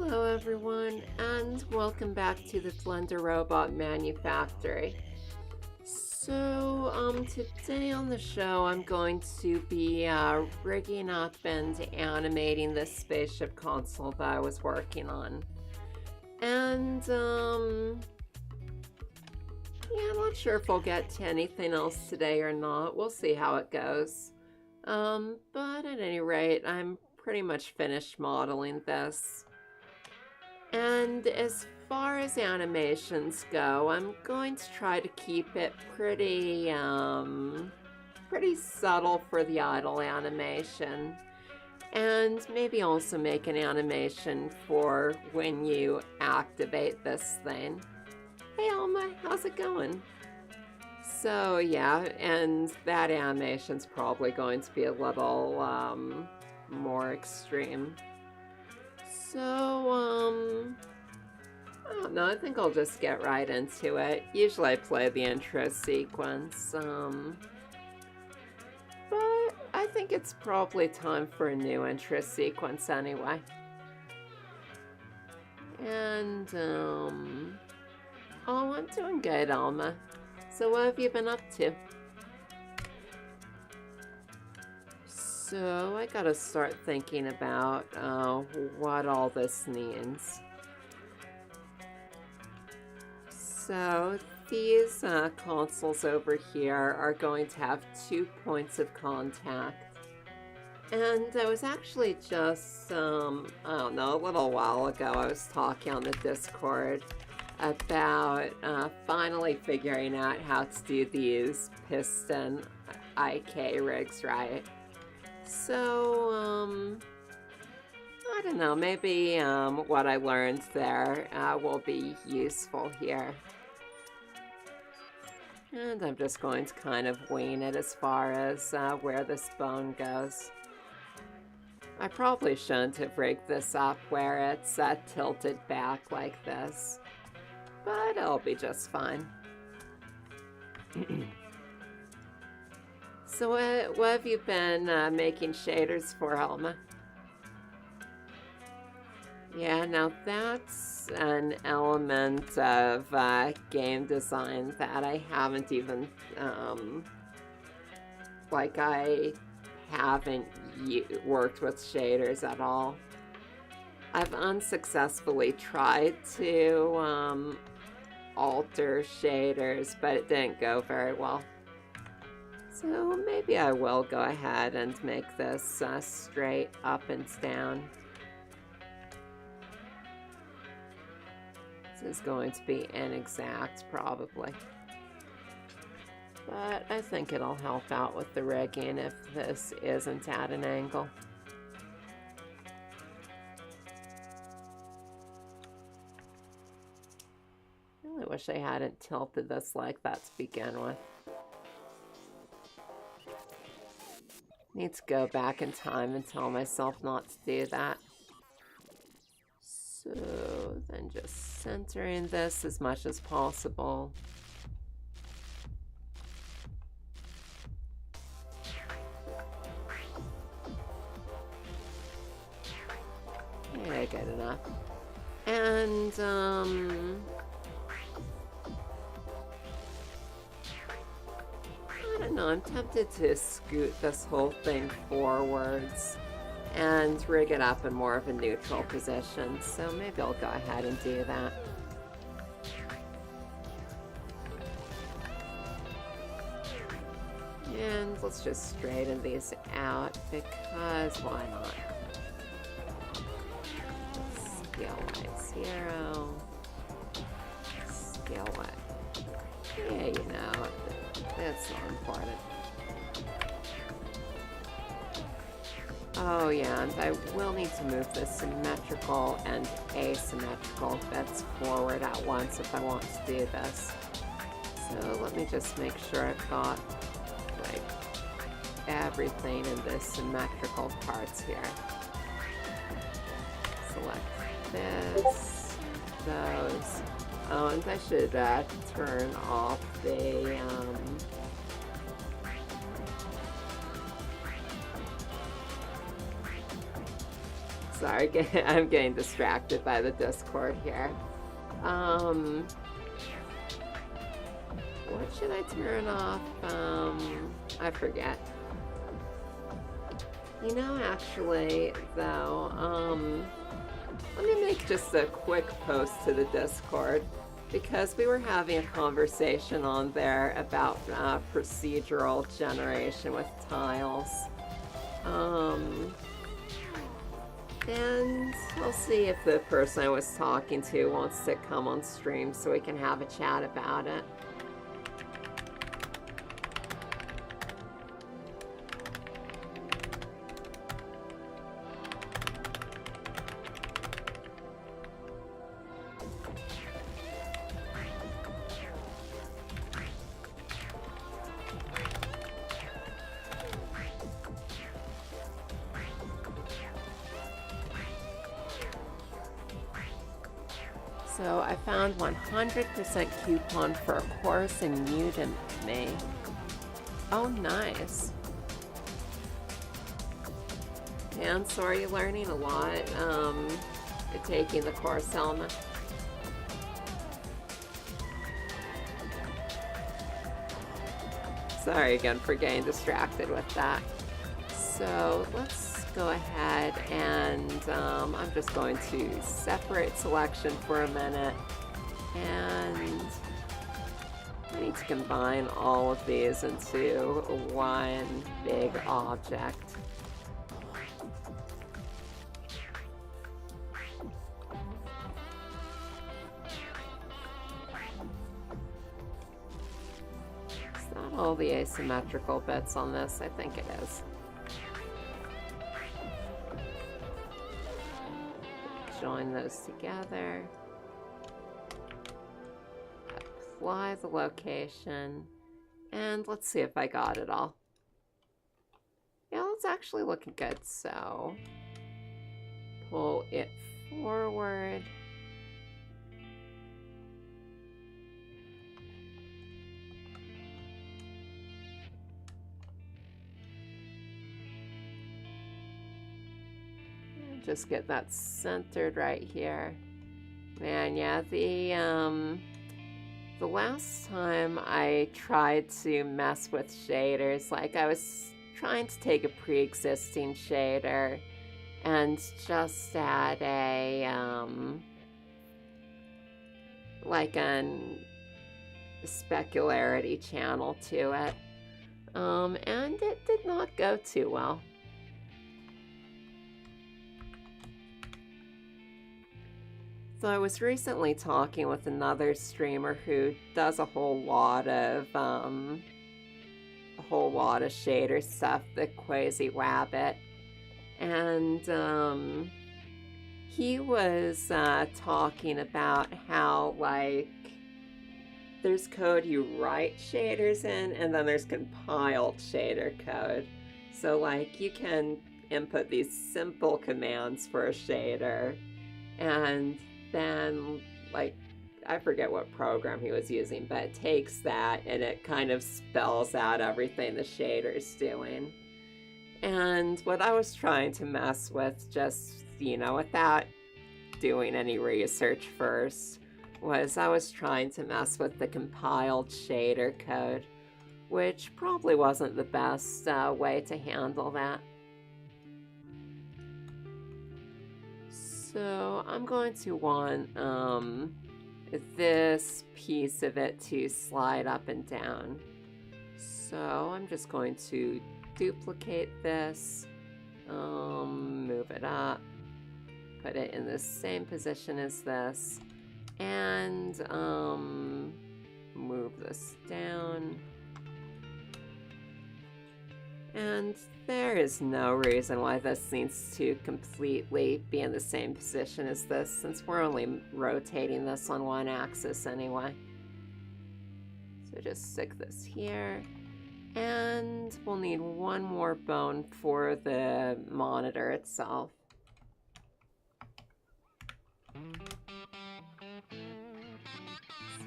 Hello everyone, and welcome back to the Blender Robot Manufactory. Today on the show I'm going to be rigging up and animating this spaceship console that I was working on. And, yeah, I'm not sure if I'll get to anything else today or not. We'll see how it goes. But at any rate, I'm pretty much finished modeling this. And as far as animations go, I'm going to try to keep it pretty subtle for the idle animation. And maybe also make an animation for when you activate this thing. Hey Alma, how's it going? So yeah, and that animation's probably going to be a little more extreme. So, I don't know, I think I'll just get right into it. Usually I play the intro sequence, but I think it's probably time for a new intro sequence anyway. And, oh, I'm doing good, Alma. So what have you been up to? So I gotta start thinking about what all this means. So these consoles over here are going to have 2 points of contact. And I was actually just, I don't know, a little while ago I was talking on the Discord about finally figuring out how to do these piston IK rigs right. So, I don't know, maybe what I learned there will be useful here. And I'm just going to kind of wing it as far as where this bone goes. I probably shouldn't have rigged this up where it's tilted back like this, but it'll be just fine. So what have you been making shaders for, Alma? Yeah, now that's an element of game design that I haven't even, I haven't worked with shaders at all. I've unsuccessfully tried to alter shaders, but it didn't go very well. So maybe I will go ahead and make this straight up and down. This is going to be inexact, probably. But I think it'll help out with the rigging if this isn't at an angle. I really wish I hadn't tilted this like that to begin with. Need to go back in time and tell myself not to do that. So then just centering this as much as possible. Yeah, good enough. And I don't know, I'm tempted to scoot this whole thing forwards and rig it up in more of a neutral position, so maybe I'll go ahead and do that. And let's just straighten these out, because why not? Scale Y 0. Scale Y. Yeah, you know, that's not important. Oh yeah, and I will need to move the symmetrical and asymmetrical bits forward at once if I want to do this. So let me just make sure I've got like everything in the symmetrical parts here. Select this, those. Oh, and I should turn off the Sorry, I'm getting distracted by the Discord here. What should I turn off? I forget. You know, actually, though, let me make just a quick post to the Discord, because we were having a conversation on there about procedural generation with tiles. And we'll see if the person I was talking to wants to come on stream so we can have a chat about it. So I found 100% coupon for a course in Udemy. Oh, nice. And so are you learning a lot taking the course, Selma? Sorry again for getting distracted with that. So let's go ahead and I'm just going to separate selection for a minute, and I need to combine all of these into one big object. Is that all the asymmetrical bits on this? I think it is. Join those together, apply the location, and let's see if I got it all. Yeah, it's actually looking good, so pull it forward. Just get that centered right here. Man, yeah, the last time I tried to mess with shaders, like I was trying to take a pre-existing shader and just add a like an specularity channel to it, and it did not go too well. So I was recently talking with another streamer who does a whole lot of shader stuff, the Crazy Rabbit, and he was talking about how, like, there's code you write shaders in, and then there's compiled shader code. So like you can input these simple commands for a shader, and then, like, I forget what program he was using, but it takes that and it kind of spells out everything the shader's doing. And what I was trying to mess with, just, you know, without doing any research first, was I was trying to mess with the compiled shader code, which probably wasn't the best way to handle that. So I'm going to want this piece of it to slide up and down. So I'm just going to duplicate this, move it up, put it in the same position as this, and move this down. And there is no reason why this needs to completely be in the same position as this, since we're only rotating this on one axis anyway. So just stick this here, and we'll need one more bone for the monitor itself.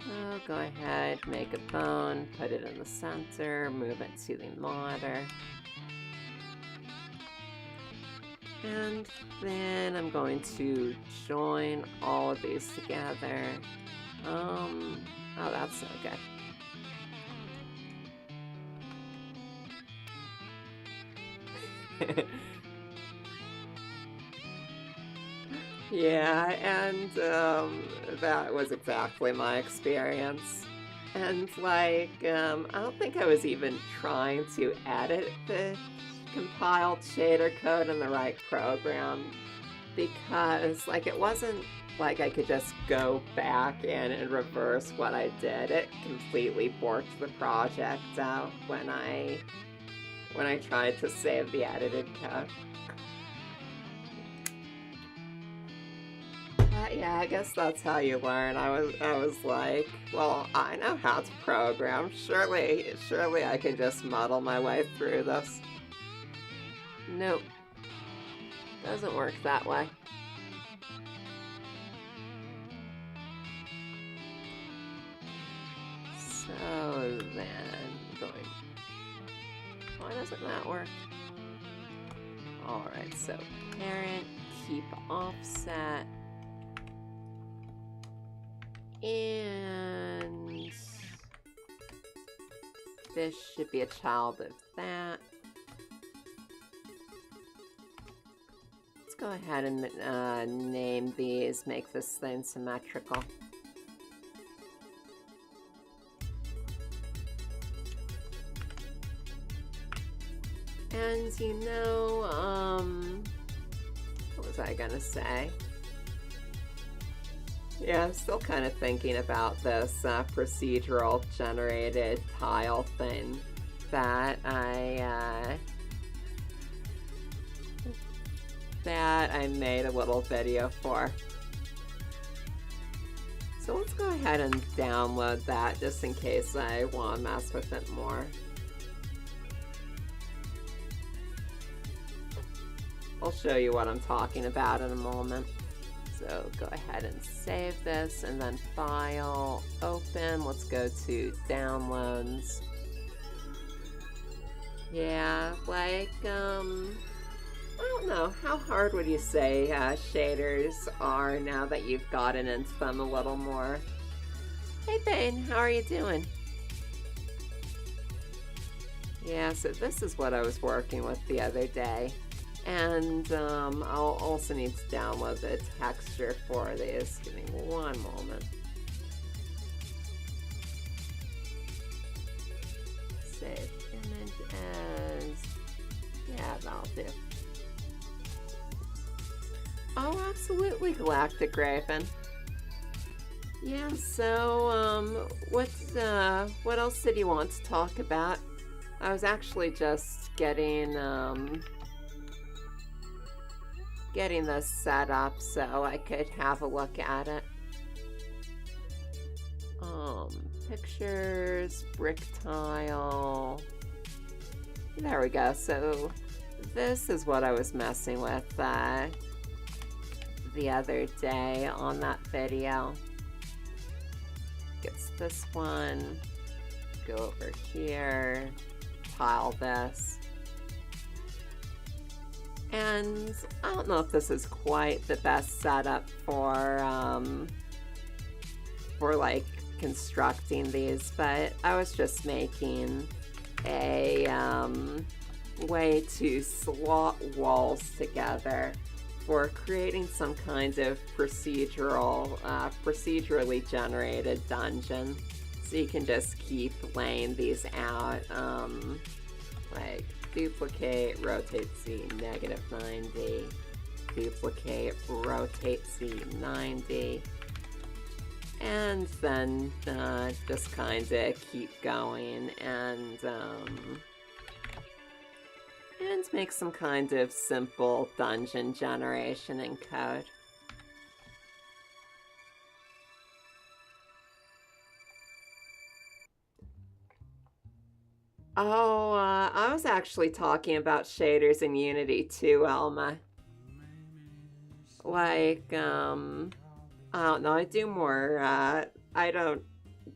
So go ahead, make a bone, put it in the center, move it to the monitor. And then I'm going to join all of these together. Oh, that's so good. Yeah, and that was exactly my experience. And like, I don't think I was even trying to edit the compiled shader code in the right program because like it wasn't like I could just go back in and reverse what I did. It completely borked the project out when I tried to save the edited code. Yeah, I guess that's how you learn. I was like, well, I know how to program. Surely I can just muddle my way through this. Nope. Doesn't work that way. So then, why doesn't that work? Alright, so parent, keep offset. And this should be a child of that. Let's go ahead and name these, make this thing symmetrical. And you know, what was I gonna say? Yeah, I'm still kind of thinking about this procedural generated tile thing that I made a little video for. So let's go ahead and download that just in case I want to mess with it more. I'll show you what I'm talking about in a moment. So go ahead and save this and then file, open. Let's go to downloads. Yeah, like, I don't know, how hard would you say shaders are now that you've gotten into them a little more? Hey Bane, how are you doing? Yeah, so this is what I was working with the other day. And I'll also need to download the texture for these. Give me one moment. Save image as... yeah, that'll do. Oh, absolutely, Galactic Raven. Yeah, so, what else did you want to talk about? I was actually just getting this set up so I could have a look at it. Pictures, brick tile. There we go. So this is what I was messing with the other day on that video. Gets this one. Go over here. Tile this. And I don't know if this is quite the best setup for like constructing these, but I was just making a way to slot walls together for creating some kind of procedurally generated dungeon. So you can just keep laying these out, like duplicate, rotate Z, -90, duplicate, rotate Z, 90, and then just kind of keep going and make some kind of simple dungeon generation in code. Oh, I was actually talking about shaders in Unity too, Elma. Like, I don't know, I do more, I don't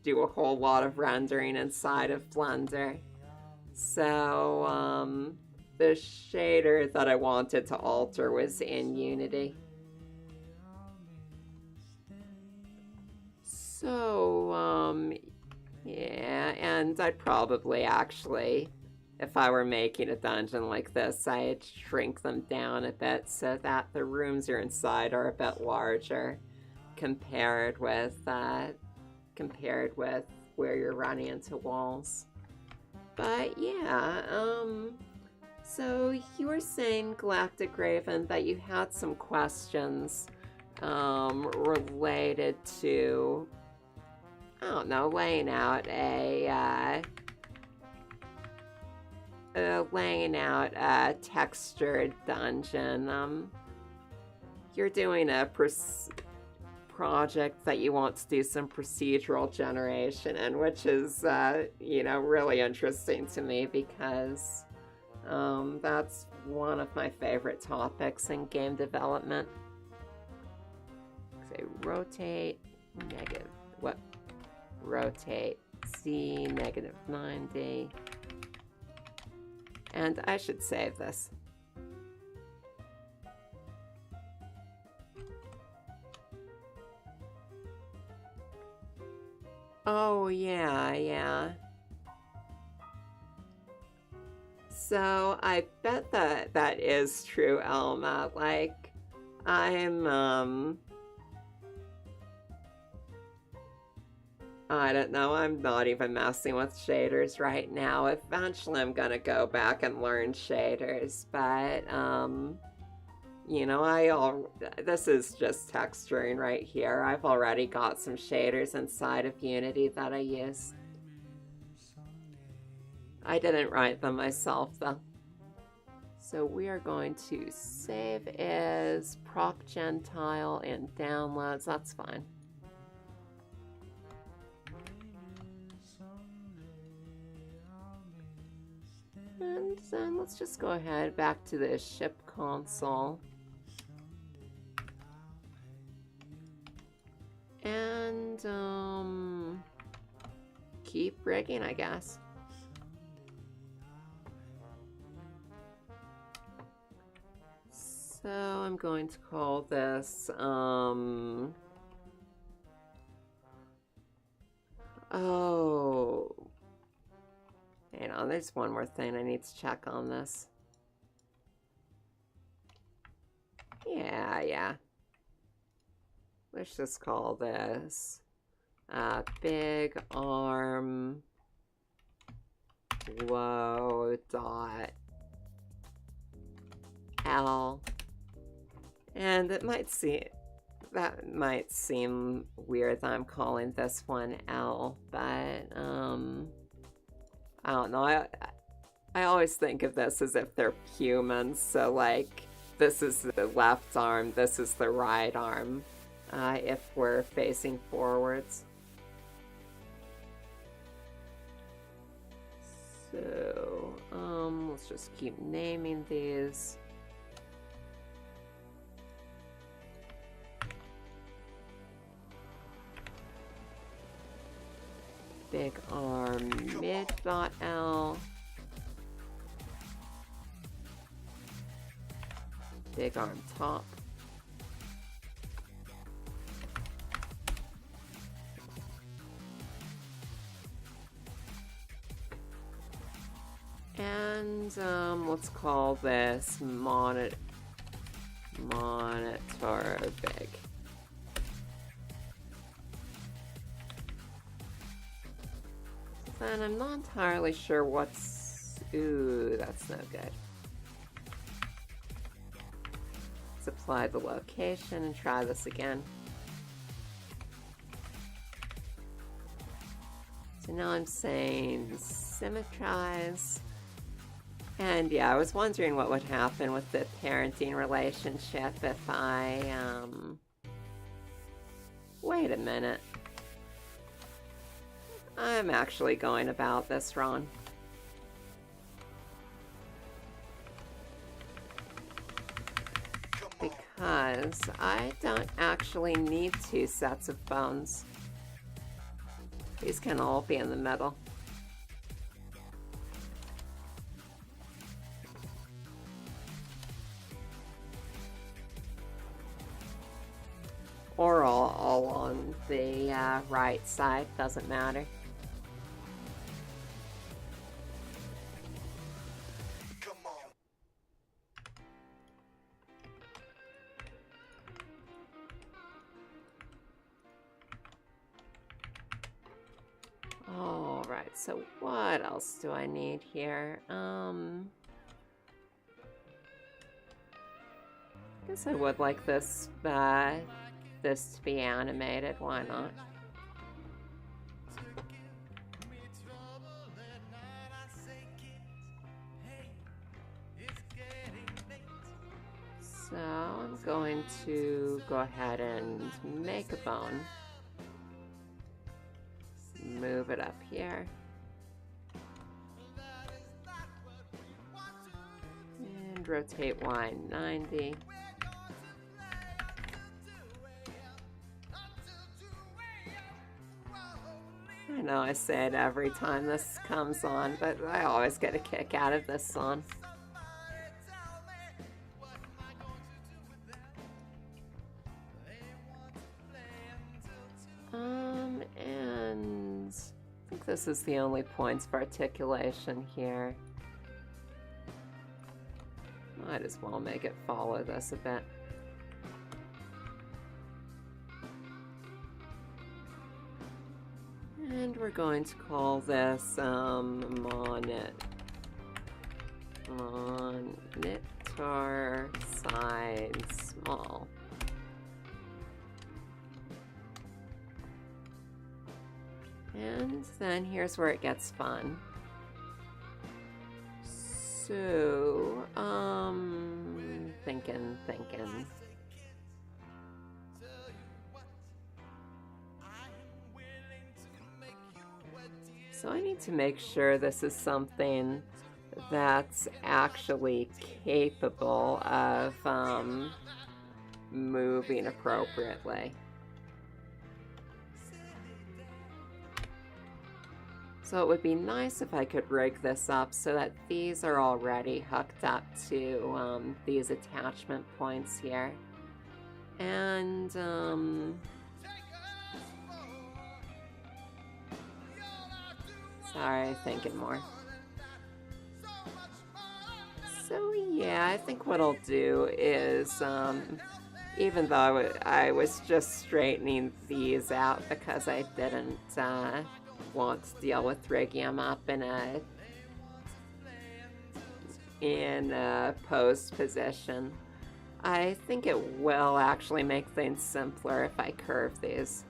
do a whole lot of rendering inside of Blender. So, the shader that I wanted to alter was in Unity. So, yeah, and I'd probably actually, if I were making a dungeon like this, I'd shrink them down a bit so that the rooms you're inside are a bit larger compared with where you're running into walls. But yeah, so you were saying, Galactic Raven, that you had some questions related to, I don't know, laying out a textured dungeon. You're doing a project that you want to do some procedural generation in, which is, really interesting to me because that's one of my favorite topics in game development. Say rotate, rotate Z -90. And I should save this. Oh, yeah. So I bet that is true, Elma. Like, I'm, I don't know, I'm not even messing with shaders right now. Eventually I'm gonna go back and learn shaders, but, this is just texturing right here. I've already got some shaders inside of Unity that I use. I didn't write them myself, though. So we are going to save as proc gentile and downloads. That's fine. And then let's just go ahead back to the ship console. And keep rigging, I guess. So I'm going to call this oh, hang on, there's one more thing I need to check on this. Yeah. Let's just call this big arm low dot L. And that might seem weird that I'm calling this one L, but I don't know. I always think of this as if they're humans, so like this is the left arm, this is the right arm. If we're facing forwards. So, let's just keep naming these. Big arm mid dot L. Big arm top. And let's call this monitor big. Then I'm not entirely sure what's... Ooh, that's no good. Let's apply the location and try this again. So now I'm saying symmetrize. And yeah, I was wondering what would happen with the parenting relationship if I, wait a minute. I'm actually going about this wrong. Because I don't actually need two sets of bones. These can all be in the middle. right side, doesn't matter. Alright, so what else do I need here? I guess I would like this to be animated, why not? So I'm going to go ahead and make a bone. Move it up here. And rotate Y 90. I know I say it every time this comes on, but I always get a kick out of this song. And I think this is the only points of articulation here. Might as well make it follow this a bit. And we're going to call this monitor size small. And then here's where it gets fun. So, thinking. So I need to make sure this is something that's actually capable of moving appropriately. So it would be nice if I could rig this up so that these are already hooked up to these attachment points here. And sorry, thinking more. So yeah, I think what I'll do is, even though I was just straightening these out because I didn't want to deal with rigging them up in a posed position, I think it will actually make things simpler if I curve these.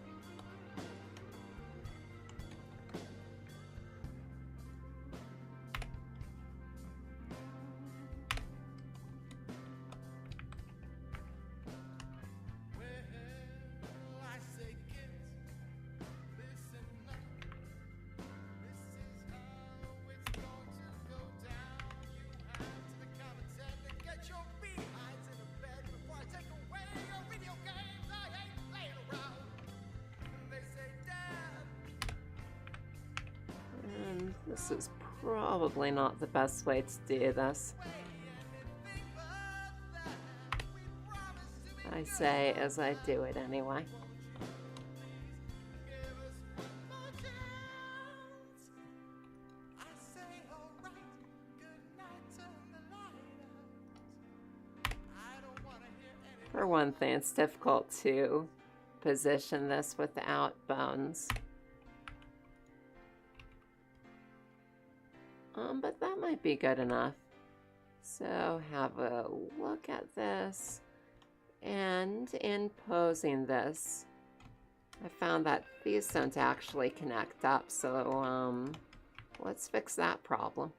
This is probably not the best way to do this. I say as I do it anyway. For one thing, it's difficult to position this without bones. But that might be good enough. So have a look at this. And in posing this, I found that these don't actually connect up. So let's fix that problem.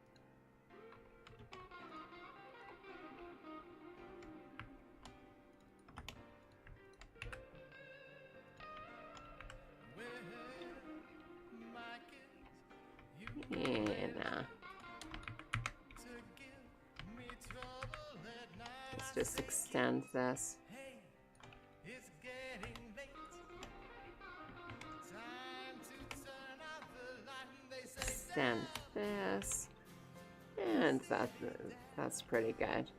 Let's just extend this. Extend this. And that's pretty good.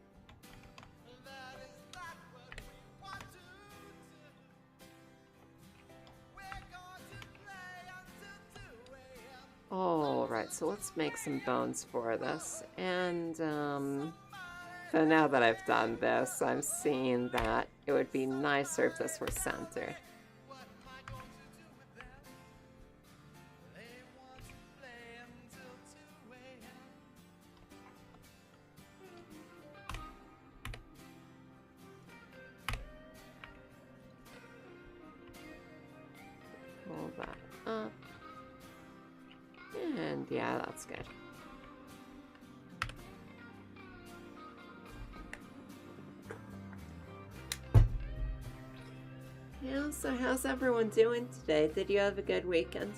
Alright, so let's make some bones for this. And, so now that I've done this, I'm seeing that it would be nicer if this were centered. Pull that up. And yeah, that's good. Yeah, so how's everyone doing today? Did you have a good weekend?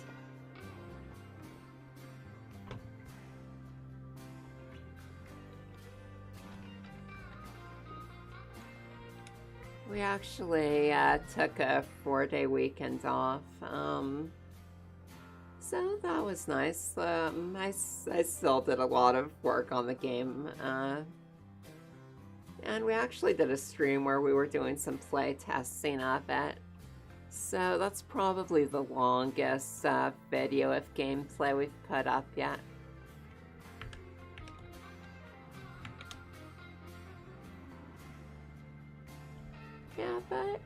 We actually took a 4-day weekend off. So that was nice. I still did a lot of work on the game. And we actually did a stream where we were doing some play testing of it. So that's probably the longest video of gameplay we've put up yet. Yeah, but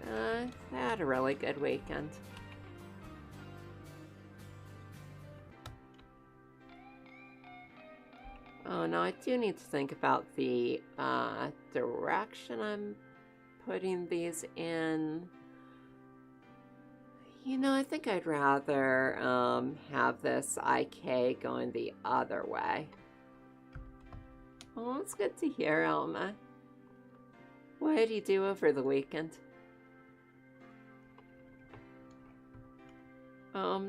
I had a really good weekend. Oh, no, I do need to think about the direction I'm putting these in. You know, I think I'd rather have this IK going the other way. Oh, it's good to hear, Elma. What did you do over the weekend?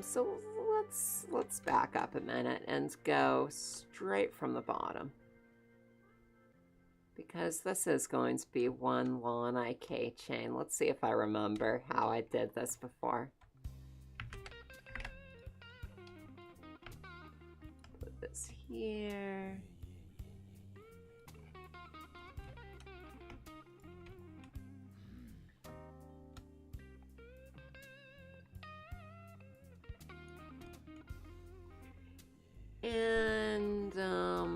So let's back up a minute and go straight from the bottom. Because this is going to be one long IK chain. Let's see if I remember how I did this before. Put this here. And, I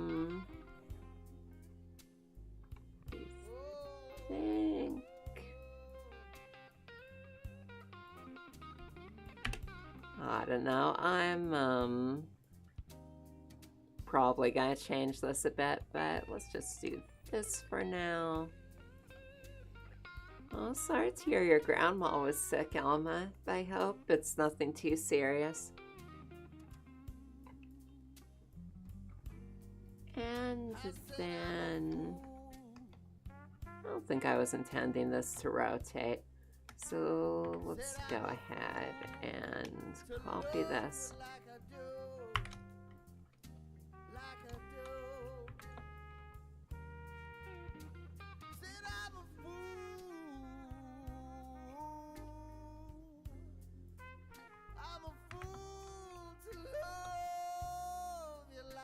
think... I don't know, I'm, probably gonna change this a bit, but let's just do this for now. Oh, sorry to hear your grandma was sick, Alma. I hope it's nothing too serious. And then, I don't think I was intending this to rotate. So let's go ahead and copy this.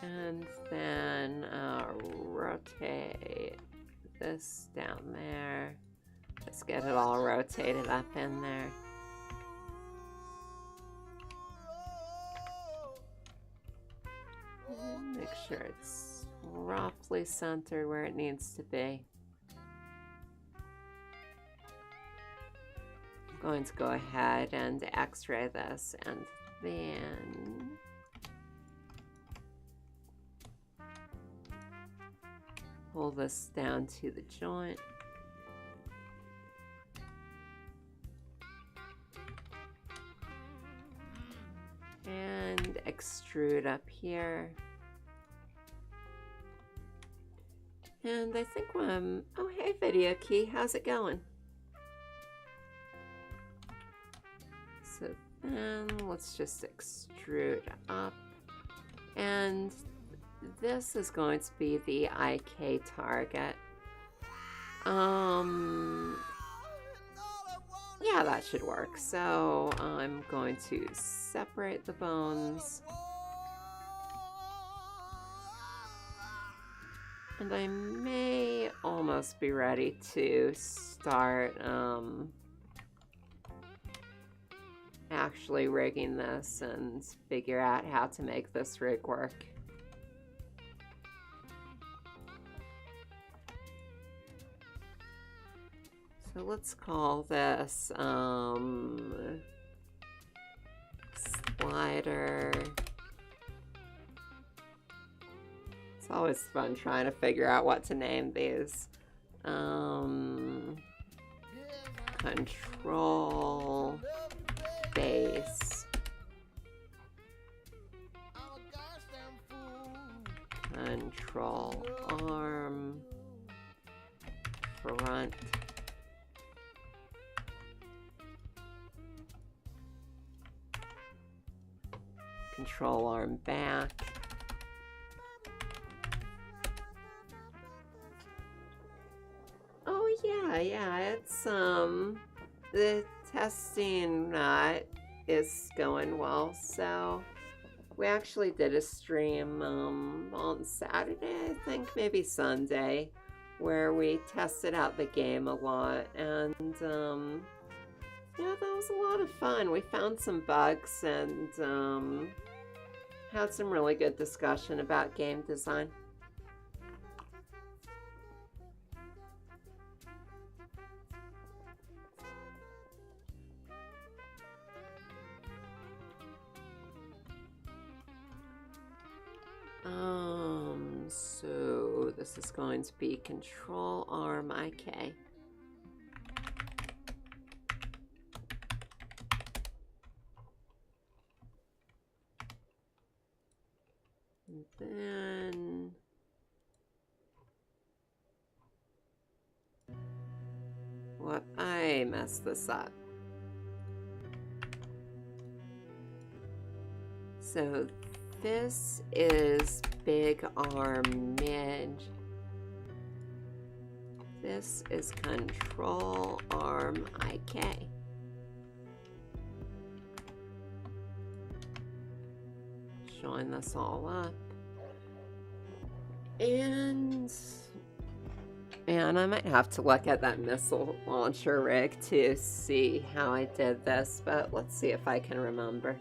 And then rotate this down there. Let's get it all rotated up in there. And make sure it's roughly centered where it needs to be. I'm going to go ahead and x-ray this and then pull this down to the joint. And extrude up here. And I think oh hey Video Key, how's it going? So then let's just extrude up. And this is going to be the IK target. Yeah, that should work. So I'm going to separate the bones. And I may almost be ready to start actually rigging this and figure out how to make this rig work. So let's call this slider. It's always fun trying to figure out what to name these. Control base. Control arm. Front. Control arm back. Oh yeah, it's the testing is going well. So we actually did a stream on Saturday, I think, maybe Sunday, where we tested out the game a lot, and yeah, that was a lot of fun. We found some bugs and had some really good discussion about game design. So this is going to be Control Arm IK. And then what? I messed this up. So this is big arm mid. This is control arm IK. Showing this all up. And I might have to look at that missile launcher rig to see how I did this, but let's see if I can remember.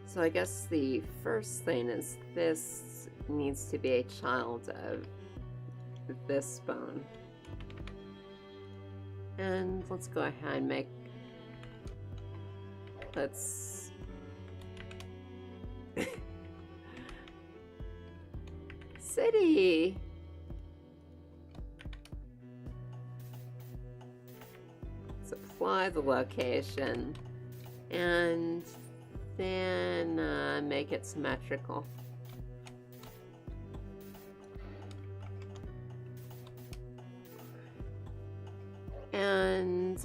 So I guess the first thing is this needs to be a child of this bone. And let's go ahead and make, let's city. Supply the location and then make it symmetrical. And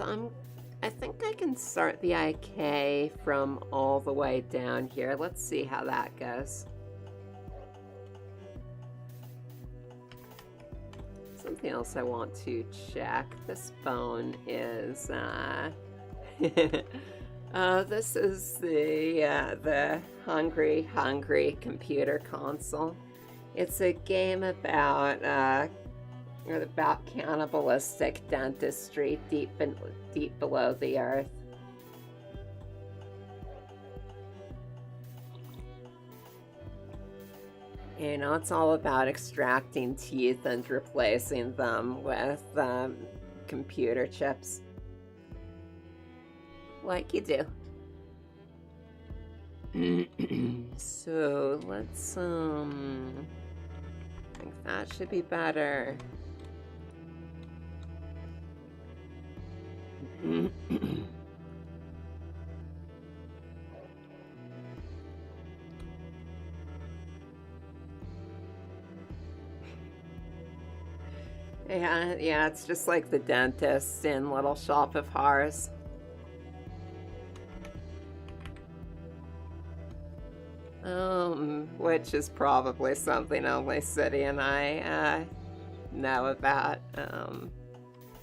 I think I can start the IK from all the way down here. Let's see how that goes. Something else I want to check. This bone is this is the Hungry computer console. It's a game about cannibalistic dentistry deep below the earth. You know, it's all about extracting teeth and replacing them with computer chips. Like you do. So let's I think that should be better. Yeah, it's just like the dentist in Little Shop of Horrors. Which is probably something only City and I know about.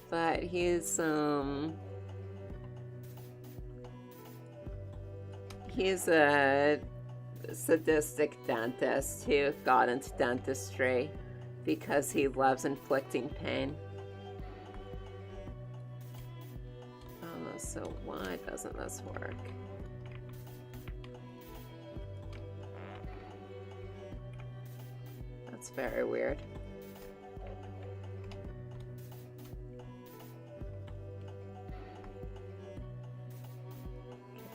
But he's a sadistic dentist who got into dentistry because he loves inflicting pain. Oh, so why doesn't this work? That's very weird.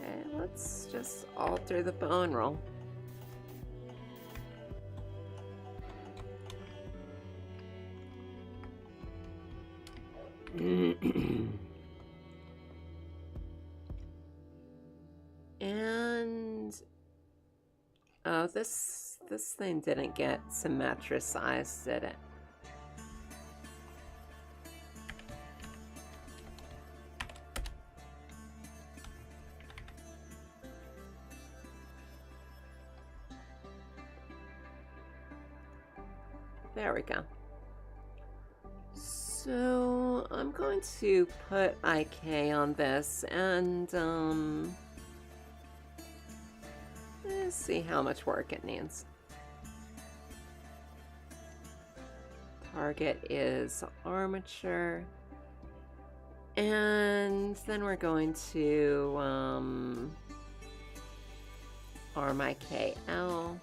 Okay, let's just alter the bone roll. And oh, this thing didn't get symmetricized, did it? There we go. So I'm going to put IK on this and let's see how much work it needs. Target is armature. And then we're going to arm IKL.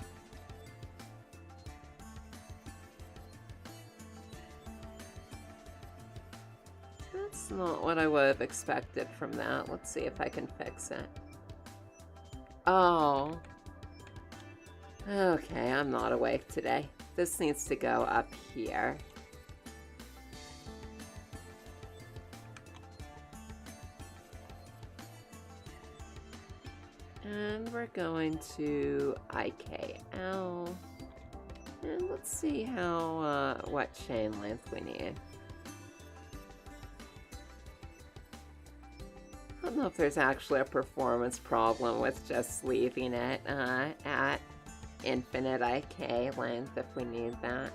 That's not what I would have expected from that. Let's see if I can fix it. Oh. Okay, I'm not awake today. This needs to go up here. And we're going to IKL. And let's see how, what chain length we need. I don't know if there's actually a performance problem with just leaving it at infinite IK length if we need that.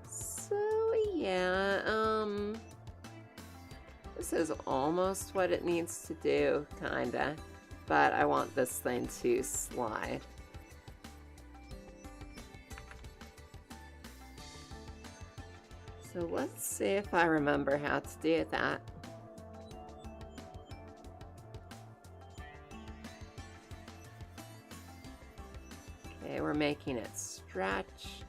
So yeah, this is almost what it needs to do, kinda. But I want this thing to slide. So let's see if I remember how to do that. Okay, we're making it stretch.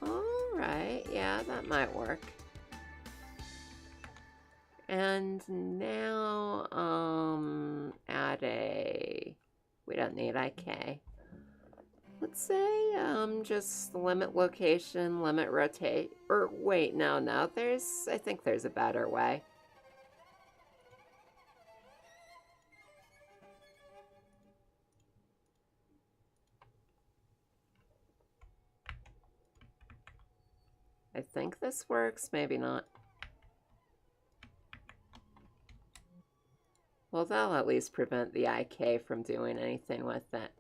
Alright, yeah, that might work. And now, add a, we don't need IK. Let's say, just limit location, limit rotate, or wait, no, I think there's a better way. I think this works, maybe not. Well, that'll at least prevent the IK from doing anything with it.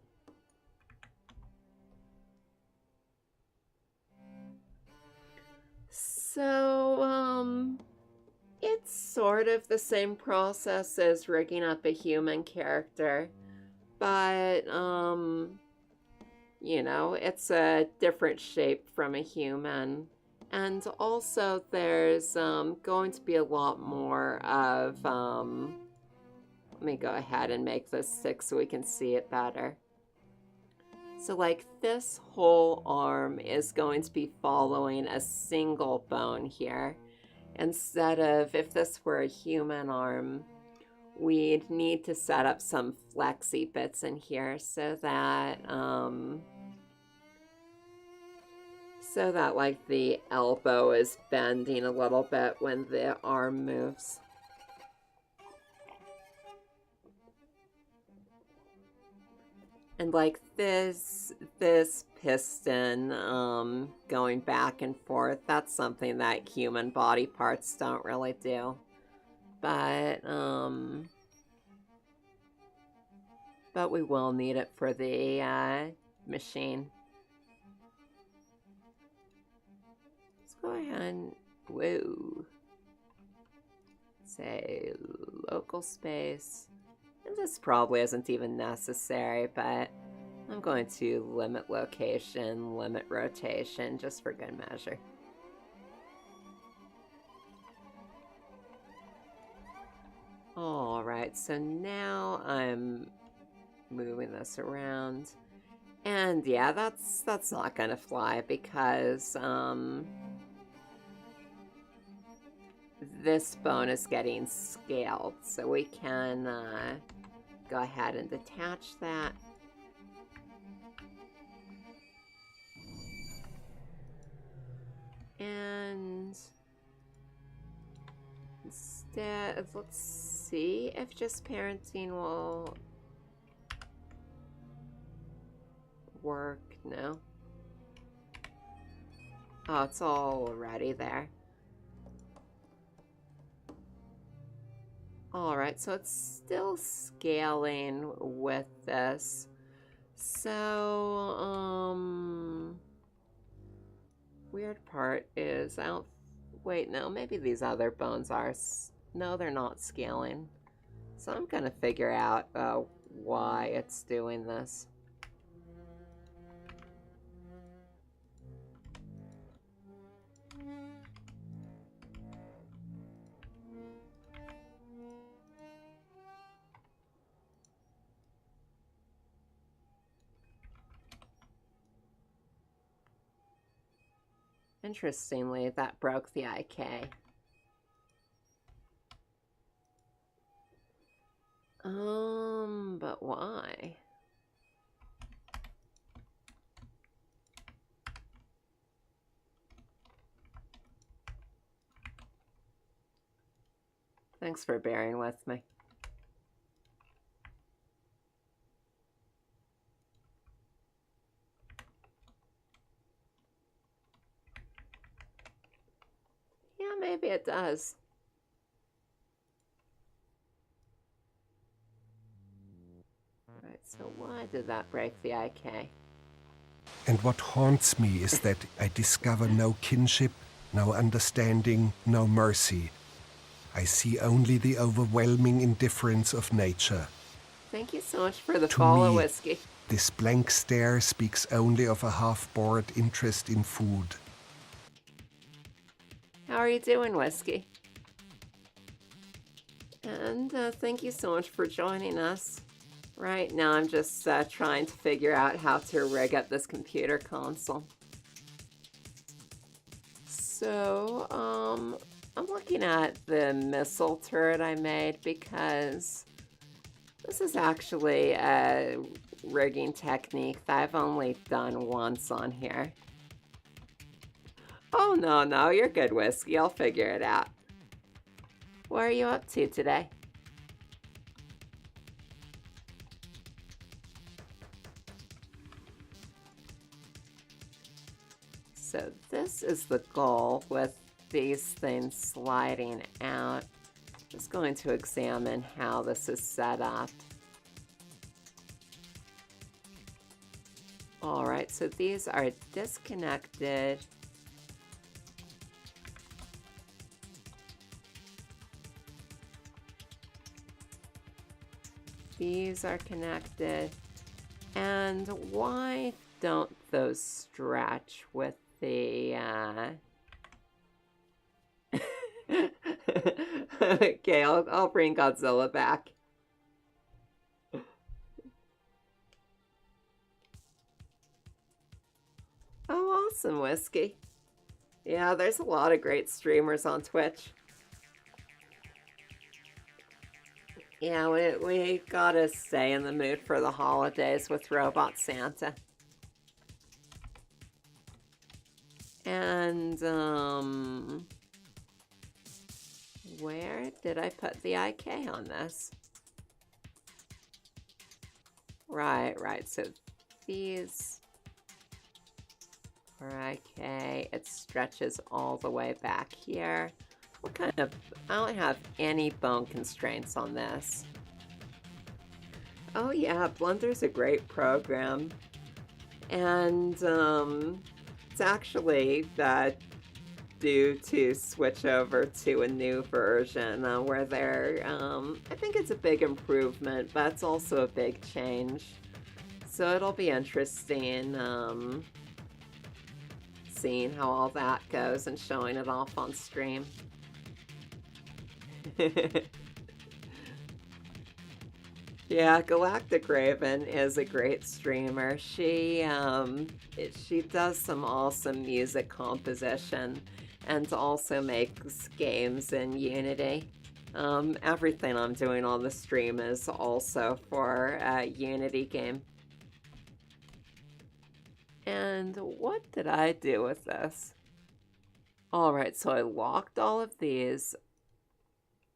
So, it's sort of the same process as rigging up a human character, but, you know, it's a different shape from a human. And also there's going to be a lot more of, let me go ahead and make this stick so we can see it better. So like this whole arm is going to be following a single bone here. Instead of, if this were a human arm, we'd need to set up some flexy bits in here so that like the elbow is bending a little bit when the arm moves. And like this piston going back and forth, that's something that human body parts don't really do. But we will need it for the machine. Let's go ahead and, whoa. Say local space. And this probably isn't even necessary, but I'm going to limit location, limit rotation, just for good measure. Alright, so now I'm moving this around. And yeah, that's not gonna fly because this bone is getting scaled, so we can go ahead and detach that. And instead, let's see if just parenting will work. No. Oh, it's already there. Alright, so it's still scaling with this. So, weird part is, wait, no, maybe these other bones are, no, they're not scaling. So I'm gonna figure out why it's doing this. Interestingly, that broke the IK. But why? Thanks for bearing with me. Yeah, maybe it does. Right, so why did that break the IK? And what haunts me is that I discover no kinship, no understanding, no mercy. I see only the overwhelming indifference of nature. Thank you so much for the To follow, me, Whiskey. this blank stare speaks only of a half-bored interest in food. How are you doing, Whiskey? And thank you so much for joining us. Right now I'm just trying to figure out how to rig up this computer console. So, I'm looking at the missile turret I made because this is actually a rigging technique that I've only done once on here. Oh, no, you're good, Whiskey. I'll figure it out. What are you up to today? So this is the goal with these things sliding out. Just going to examine how this is set up. Alright, so these are disconnected. These are connected. And why don't those stretch with the okay, I'll bring Godzilla back. Oh, awesome, Whiskey. Yeah, there's a lot of great streamers on Twitch. Yeah, we gotta stay in the mood for the holidays with Robot Santa. And, where did I put the IK on this? Right, so these are IK. It stretches all the way back here. What kind of, I don't have any bone constraints on this. Oh yeah, Blender's a great program. And, it's actually that due to switch over to a new version where they're, I think it's a big improvement, but it's also a big change. So it'll be interesting seeing how all that goes and showing it off on stream. Yeah, Galactic Raven is a great streamer. She does some awesome music composition and also makes games in Unity. Everything I'm doing on the stream is also for a Unity game. And what did I do with this? Alright, so I locked all of these.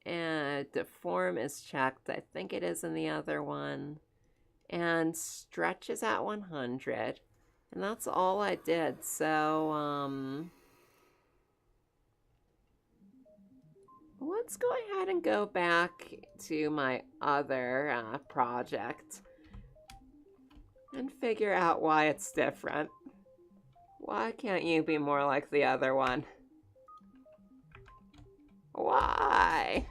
And deform is checked. I think it is in the other one. And stretch is at 100. And that's all I did. So, let's go ahead and go back to my other project and figure out why it's different. Why can't you be more like the other one? Why?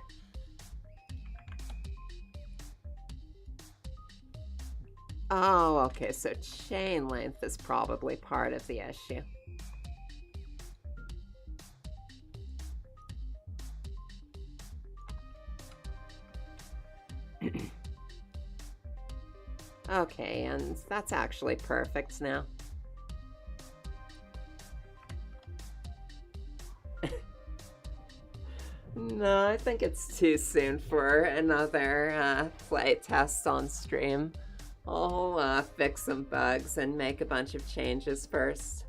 Oh, okay, so chain length is probably part of the issue. Okay, and that's actually perfect now. No, I think it's too soon for another play test on stream. I'll fix some bugs and make a bunch of changes first.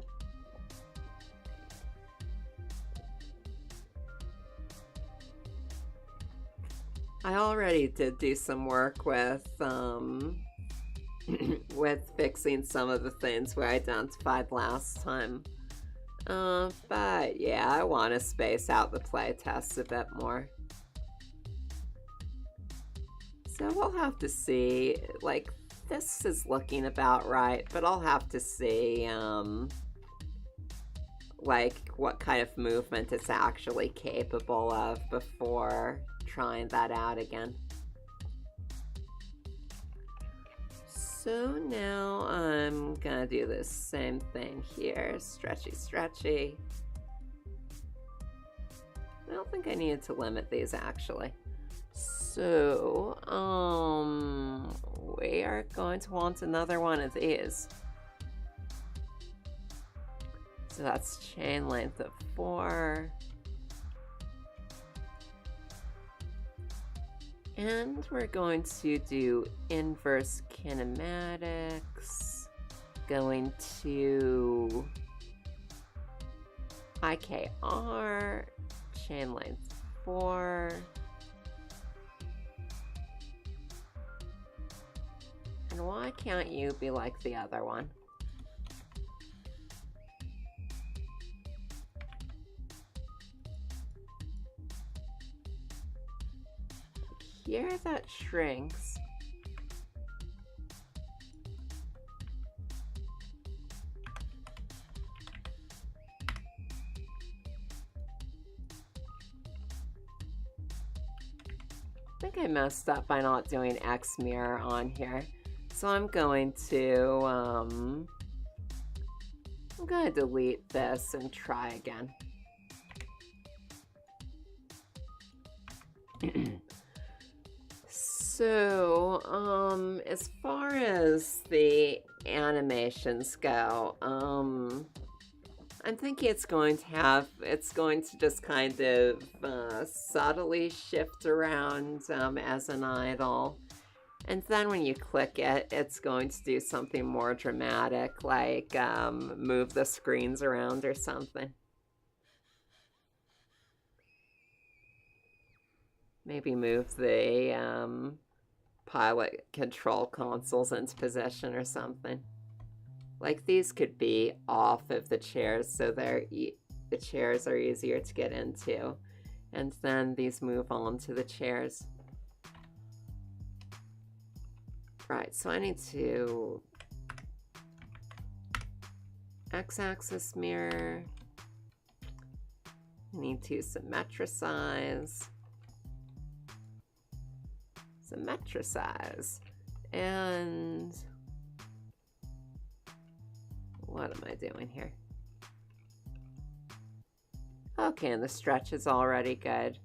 I already did do some work with with fixing some of the things we identified last time. But yeah, I want to space out the playtests a bit more. So we'll have to see. Like, this is looking about right, but I'll have to see, like, what kind of movement it's actually capable of before trying that out again. So now I'm gonna do the same thing here. Stretchy, stretchy. I don't think I needed to limit these actually. So, we are going to want another one of these. So that's chain length of 4. And we're going to do inverse kinematics, going to IKR, chain length 4, and why can't you be like the other one? Here that shrinks. I think I messed up by not doing X mirror on here. So I'm going to delete this and try again. So, as far as the animations go, I'm thinking it's going to just kind of subtly shift around as an idol. And then when you click it, it's going to do something more dramatic, like move the screens around or something. Maybe move the pilot control consoles into position or something. Like these could be off of the chairs so the chairs are easier to get into. And then these move on to the chairs. Right, so I need to X-axis mirror. Need to symmetricize. Symmetricize. And what am I doing here? Okay, and the stretch is already good.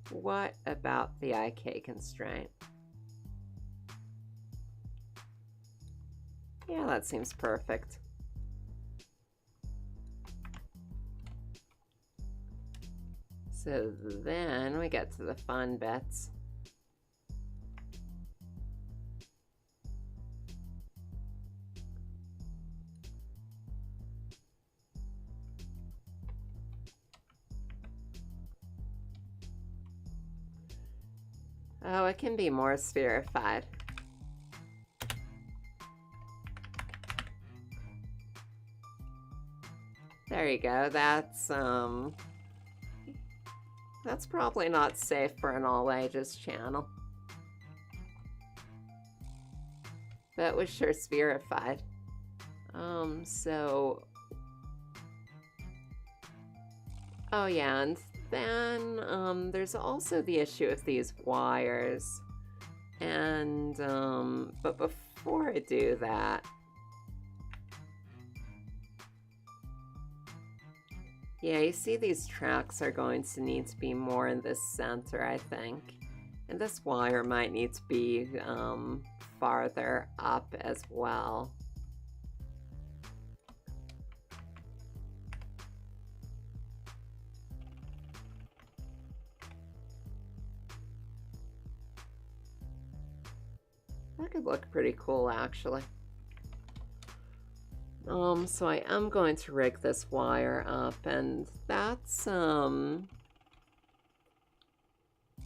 What about the IK constraint? Yeah, that seems perfect. So then we get to the fun bits. Oh, it can be more spherified. There you go. That's probably not safe for an all ages channel. That was sure spherified. So oh yeah, and then there's also the issue of these wires. And but before I do that, yeah, you see these tracks are going to need to be more in the center, I think. And this wire might need to be farther up as well. That could look pretty cool, actually. So I am going to rig this wire up, and that's, oh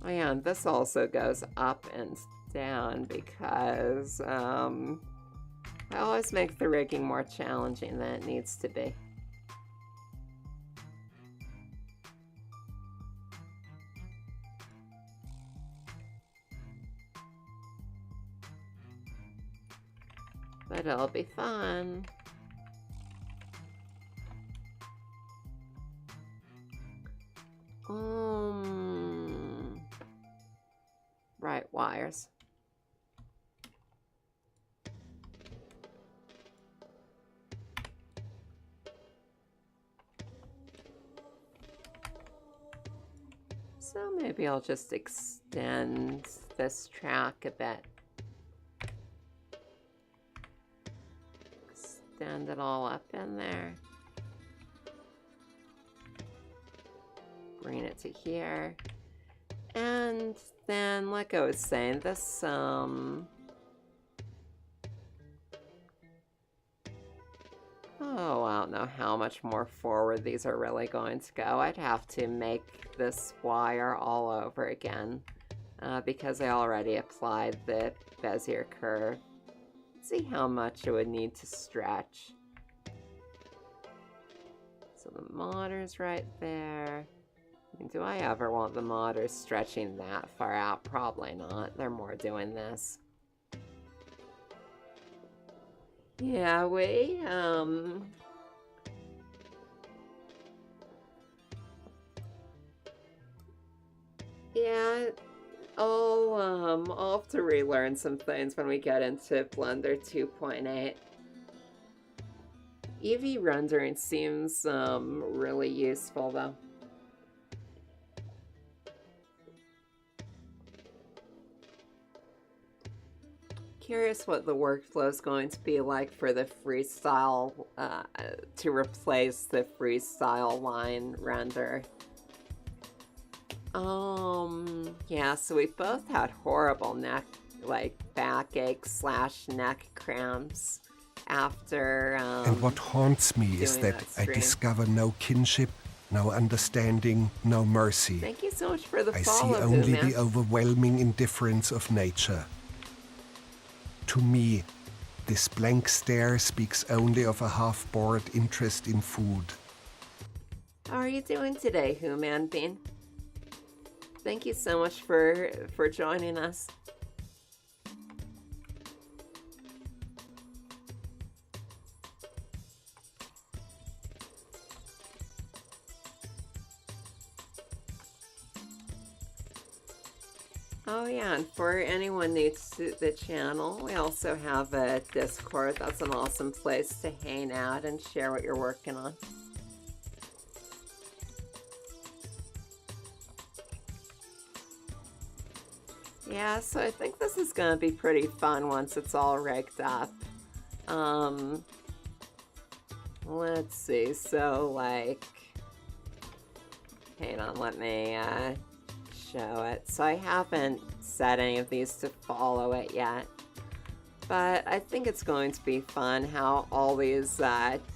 yeah, and this also goes up and down because, I always make the rigging more challenging than it needs to be. But it'll be fun. Right wires. So maybe I'll just extend this track a bit. Extend it all up in there. Bring it to here. And then, like I was saying, this, oh, I don't know how much more forward these are really going to go. I'd have to make this wire all over again because I already applied the Bezier curve. Let's see how much it would need to stretch. So the modder's right there. Do I ever want the modders stretching that far out? Probably not. They're more doing this. Yeah, yeah, I'll have to relearn some things when we get into Blender 2.8. Eevee rendering seems really useful though. Curious what the workflow is going to be like for the freestyle, to replace the freestyle line render. Yeah, so we both had horrible backache / neck cramps after, And what haunts me is that I discover no kinship, no understanding, no mercy. Thank you so much for the I follow, see only Booman. the overwhelming indifference of nature. To me, this blank stare speaks only of a half-bored interest in food. How are you doing today, Man Bean? Thank you so much for joining us. Oh yeah, and for anyone new to the channel, we also have a Discord. That's an awesome place to hang out and share what you're working on. Yeah, so I think this is gonna be pretty fun once it's all rigged up. Let's see, so like, hang on, let me show it. So I haven't set any of these to follow it yet, but I think it's going to be fun how all these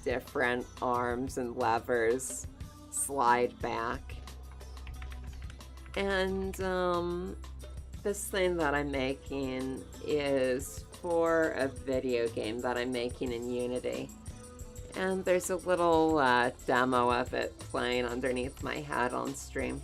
different arms and levers slide back. And this thing that I'm making is for a video game that I'm making in Unity. And there's a little demo of it playing underneath my head on stream.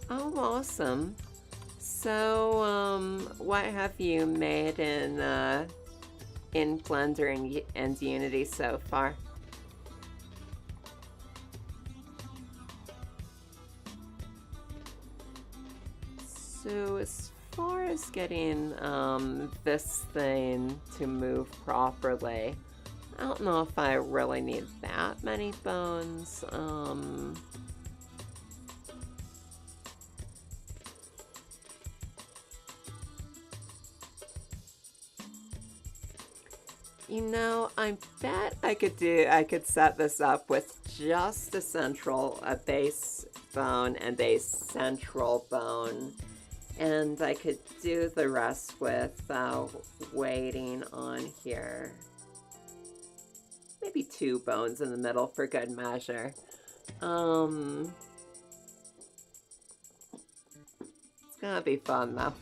Oh, awesome. So, what have you made in Blender and Unity so far? So as far as getting this thing to move properly, I don't know if I really need that many bones. You know, I bet I could set this up with just a base bone and a central bone. And I could do the rest with weighting on here. Maybe 2 bones in the middle for good measure. It's gonna be fun though.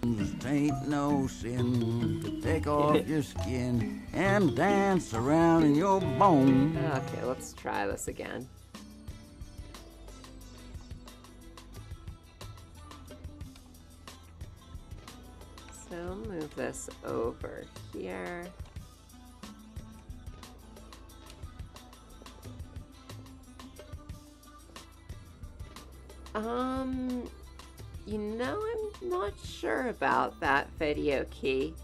It ain't no sin to take off your skin and dance around in your bone. Okay, let's try this again. So move this over here. You know, I'm not sure about that video key.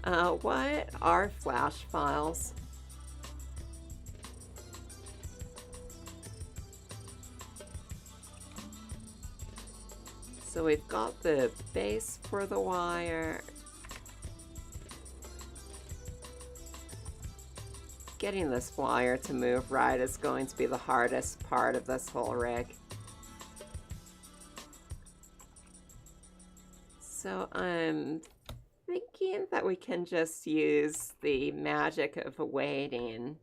What are flash files? So we've got the base for the wire. Getting this wire to move right is going to be the hardest part of this whole rig. So I'm thinking that we can just use the magic of waiting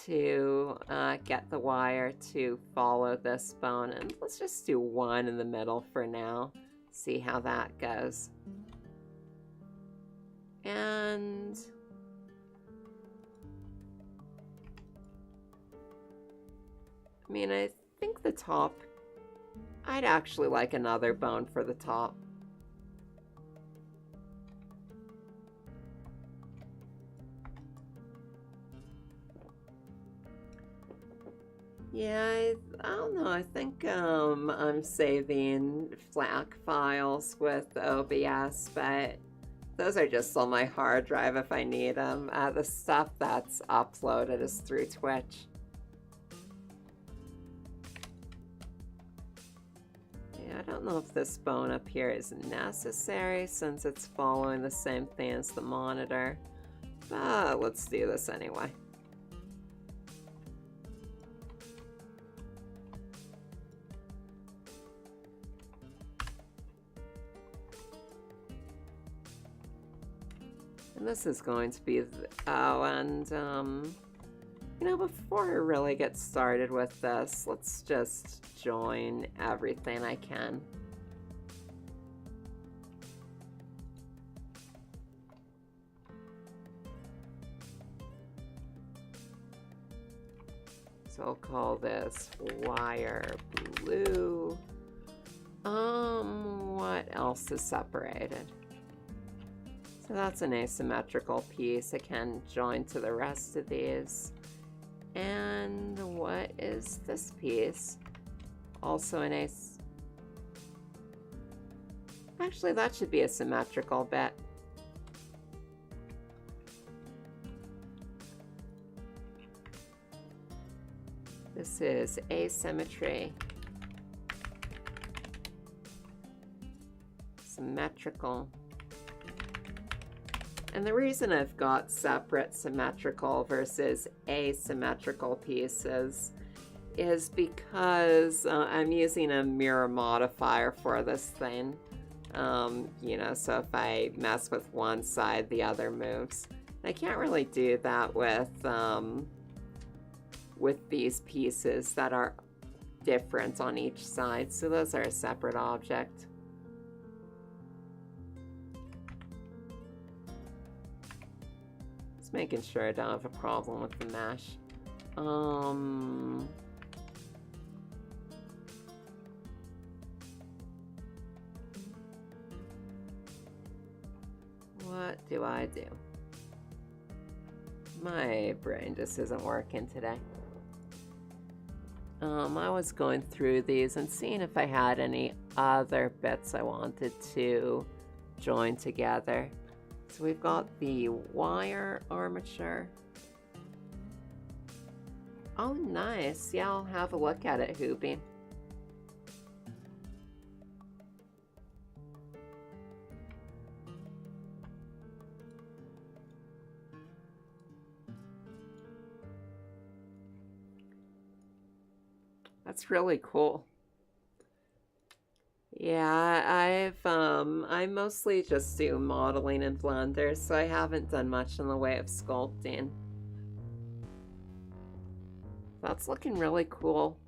to get the wire to follow this bone. And let's just do 1 in the middle for now. See how that goes. And I mean, I think the top, I'd actually like another bone for the top. Yeah, I don't know. I think I'm saving FLAC files with OBS, but those are just on my hard drive if I need them. The stuff that's uploaded is through Twitch. Yeah, I don't know if this bone up here is necessary since it's following the same thing as the monitor, but let's do this anyway. And this is going to be, you know, before I really get started with this, let's just join everything I can. So I'll call this wire blue, What else is separated? So that's an asymmetrical piece. It can join to the rest of these. And what is this piece? Also an Actually, that should be a symmetrical bit. This is asymmetry. Symmetrical. And the reason I've got separate symmetrical versus asymmetrical pieces is because I'm using a mirror modifier for this thing. You know, so if I mess with one side, the other moves. I can't really do that with these pieces that are different on each side, so those are a separate object. Just making sure I don't have a problem with the mesh. What do I do? My brain just isn't working today. I was going through these and seeing if I had any other bits I wanted to join together. So we've got the wire armature. Oh, nice. Yeah, I'll have a look at it, Hoobie. That's really cool. Yeah, I mostly just do modeling in Blender, so I haven't done much in the way of sculpting. That's looking really cool.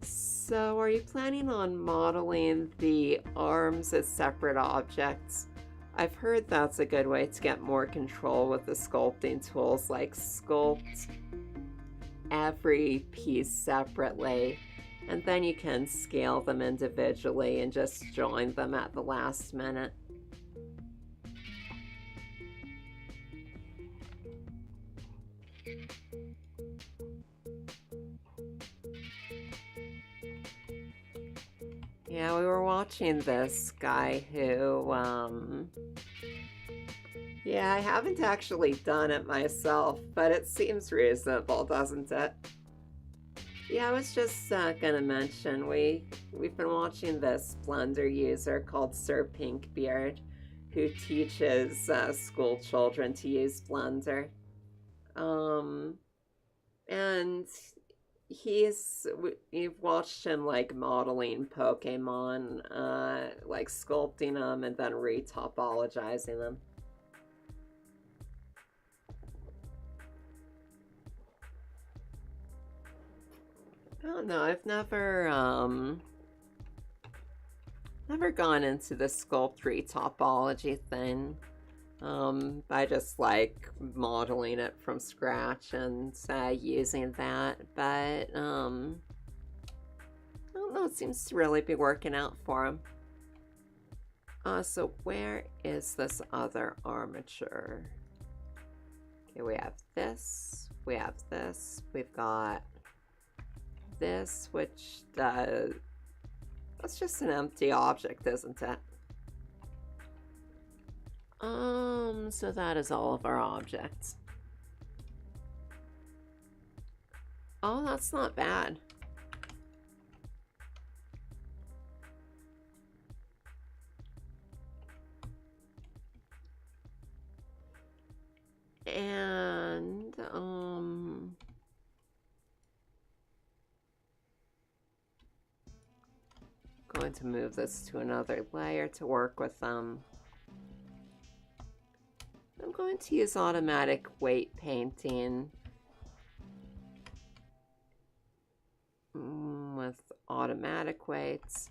So are you planning on modeling the arms as separate objects? I've heard that's a good way to get more control with the sculpting tools, like sculpt every piece separately, and then you can scale them individually and just join them at the last minute. Yeah, we were watching this guy who, yeah, I haven't actually done it myself, but it seems reasonable, doesn't it? Yeah, I was just gonna mention, we've been watching this Blender user called Sir Pinkbeard, who teaches school children to use Blender. And you've watched him like modeling Pokemon, like sculpting them and then retopologizing them. I don't know, I've never gone into the sculpt retopology thing. I just like modeling it from scratch and using that, but I don't know, it seems to really be working out for him. So where is this other armature? Okay, we have this, we have this, we've got this, which that's just an empty object, isn't it? So that is all of our objects. Oh, that's not bad. And, going to move this to another layer to work with them. I'm going to use automatic weight painting with automatic weights.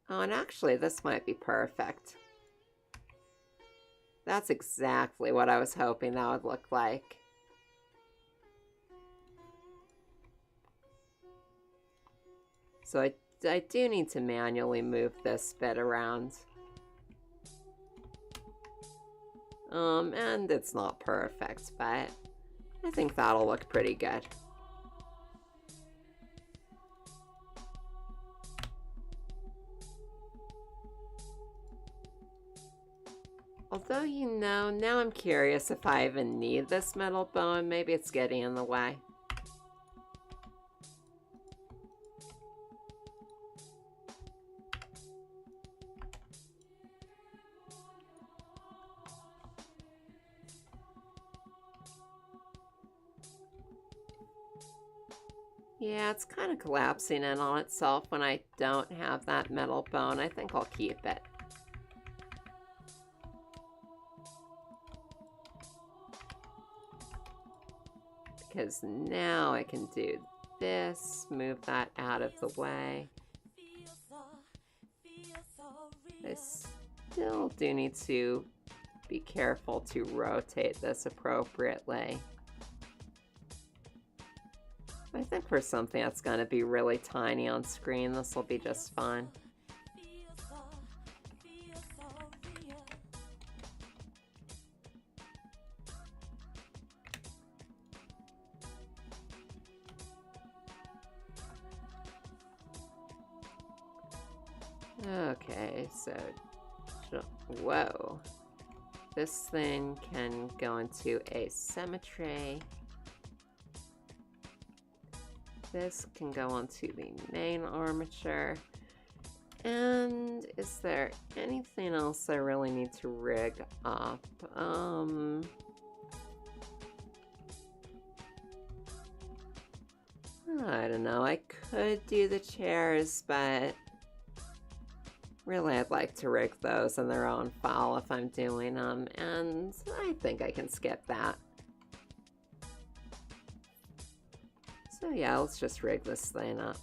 Oh, and actually this might be perfect. That's exactly what I was hoping that would look like. So I do need to manually move this bit around. And it's not perfect, but I think that'll look pretty good. Although, you know, now I'm curious if I even need this metal bone. Maybe it's getting in the way. Yeah, it's kind of collapsing in on itself when I don't have that metal bone. I think I'll keep it. Because now I can do this, move that out of the way. I still do need to be careful to rotate this appropriately. I think for something that's going to be really tiny on screen, this will be just fine. Okay, so, whoa. This thing can go into asymmetry. This can go onto the main armature. And is there anything else I really need to rig up? I don't know. I could do the chairs, but really I'd like to rig those in their own file if I'm doing them, and I think I can skip that. So yeah, let's just rig this thing up.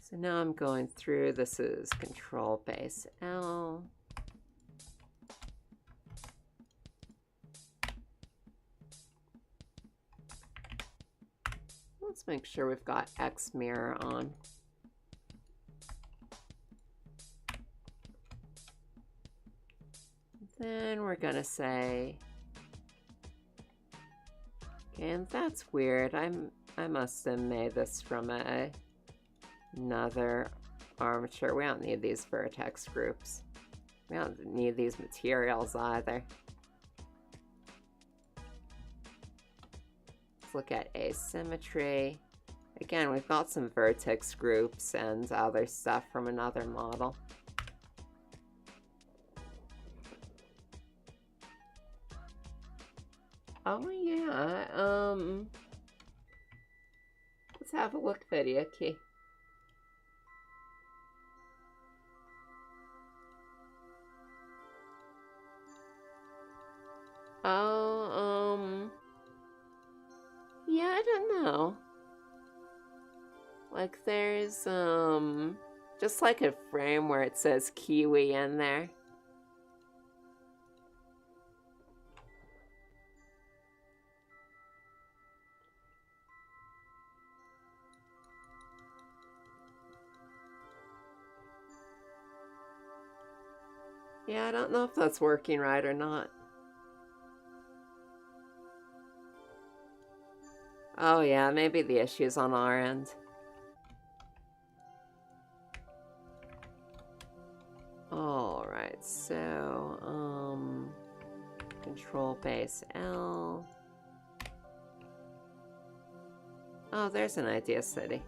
So now I'm going through, this is Control Base L. Let's make sure we've got X mirror on. Then we're gonna say, okay, and that's weird. I must have made this from another armature. We don't need these vertex groups. We don't need these materials either. Let's look at asymmetry. Again, we've got some vertex groups and other stuff from another model. Oh yeah, let's have a look, video key. Oh, yeah, I don't know. Like there's, just like a frame where it says Kiwi in there. Yeah, I don't know if that's working right or not. Oh yeah, maybe the issue's on our end. Alright, so, Control Base L. Oh, there's an Idea City.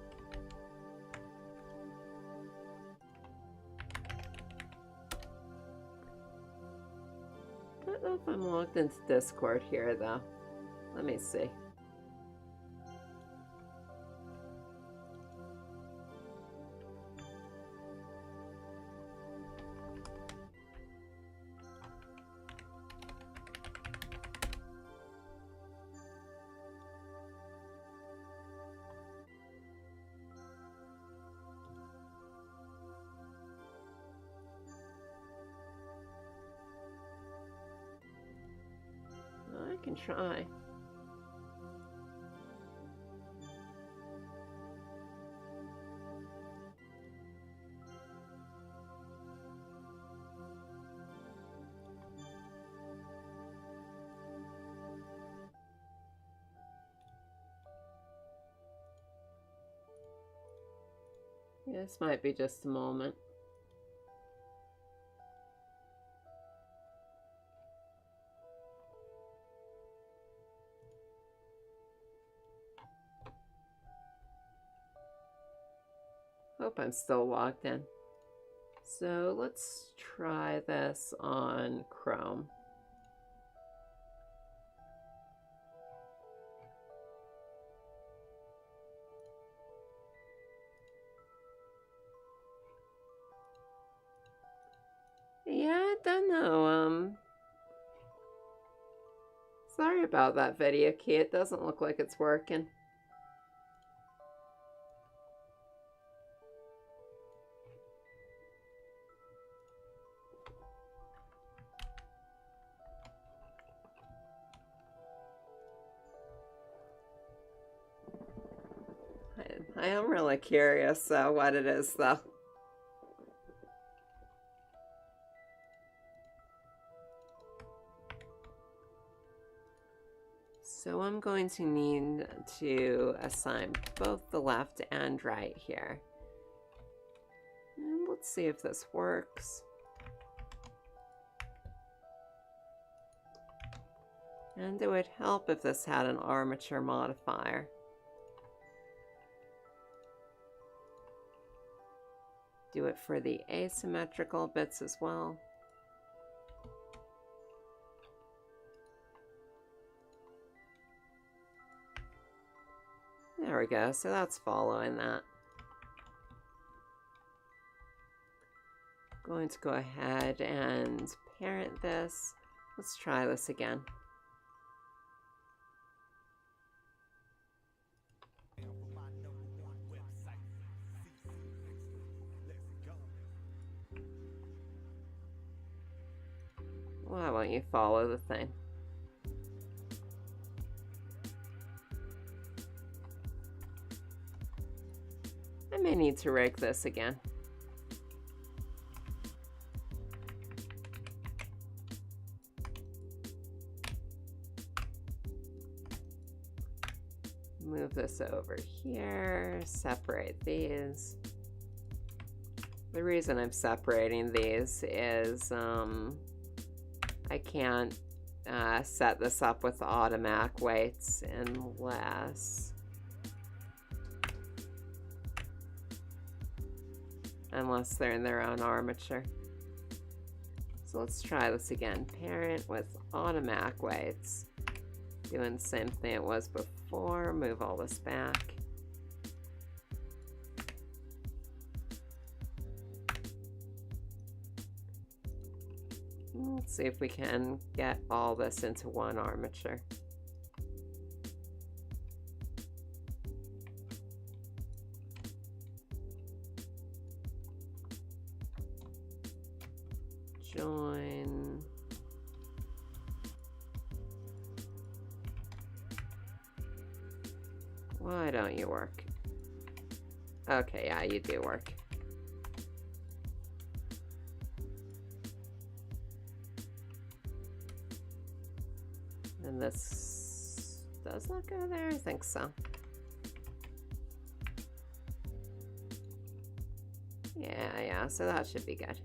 I don't know if I'm logged into Discord here, though. Let me see. try. This might be just a moment. Hope I'm still logged in. So let's try this on Chrome. Yeah, I don't know. Sorry about that video key. It doesn't look like it's working. I am really curious what it is, though. So I'm going to need to assign both the left and right here. And let's see if this works. And it would help if this had an armature modifier. Do it for the asymmetrical bits as well. There we go, so that's following that. Going to go ahead and parent this. Let's try this again. Why won't you follow the thing? I may need to rig this again. Move this over here, separate these. The reason I'm separating these is I can't set this up with automatic weights unless they're in their own armature. So let's try this again. Parent with automatic weights. Doing the same thing it was before. Move all this back. Let's see if we can get all this into one armature. Join. Why don't you work? Okay, yeah, you do work. And this does not go there? I think so. Yeah, so that should be good.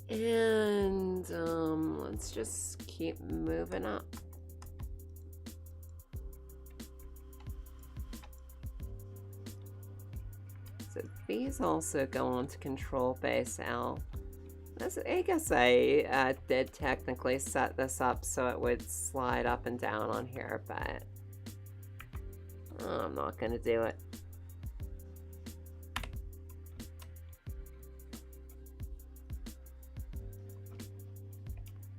And let's just keep moving up. So these also go on to control base L. I guess I did technically set this up so it would slide up and down on here, but I'm not going to do it.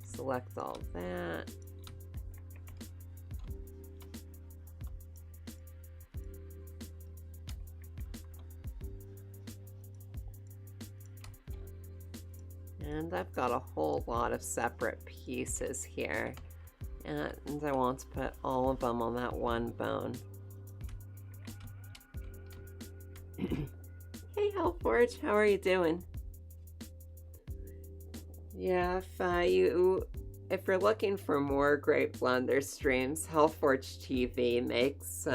Select all that. And I've got a whole lot of separate pieces here. And I want to put all of them on that one bone. Hey Hellforge, how are you doing? Yeah, if you're looking for more great Blender streams, Hellforge TV makes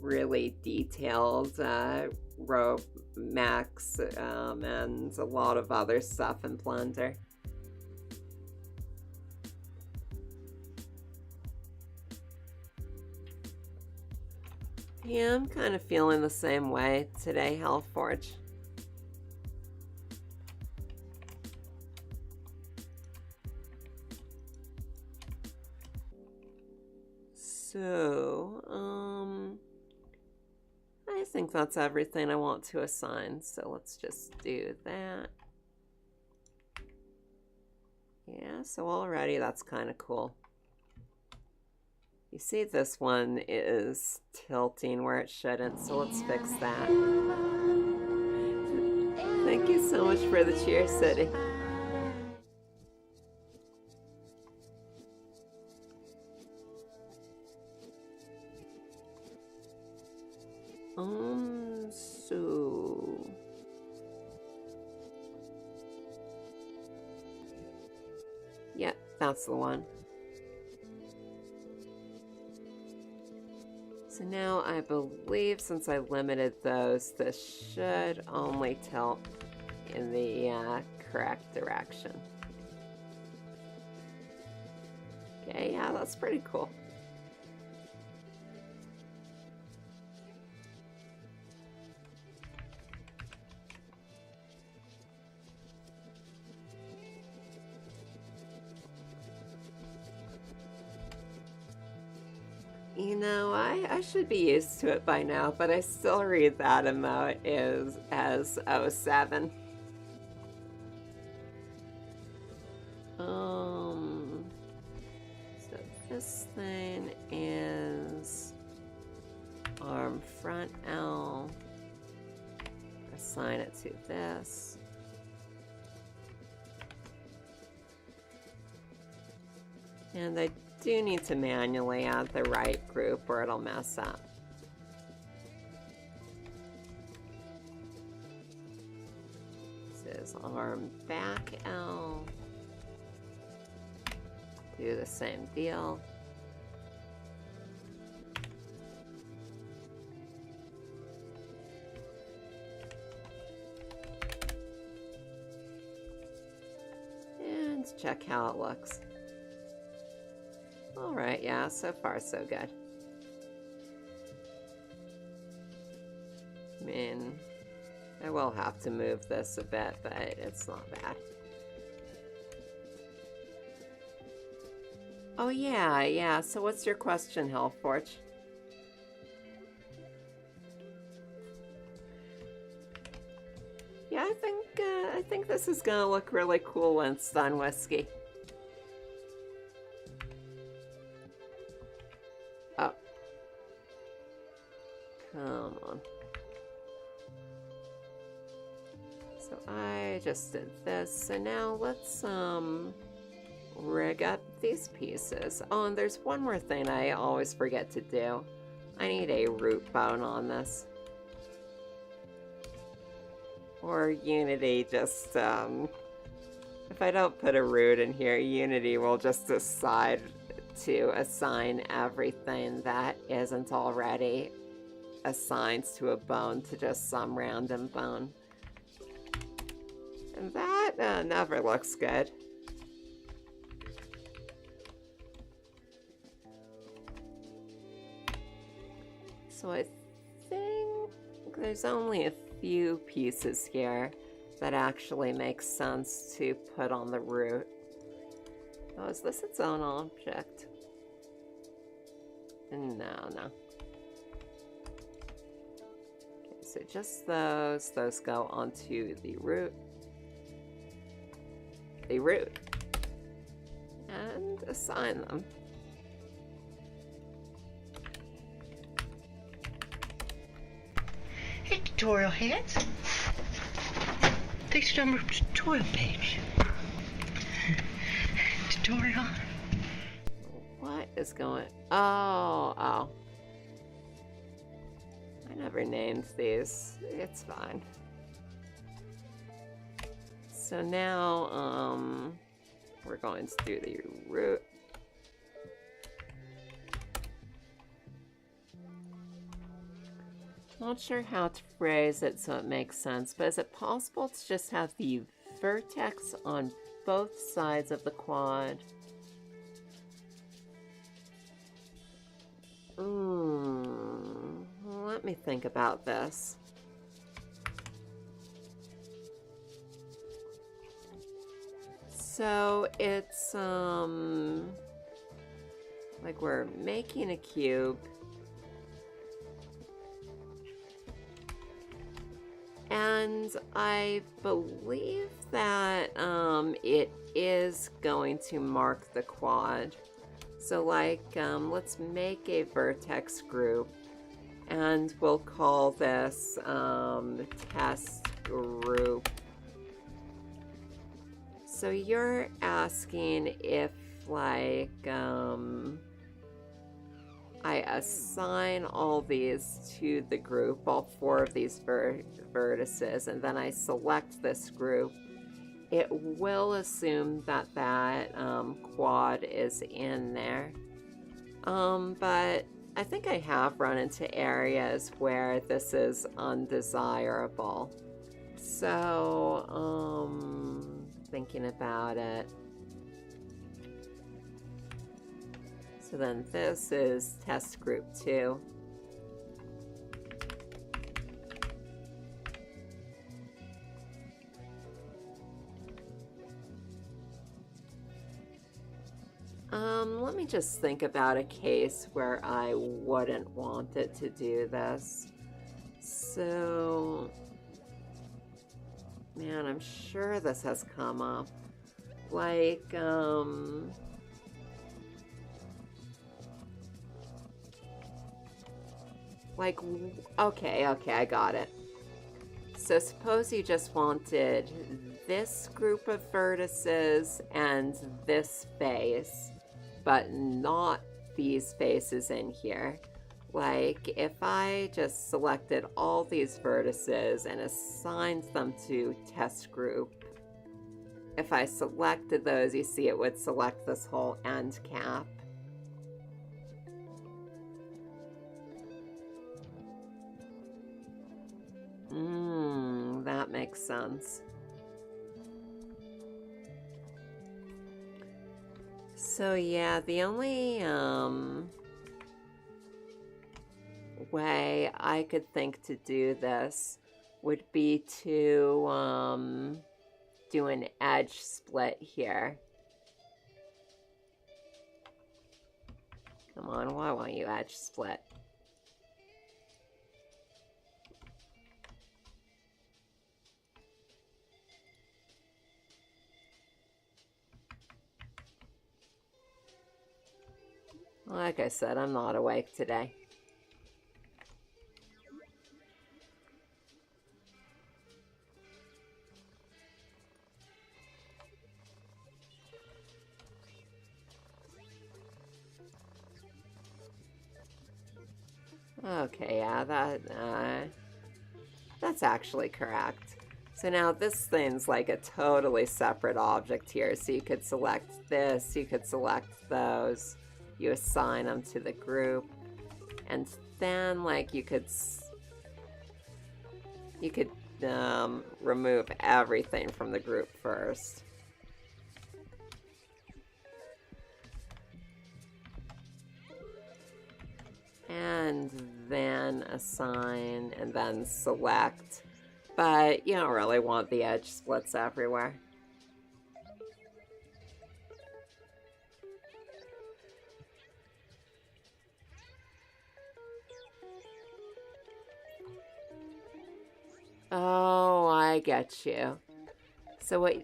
really detailed rope max and a lot of other stuff in Blender. Yeah, I'm kind of feeling the same way today, Hellforge. So, I think that's everything I want to assign, so let's just do that. Yeah, so already that's kind of cool. You see this one is tilting where it shouldn't, so let's fix that. Thank you so much for the cheer, City. So... yeah, that's the one. So now I believe since I limited those, this should only tilt in the correct direction. Okay, yeah, that's pretty cool. You know, I should be used to it by now, but I still read that emote as 07. So this thing is arm front L. Assign it to this. And I do need to manually add the right group or it'll mess up. This is arm back L. Do the same deal. And check how it looks. Alright, yeah, so far so good. I mean, I will have to move this a bit, but it's not bad. Oh yeah, so what's your question, Hellforge? Yeah, I think this is gonna look really cool when it's done, Whiskey. Oh. Come on. So I just did this, so now let's rig up these pieces. Oh, and there's one more thing I always forget to do. I need a root bone on this. Or Unity just, if I don't put a root in here, Unity will just decide to assign everything that isn't already assigned to a bone to just some random bone. And that never looks good. So I think there's only a few pieces here that actually make sense to put on the root. Oh, is this its own object? No. Okay, so just those go onto the root. And assign them. Hey, tutorial heads. Thanks for downloading the tutorial page. What is going... Oh. I never named these. It's fine. So now, we're going to do the root. Not sure how to phrase it so it makes sense, but is it possible to just have the vertex on both sides of the quad? Let me think about this. So it's, like we're making a cube. And I believe that it is going to mark the quad. So like, let's make a vertex group and we'll call this test group. So you're asking if like I assign all these to the group, all 4 of these vertices, and then I select this group, it will assume that that quad is in there. But I think I have run into areas where this is undesirable. So, thinking about it. So then this is test group 2. Let me just think about a case where I wouldn't want it to do this. So, man, I'm sure this has come up. Like, okay, I got it. So suppose you just wanted this group of vertices and this face, but not these faces in here. Like, if I just selected all these vertices and assigned them to test group, if I selected those, you see it would select this whole end cap. That makes sense. So yeah, the only way I could think to do this would be to do an edge split here. Come on, why won't you edge split? Like I said, I'm not awake today. Okay, yeah, that's actually correct. So now this thing's like a totally separate object here. So you could select this, you could select those, you assign them to the group, and then like you could remove everything from the group first. And then assign, and then select. But you don't really want the edge splits everywhere. Oh, I get you. So what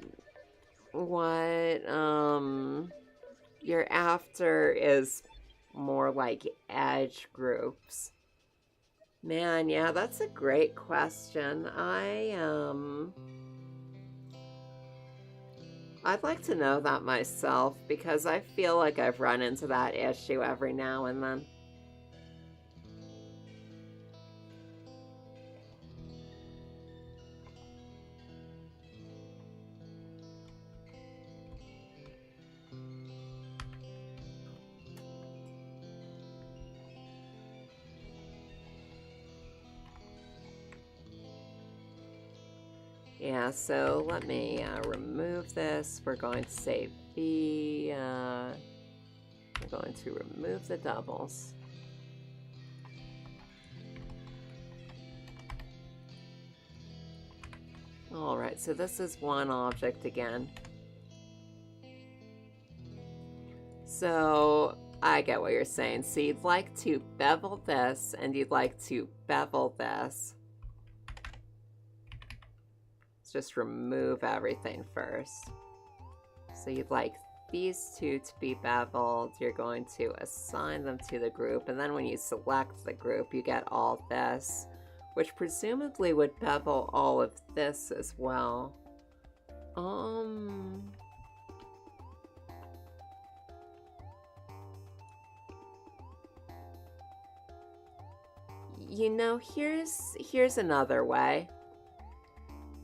you're after is more like edge groups. Man, yeah, that's a great I'd like to know that myself, because I feel like I've run into that issue every now and then. Yeah, so let me remove this. We're going to say V. We're going to remove the doubles. Alright, so this is one object again. So I get what you're saying. So you'd like to bevel this, and you'd like to bevel this. Let's just remove everything first. So you'd like these two to be beveled. You're going to assign them to the group, and then when you select the group, you get all this, which presumably would bevel all of this as well. You know, here's another way.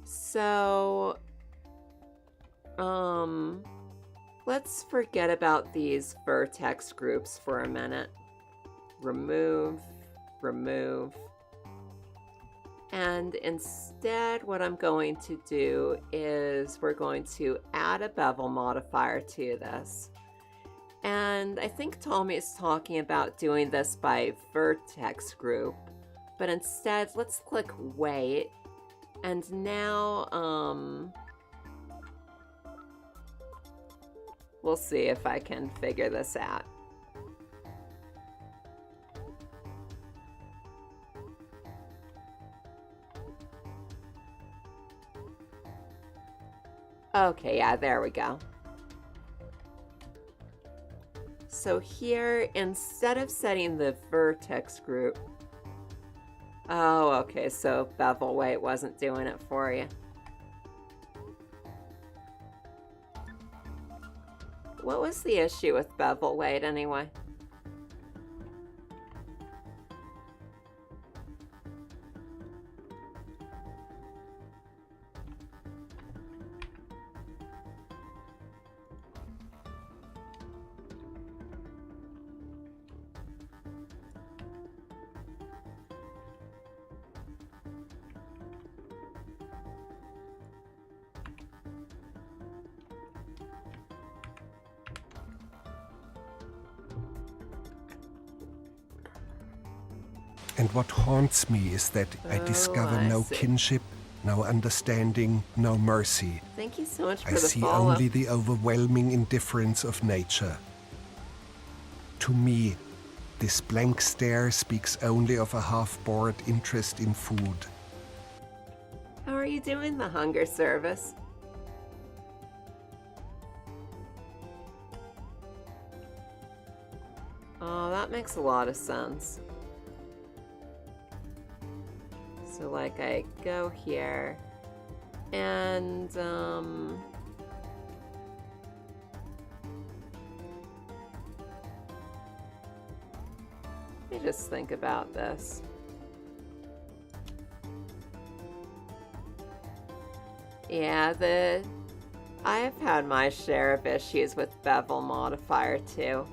So, let's forget about these vertex groups for a minute. Remove, remove. And instead, what I'm going to do is we're going to add a bevel modifier to this. And I think Tommy is talking about doing this by vertex group. But instead, let's click weight. And now, we'll see if I can figure this out. Okay, yeah, there we go. So here, instead of setting the vertex group, oh, okay, so bevel weight wasn't doing it for you. What was the issue with bevel weight anyway? And what haunts me is that I discover no kinship, no understanding, no mercy. Thank you so much for I the see follow. only the overwhelming indifference of nature. To me, this blank stare speaks only of a half-bored interest in food. How are you doing the hunger service? Oh, that makes a lot of sense. So like I go here and let me just think about this. Yeah, I have had my share of issues with bevel modifier too.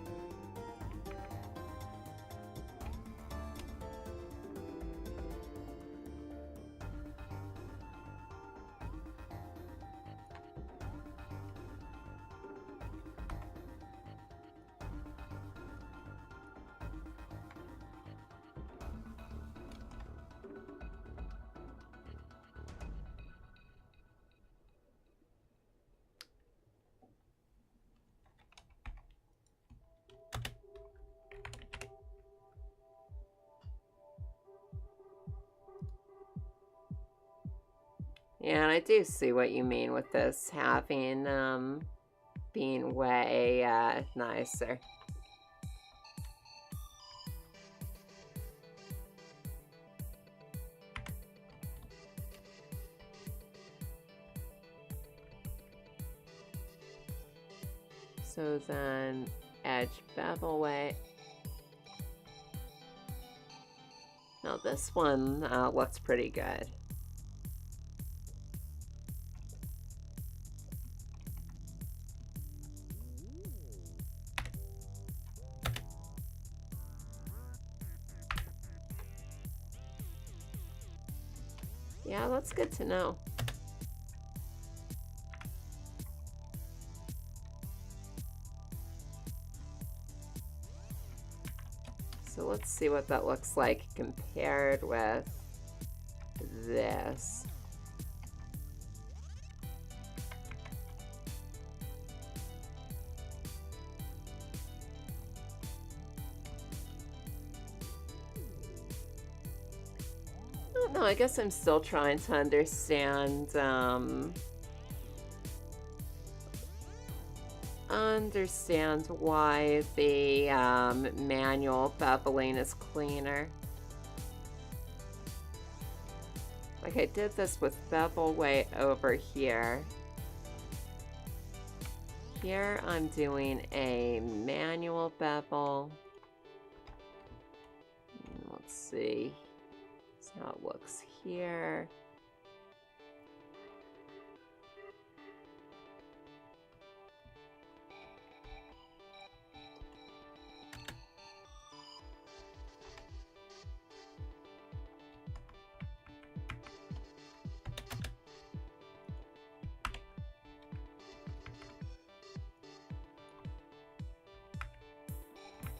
Yeah, and I do see what you mean with this having, being way, nicer. So then edge bevel weight. Now this one looks pretty good. Yeah, that's good to know. So let's see what that looks like compared with this. No, I guess I'm still trying to understand why the manual beveling is cleaner. Like I did this with bevel weight over here. Here I'm doing a manual bevel. Let's see. That's how it looks here.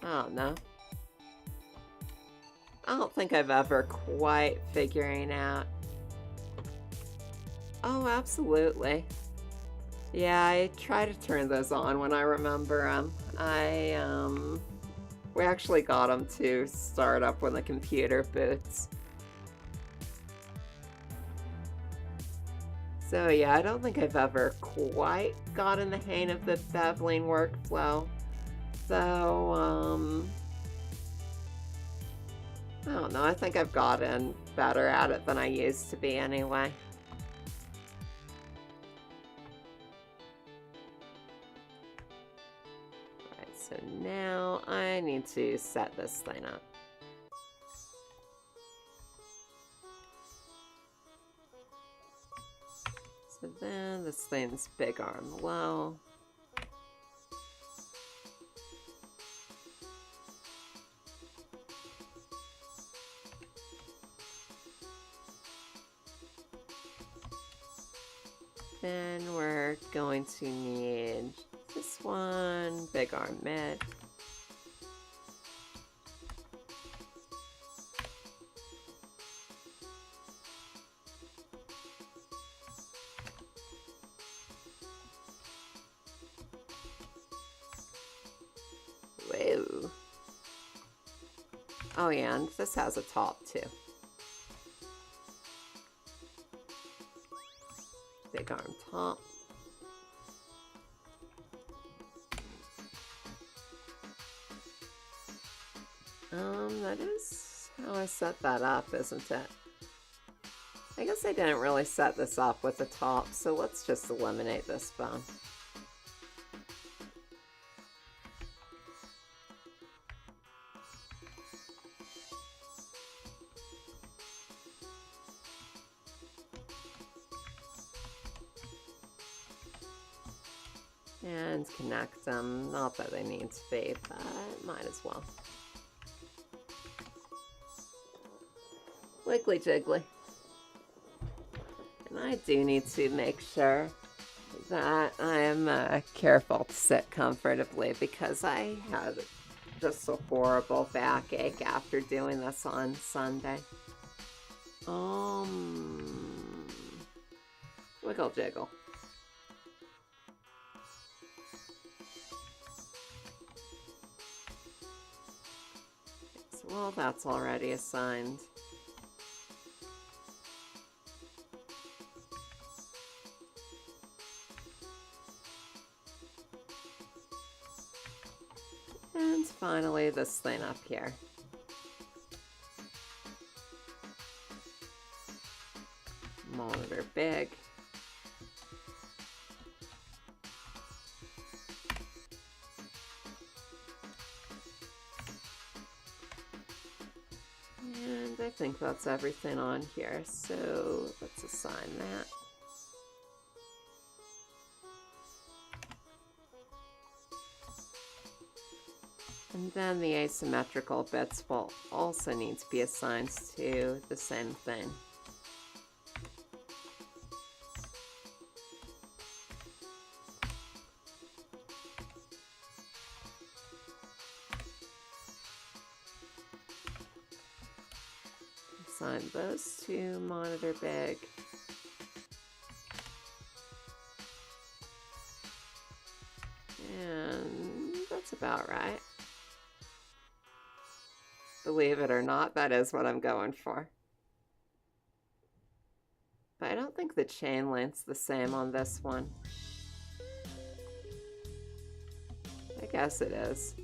I don't know. I don't think I've ever quite figuring out. Oh, absolutely. Yeah, I try to turn those on when I remember them. We actually got them to start up when the computer boots. So yeah, I don't think I've ever quite gotten the hang of the beveling workflow. So, I don't know, I think I've gotten better at it than I used to be anyway. Alright, so now I need to set this thing up. So then this thing's big arm low. Then we're going to need this one, big arm mid. Whoa. Oh yeah, and this has a top too. Big arm top. That is how I set that up, isn't it? I guess I didn't really set this up with the top, so let's just eliminate this bone. And connect them. Not that they need to be, but might as well. Wiggly jiggly. And I do need to make sure that I'm careful to sit comfortably because I had just a horrible backache after doing this on Sunday. Wiggle jiggle. Well, that's already assigned. And finally, this thing up here. Monitor big. think that's everything on here, so let's assign that. And then the asymmetrical bits will also need to be assigned to the same thing. Assign those to monitor big. And that's about right. Believe it or not, that is what I'm going for. But I don't think the chain length's the same on this one. I guess it is.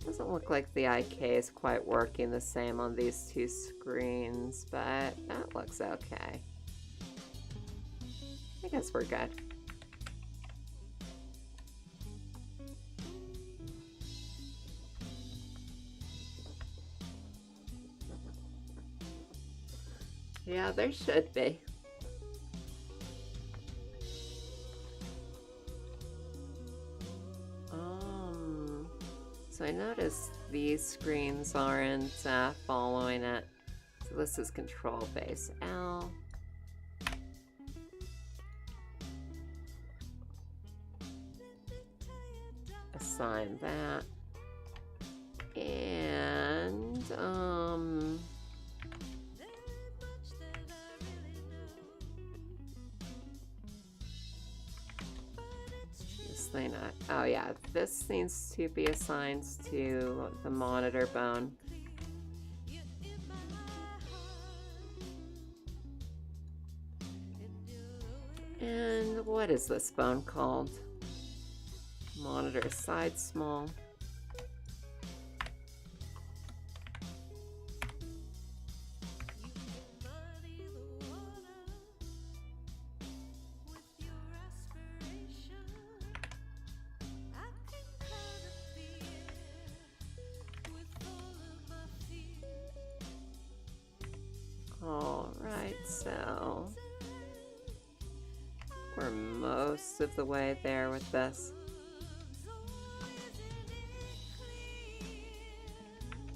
Doesn't look like the IK is quite working the same on these two screens, but that looks okay. I guess we're good. Yeah, there should be. So I noticed these screens aren't following it. So this is control base L. Assign that. And this thing, oh yeah, this needs to be assigned to the monitor bone. And what is this bone called? Monitor side small. Alright, so we're most of the way there with this.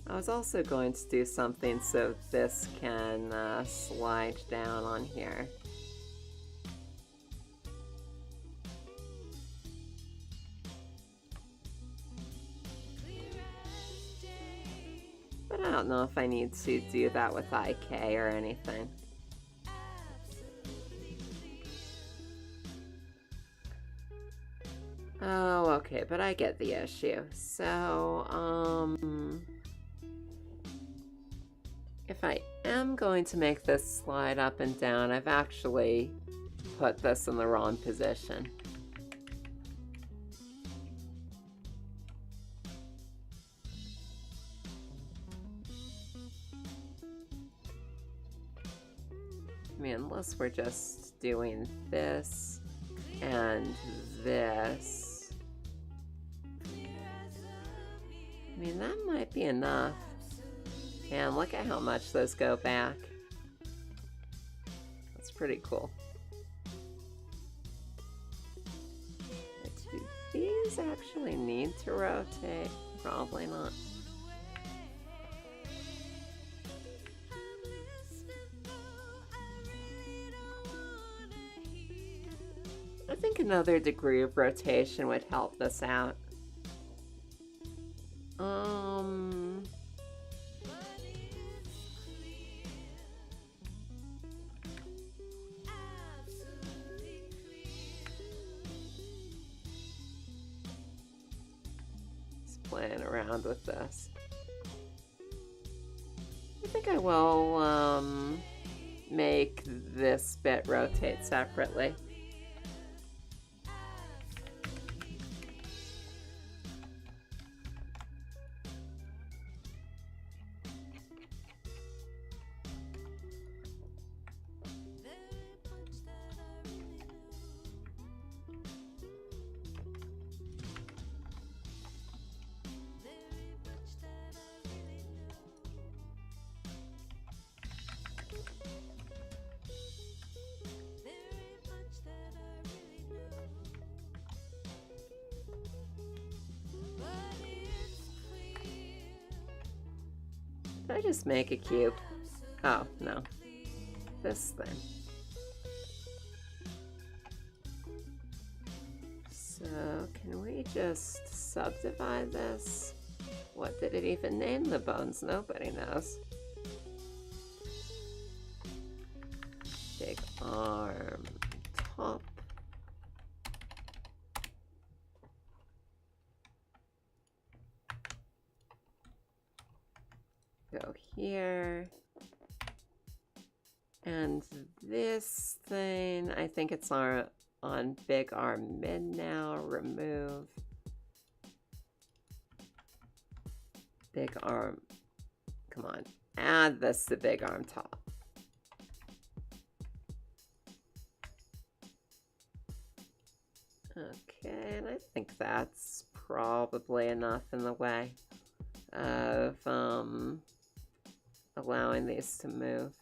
I was also going to do something so this can slide down on here. But I don't know if I need to do that with IK or anything. Oh, okay, but I get the issue. So, if I am going to make this slide up and down, I've actually put this in the wrong position. I mean, unless we're just doing this and this. I mean, that might be enough. And look at how much those go back. That's pretty cool. Do these actually need to rotate? Probably not. I think another degree of rotation would help this out. Just playing around with this. I think I will make this bit rotate separately. I just make a cube? Oh, no. This thing. So, can we just subdivide this? What did it even name the bones? Nobody knows. Big arm, top. Go here. And this thing, I think it's on big arm mid now. Remove. Big arm. Come on. Add this to big arm top. Okay, and I think that's probably enough in the way of allowing these to move.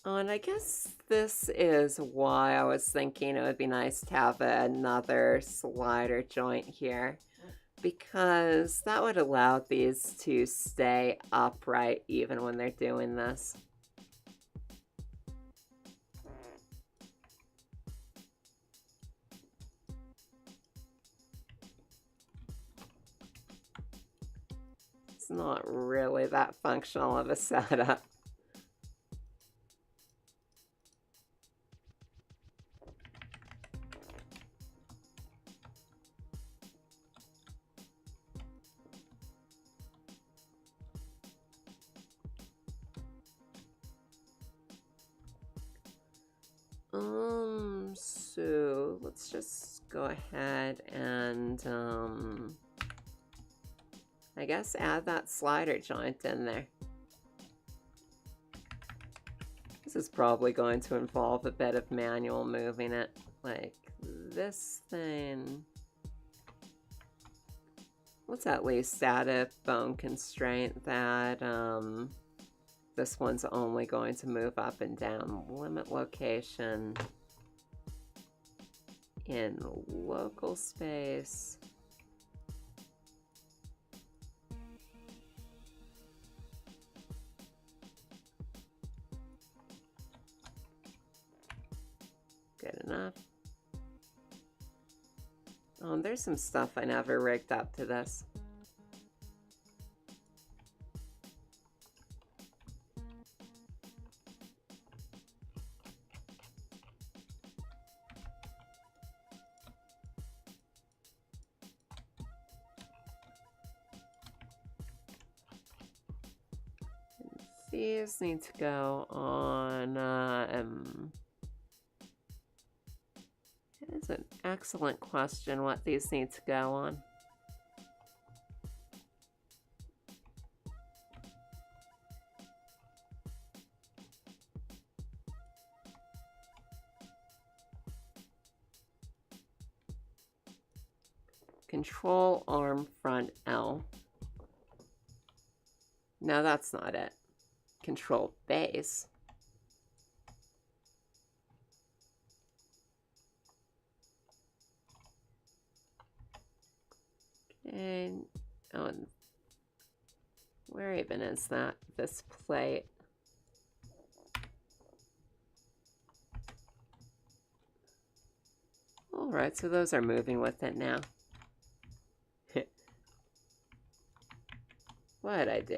Oh, and I guess this is why I was thinking it would be nice to have another slider joint here, because that would allow these to stay upright even when they're doing this. It's not really that functional of a setup. So let's just go ahead and, I guess add that slider joint in there. This is probably going to involve a bit of manual moving it, like this thing. Let's at least add a bone constraint that, this one's only going to move up and down. Limit location in local space. Good enough. Oh, there's some stuff I never rigged up to this. These need to go on, it is an excellent question what these need to go on. Control arm front L. No, that's not it. Control base. And oh, and where even is that? This plate. All right, so those are moving with it now. What did I do?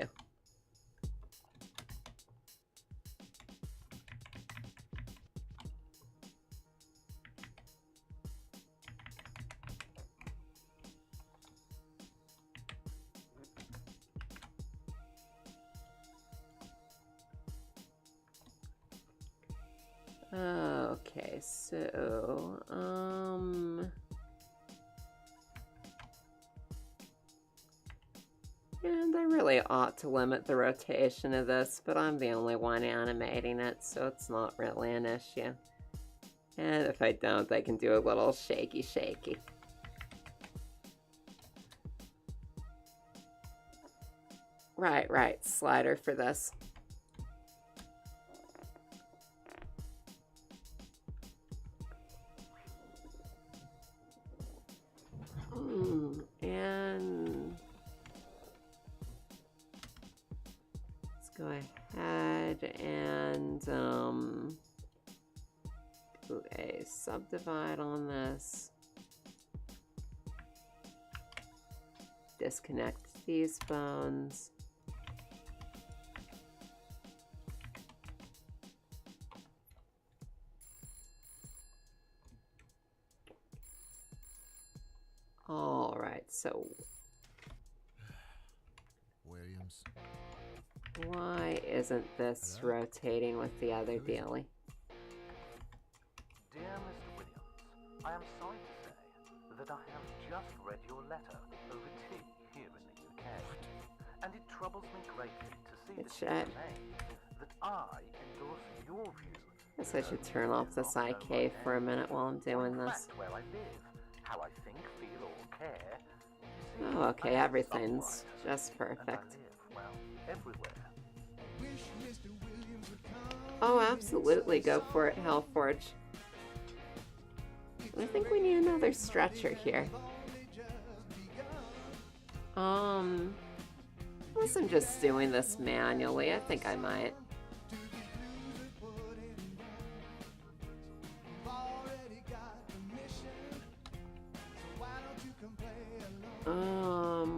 Okay, so, and I really ought to limit the rotation of this, but I'm the only one animating it, so it's not really an issue. And if I don't, I can do a little shaky. Right, slider for this. go ahead and do a subdivide on this. Disconnect these bones. All right, so Williams. why isn't this rotating with the other daily? Dear Mr. Williams, I am sorry to say that I have just read your letter over tea here in the UK. And it troubles me greatly to see It's that you shut. claim that I endorse your views. Guess I should turn off this IK for a minute while I'm doing In this. fact, where I live, how I think, feel, or care. You see, Oh, okay, I am everything's upright, just and I perfect. live, well, everywhere. Oh, absolutely, go for it, Hellforge. I think we need another stretcher here. Unless I'm just doing this manually, I think I might.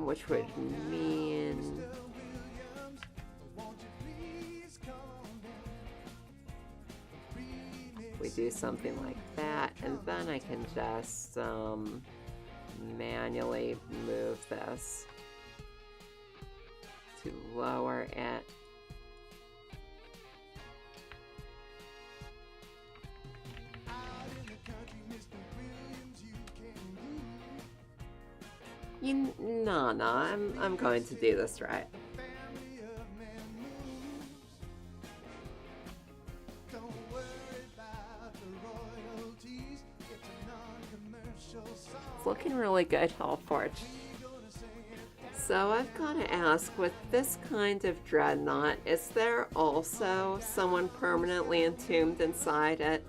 Which would mean we do something like that, and then I can just manually move this to lower it. No, I'm going to do this right. It's looking really good, Hellforge. So I've got to ask, with this kind of dreadnought, is there also someone permanently entombed inside it?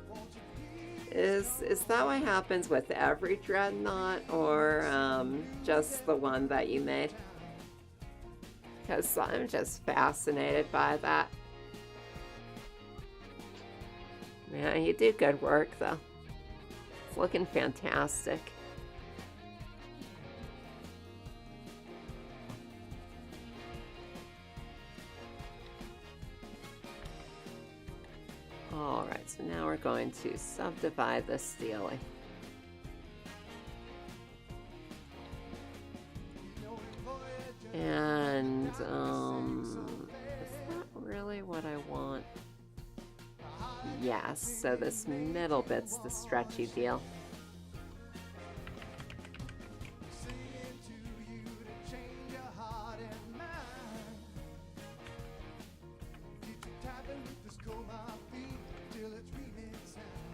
Is that what happens with every dreadnought, or just the one that you made? Because I'm just fascinated by that. Yeah, you do good work, though. It's looking fantastic. Alright, so now we're going to subdivide this daily. And, is that really what I want? Yes, so this middle bit's the stretchy deal.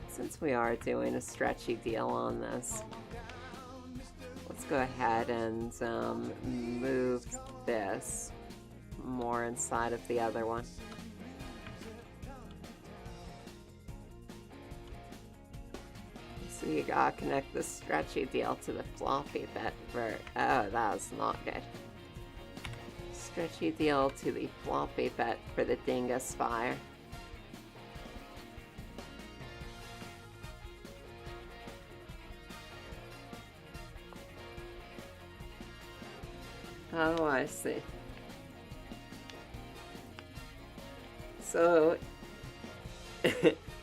Since we are doing a stretchy deal on this, let's go ahead and move this more inside of the other one. So you gotta connect the stretchy deal to the floppy bit for, oh, that was not good. Stretchy deal to the floppy bit for the Dingus Fire. Oh, I see. So,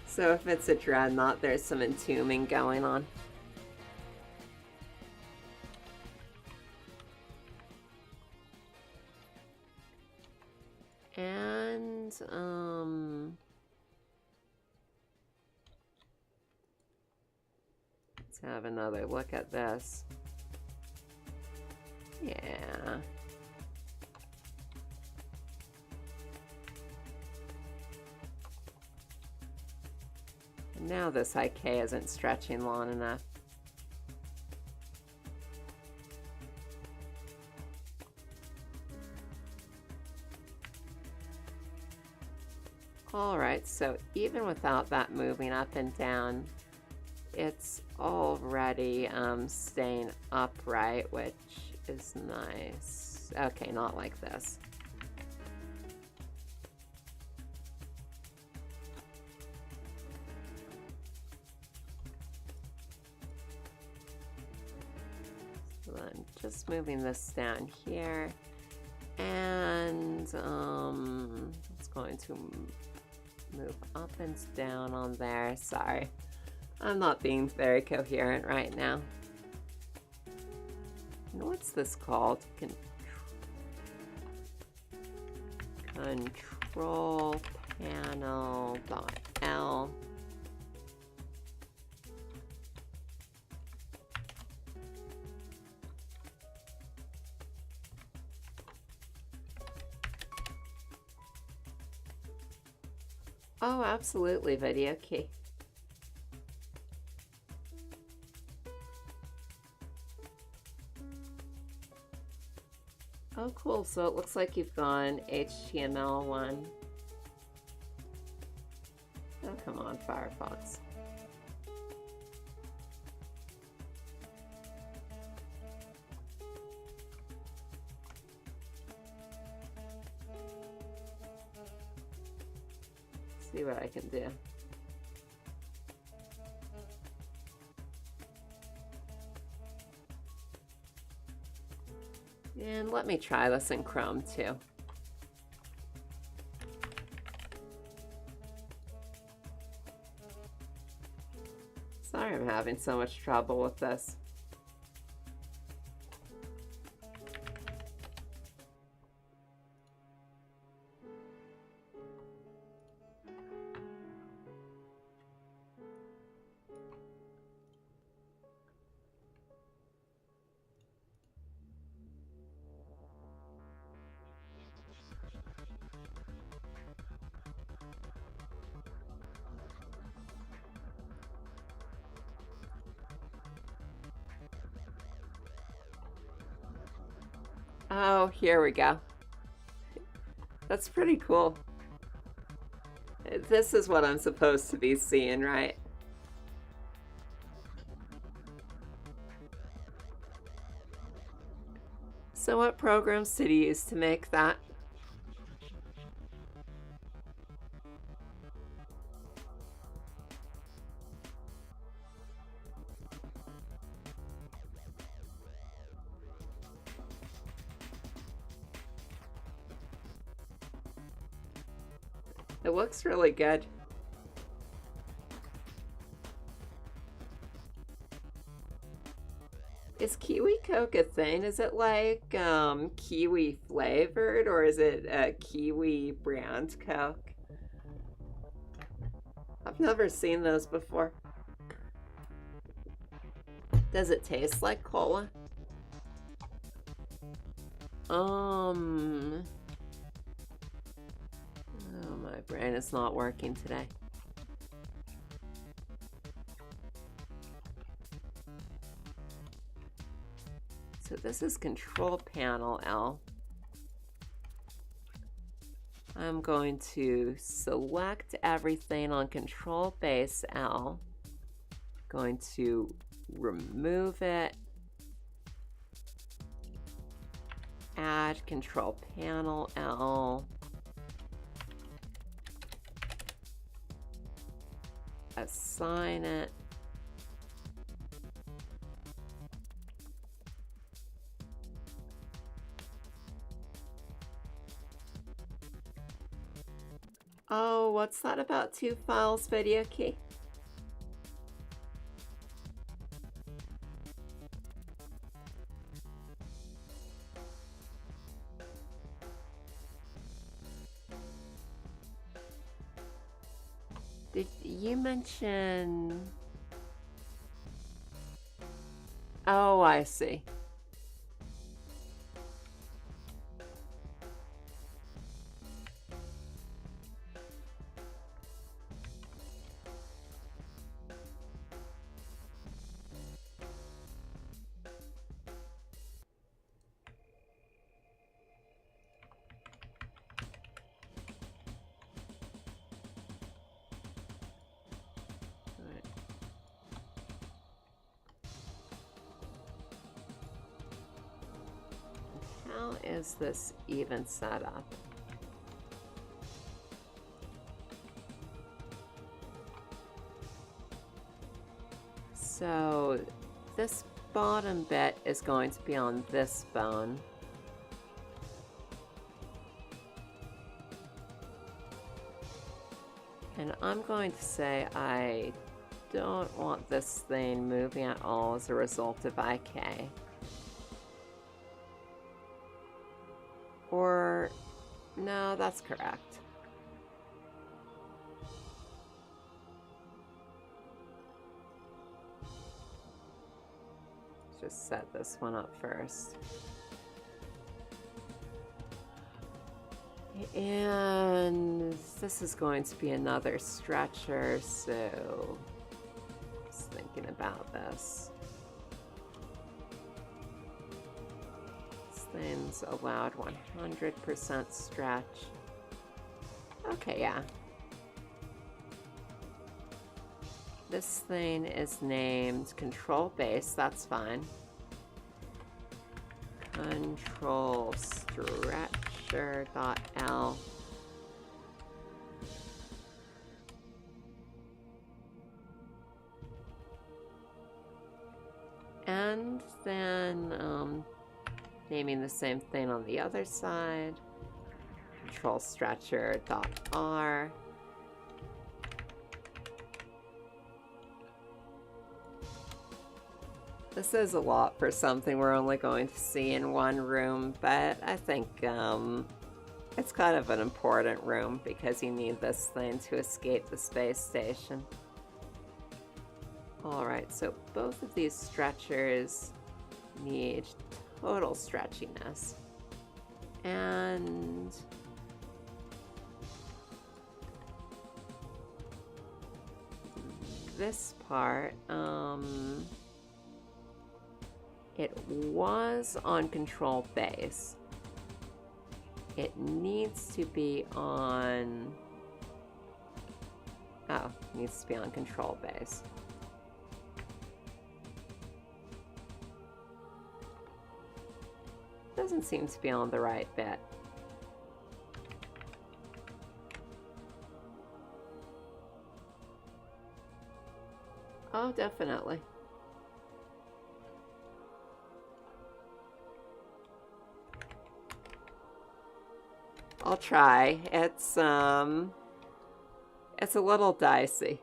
so if it's a dreadnought, there's some entombing going on. And, let's have another look at this. Yeah. And now this IK isn't stretching long enough. Alright, so even without that moving up and down, it's already staying upright, which is nice. Okay, not like this. moving this down here. And it's going to move up and down on there. Sorry, I'm not being very coherent right now. And what's this called? Control panel dot L. Oh, absolutely, video key. Oh, cool. So it looks like you've gone HTML1. Oh, come on, Firefox. See what I can do. And let me try this in Chrome too. Sorry I'm having so much trouble with this. Oh, here we go. That's pretty cool. This is what I'm supposed to be seeing, right? So what programs did you use to make that? It looks really good. Is Kiwi Coke a thing? Is it like kiwi flavored, or is it a Kiwi brand Coke? I've never seen those before. Does it taste like cola? Oh, my brain is not working today. So this is Control Panel L. I'm going to select everything on Control Base L. Going to remove it. Add Control Panel L. Assign it. Oh, what's that about 2 files video key? Did you mention... Oh, I see. How is this even set up? So this bottom bit is going to be on this bone. And I'm going to say I don't want this thing moving at all as a result of IK. Or, no, that's correct. Let's just set this one up first. And this is going to be another stretcher, so just thinking about this. This thing's allowed 100% stretch. Okay, yeah. This thing is named Control Base, that's fine. Control Stretcher.L. And then naming the same thing on the other side. Control Stretcher.R. This is a lot for something we're only going to see in one room, but I think it's kind of an important room because you need this thing to escape the space station. Alright, so both of these stretchers need total stretchiness. And this part, it was on Control Base. It needs to be on... Oh, it needs to be on Control Base. Doesn't seem to be on the right bit. Oh, definitely. I'll try. It's a little dicey.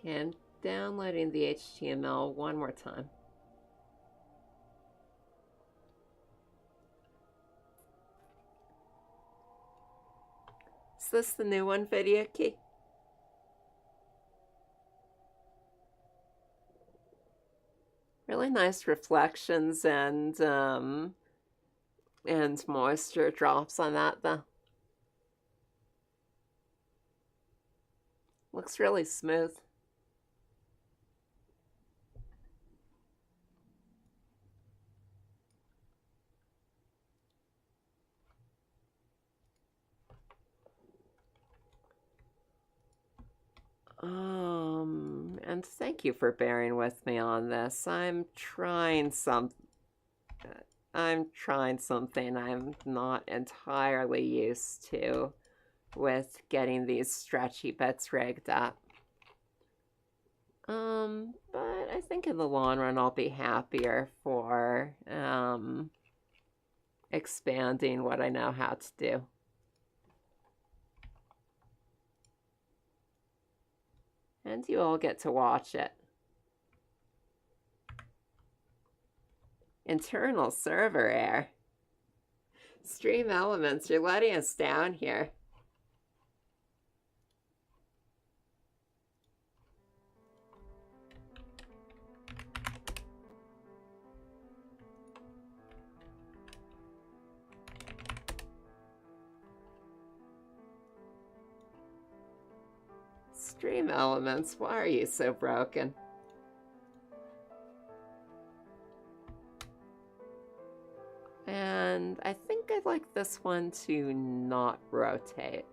And downloading the HTML one more time. Is this the new one, Video Key? Really nice reflections and moisture drops on that, though. Looks really smooth. And thank you for bearing with me on this. I'm trying something I'm not entirely used to with getting these stretchy bits rigged up. But I think in the long run I'll be happier for expanding what I know how to do. And you all get to watch it. Internal server error. Stream Elements, you're letting us down here. Stream Elements, why are you so broken? And I think I'd like this one to not rotate.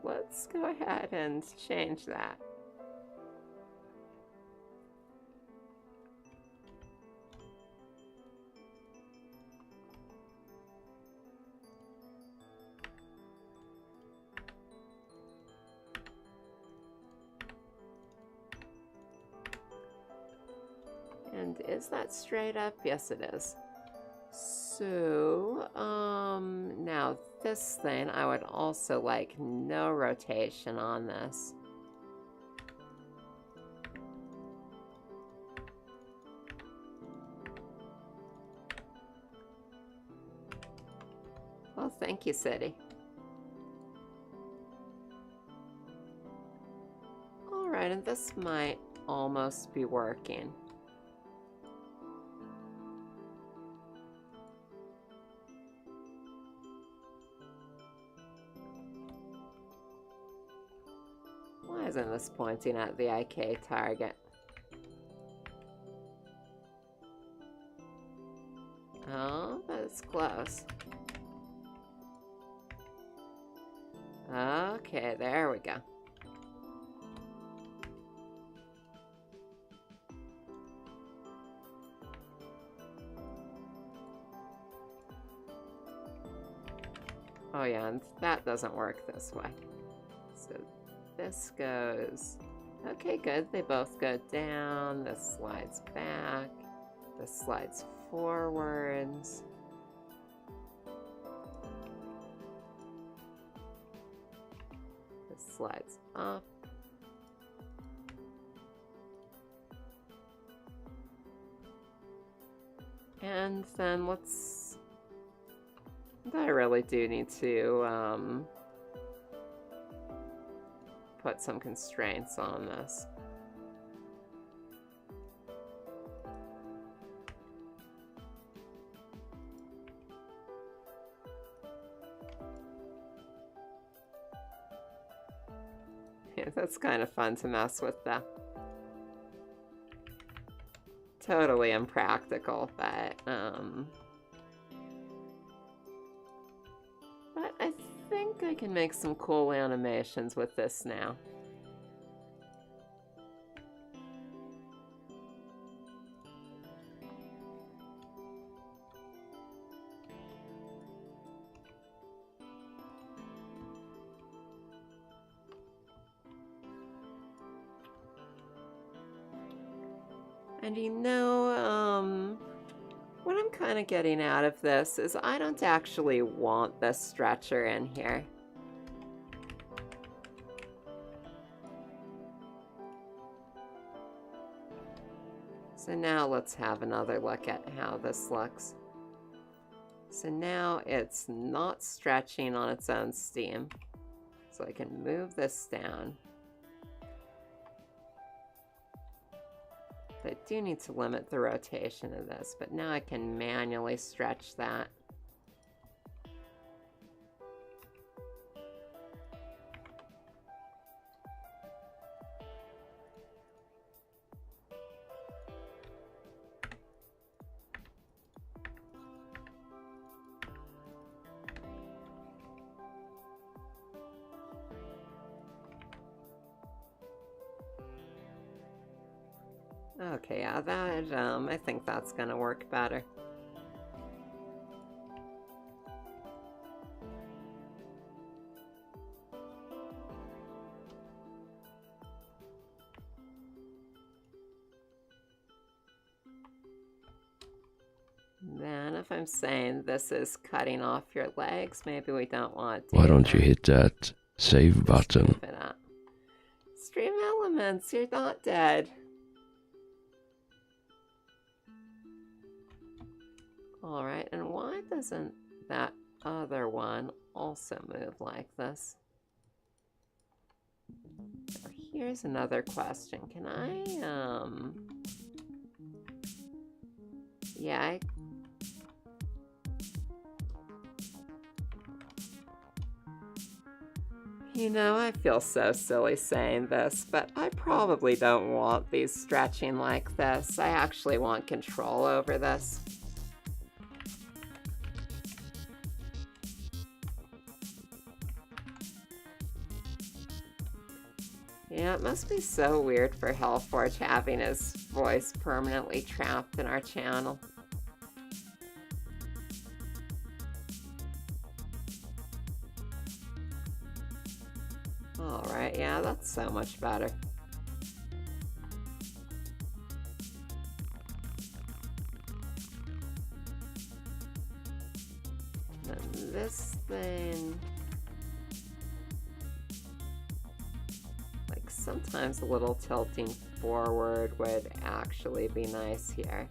let's go ahead and change that. And is that straight up? Yes, it is. So, now this thing, I would also like no rotation on this. Well, thank you, City. Alright, and this might almost be working. Why isn't this pointing at the IK target? Oh, but it's close. Okay, there we go. Oh yeah, and that doesn't work this way. So this goes... Okay, good. They both go down. This slides back. This slides forwards. This slides up. And then let's... I really do need to put some constraints on this. Yeah, that's kind of fun to mess with though. Totally impractical, but I think I can make some cool animations with this now. And you know, what I'm kind of getting out of this is I don't actually want this stretcher in here. So now let's have another look at how this looks. So now it's not stretching on its own steam. So I can move this down. I do need to limit the rotation of this, but now I can manually stretch that. Okay, yeah, that, I think that's gonna work better. Then if I'm saying this is cutting off your legs, maybe we don't want to. Why don't you hit that save button? Stream Elements, you're not dead. Alright, and why doesn't that other one also move like this? Now, here's another question. Can I, yeah, You know, I feel so silly saying this, but I probably don't want these stretching like this. I actually want control over this. Yeah, it must be so weird for Hellforge having his voice permanently trapped in our channel. Alright, yeah, that's so much better. And this thing... like, sometimes a little tilting forward would actually be nice here.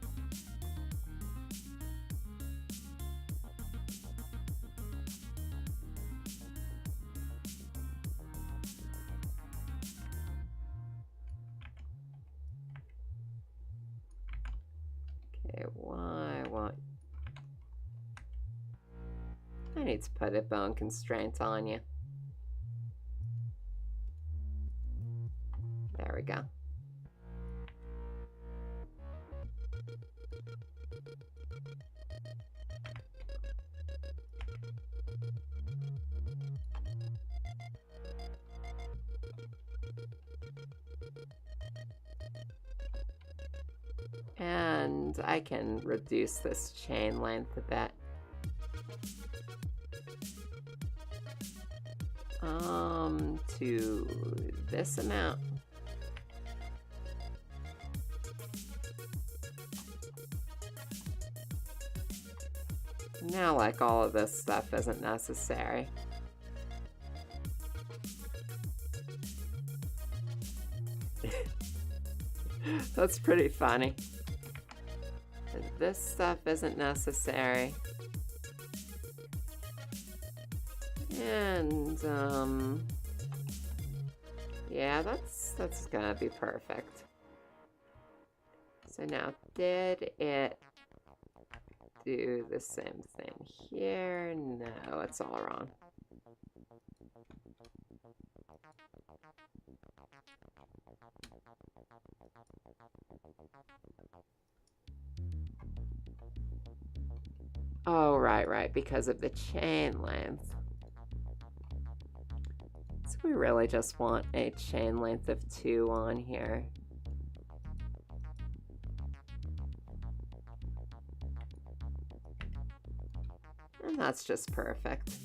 Okay, why won't... I need to put a bone constraint on you. There we go. And I can reduce this chain length a bit. To this amount. Now, like, all of this stuff isn't necessary. That's pretty funny. This stuff isn't necessary. And, yeah, that's gonna be perfect. So now, did it do the same thing here? No, it's all wrong. Oh, right, because of the chain length. So we really just want a chain length of 2 on here. And that's just perfect.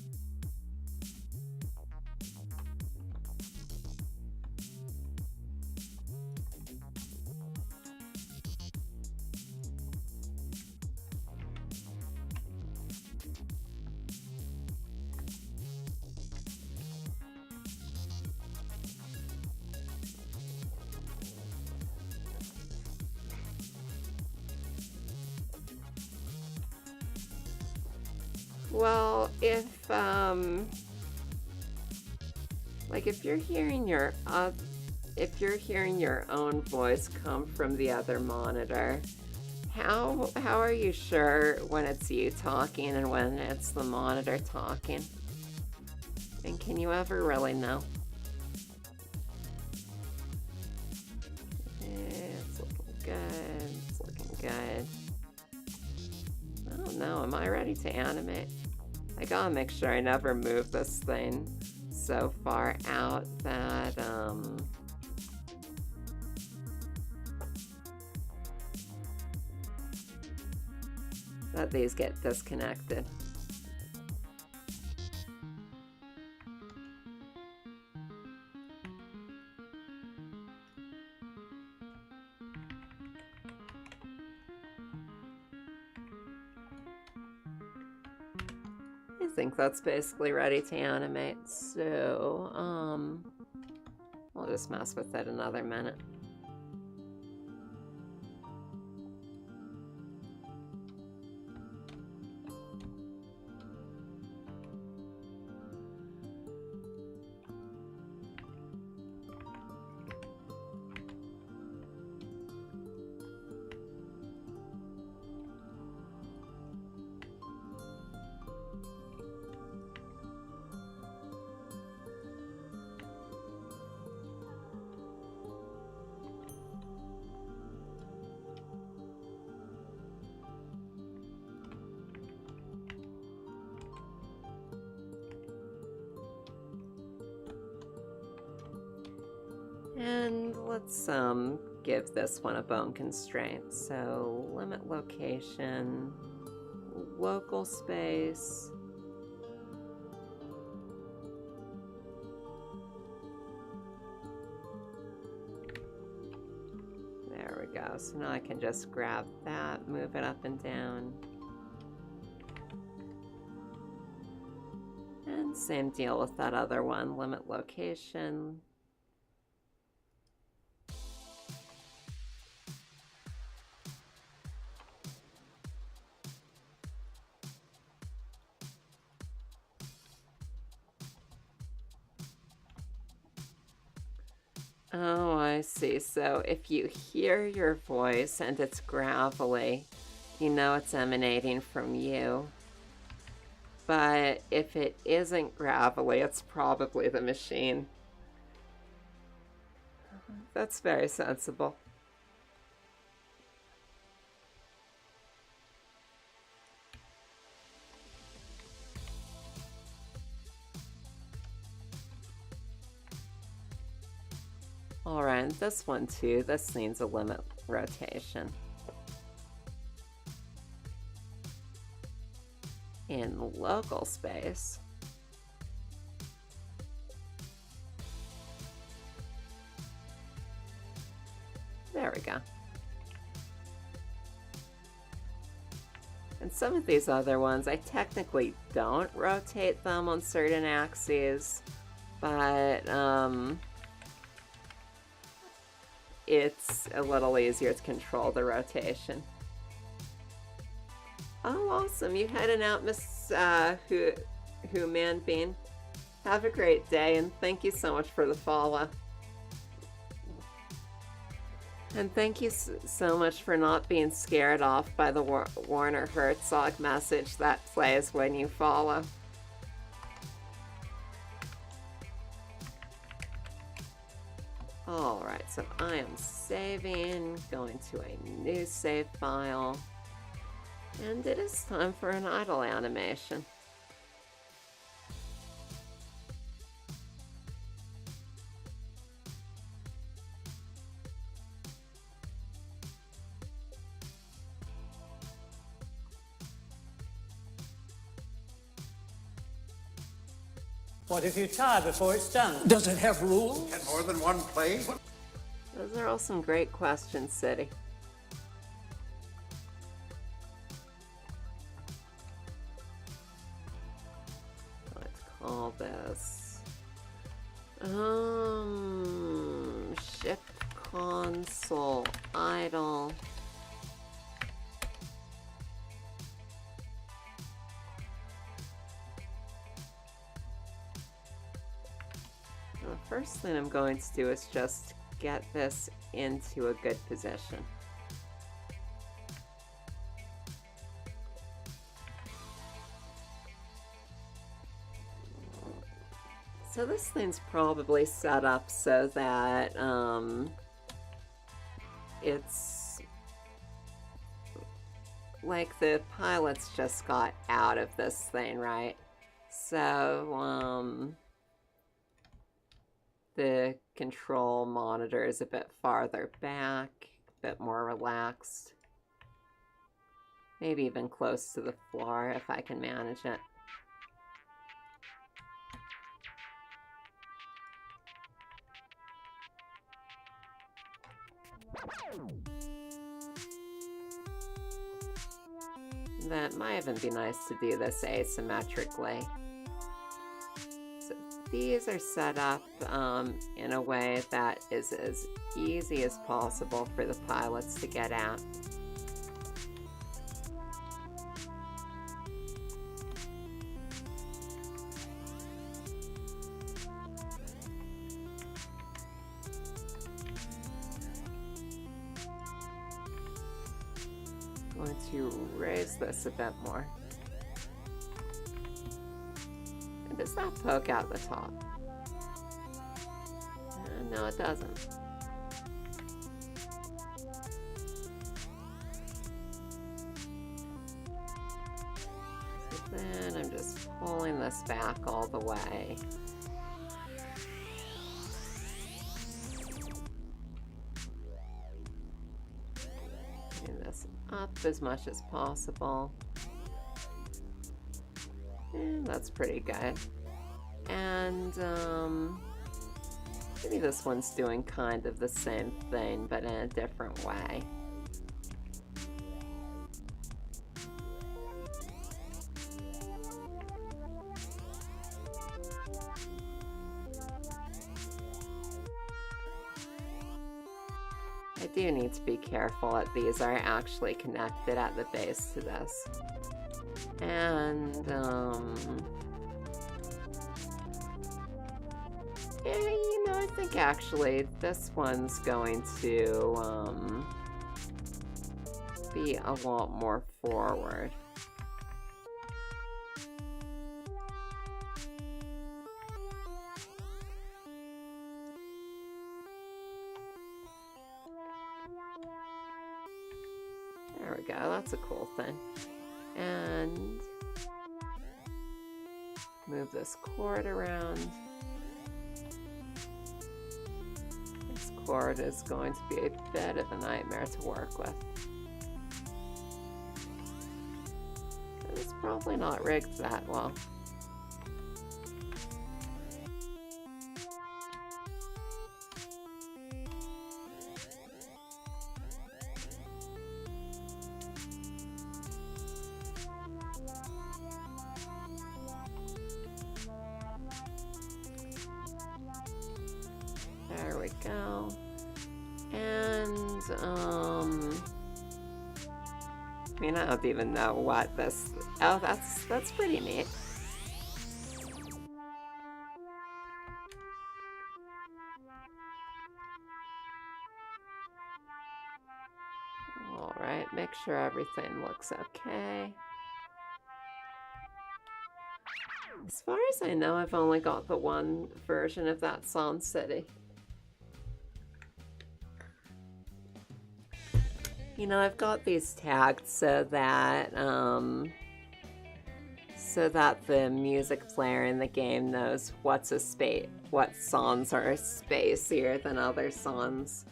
Well, if you're hearing your own voice come from the other monitor, how are you sure when it's you talking and when it's the monitor talking? And can you ever really know? It's looking good. It's looking good. I don't know. Am I ready to animate? I gotta make sure I never move this thing so far out that, that these get disconnected. I think that's basically ready to animate, so, I'll just mess with it another minute. And let's give this one a bone constraint. So limit location, local space. There we go. So now I can just grab that, move it up and down. And same deal with that other one, limit location. Oh, I see. So if you hear your voice and it's gravelly, you know it's emanating from you. But if it isn't gravelly, it's probably the machine. That's very sensible. Alright, this one too. This needs a limit rotation. In local space. There we go. And some of these other ones, I technically don't rotate them on certain axes, but it's a little easier to control the rotation. Oh, awesome. You heading out, Miss Who Man Bean. Have a great day, and thank you so much for the follow. And thank you so much for not being scared off by the Warner Herzog message that plays when you follow. Alright, so I am saving, going to a new save file. And it is time for an idle animation. What if you tire before it's done? Does it have rules? And more than one play? Those are all some great questions, City. Let's call this shift console idle. The first thing I'm going to do is just get this into a good position. So this thing's probably set up so that it's like the pilots just got out of this thing, right? So the control monitor is a bit farther back, a bit more relaxed. Maybe even close to the floor if I can manage it. That might even be nice to do this asymmetrically. So these are set up in a way that is as easy as possible for the pilots to get at. Going to raise this a bit more. And does that poke out the top? No, it doesn't. So then I'm just pulling this back all the way. Bring this up as much as possible. And that's pretty good. And maybe this one's doing kind of the same thing, but in a different way. I do need to be careful that these are actually connected at the base to this. And, yeah, you know, I think actually this one's going to, be a lot more forward. There we go, that's a cool thing. And move this chord around. This chord is going to be a bit of a nightmare to work with. It's probably not rigged that well. There we go. And, I mean, I don't even know what this... Oh, that's pretty neat. Alright, make sure everything looks okay. As far as I know, I've only got the one version of that Song City. You know, I've got these tagged so that the music player in the game knows what songs are spacier than other songs.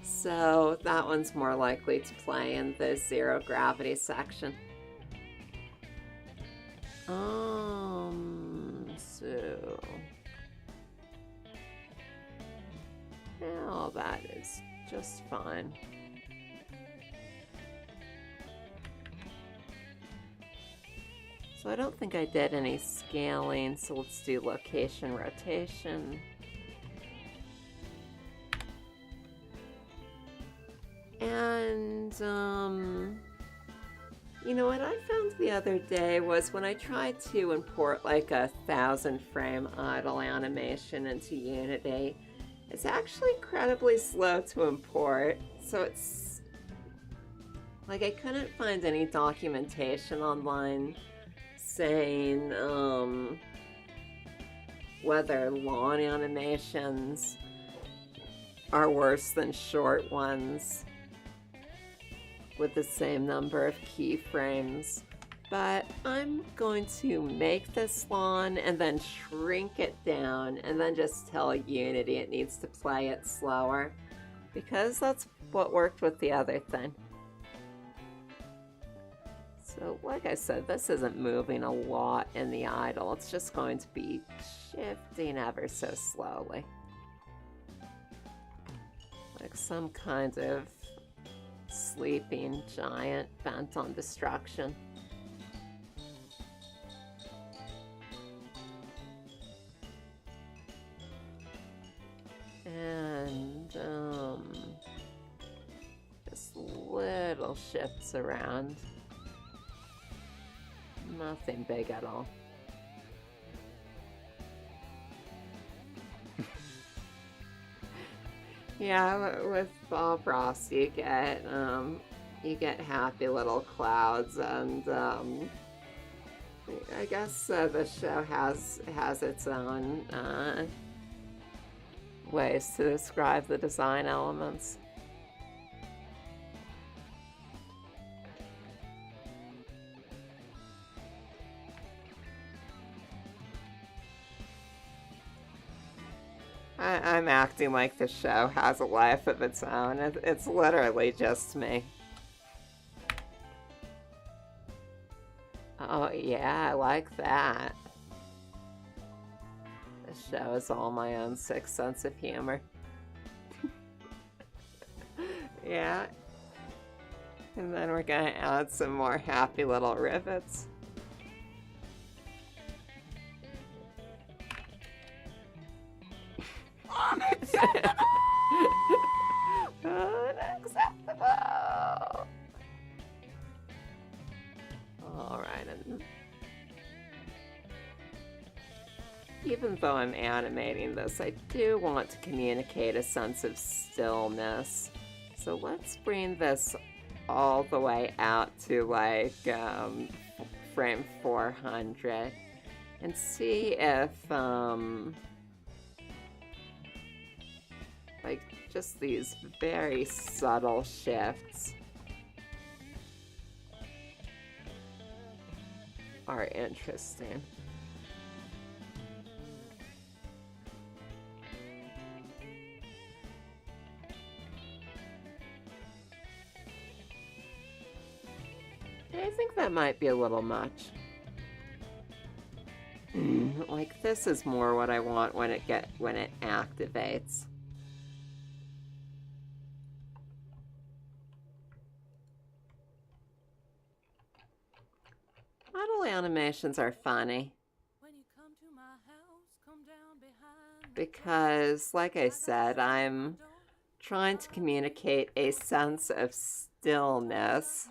So that one's more likely to play in the zero gravity section. So now that is just fine. So I don't think I did any scaling, so let's do location rotation. And, you know what I found the other day was when I tried to import like a 1000 frame idle animation into Unity, it's actually incredibly slow to import. So it's like I couldn't find any documentation online saying whether long animations are worse than short ones with the same number of keyframes. But I'm going to make this long and then shrink it down and then just tell Unity it needs to play it slower, because that's what worked with the other thing. So like I said, this isn't moving a lot in the idle. It's just going to be shifting ever so slowly. Like some kind of sleeping giant bent on destruction. And just little shifts around. Nothing big at all. Yeah, with Bob Ross you get happy little clouds, and I guess the show has its own ways to describe the design elements. I'm acting like the show has a life of its own. It's literally just me. Oh, yeah, I like that. This show is all my own sick sense of humor. Yeah. And then we're gonna add some more happy little rivets. Unacceptable! Unacceptable! Alright, and even though I'm animating this, I do want to communicate a sense of stillness. So let's bring this all the way out to like frame 400 and see if like just these very subtle shifts are interesting. I think that might be a little much. Like this is more what I want when it activates. Model animations are funny because, like I said, I'm trying to communicate a sense of stillness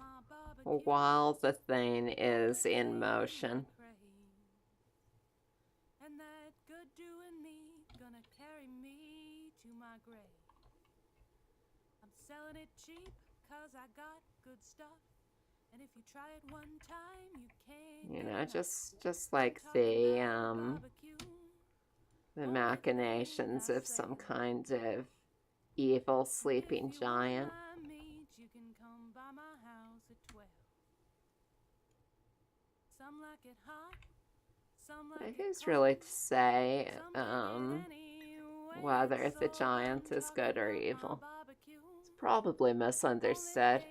while the thing is in motion. And that good doing me gonna carry me to my grave. I'm selling it cheap 'cause I got good stuff. And if you try it one time, you can't. You know, just like the machinations of some kind of evil sleeping giant. You can come by my house at 12. Some like it hot, some like it Who's cold, really to say some like it anyway, whether the so giant I'm is good or talking evil? about my barbecue. It's probably misunderstood.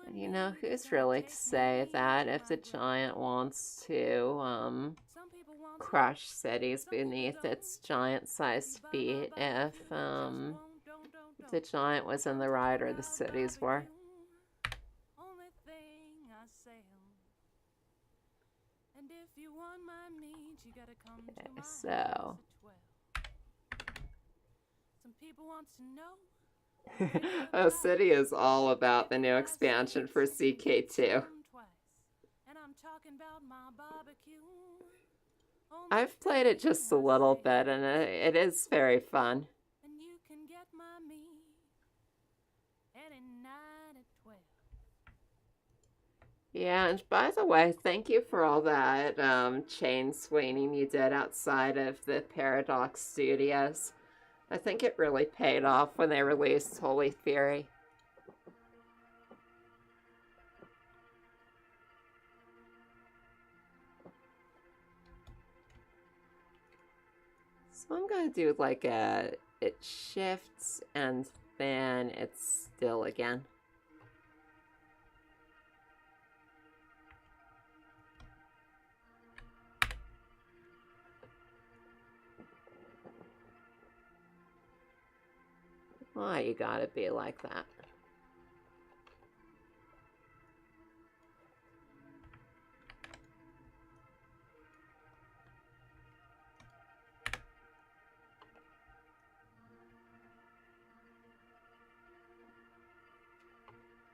And you know, who's really to say that if the giant wants to crush cities beneath its giant-sized feet, if the giant was in the right or the cities were? Okay, so some people want to know. Oh, City is all about the new expansion for CK2. I've played it just a little bit, and it is very fun. And you can get my meat any night at 12. Yeah, and by the way, thank you for all that chain swinging you did outside of the Paradox Studios. I think it really paid off when they released Holy Fury. So I'm going to do like it shifts and then it's still again. Why you gotta be like that?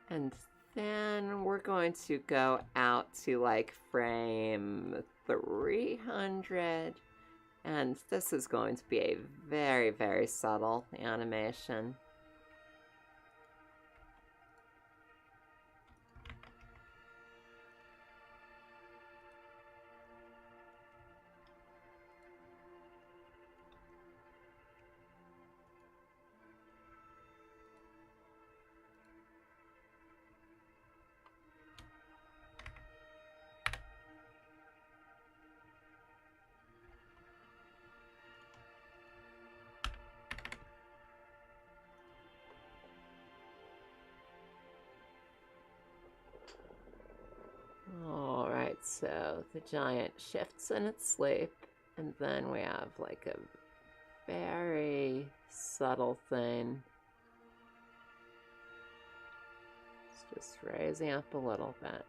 And then we're going to go out to like frame 300. And this is going to be a very, very subtle animation. So the giant shifts in its sleep, and then we have like a very subtle thing. It's just raising up a little bit.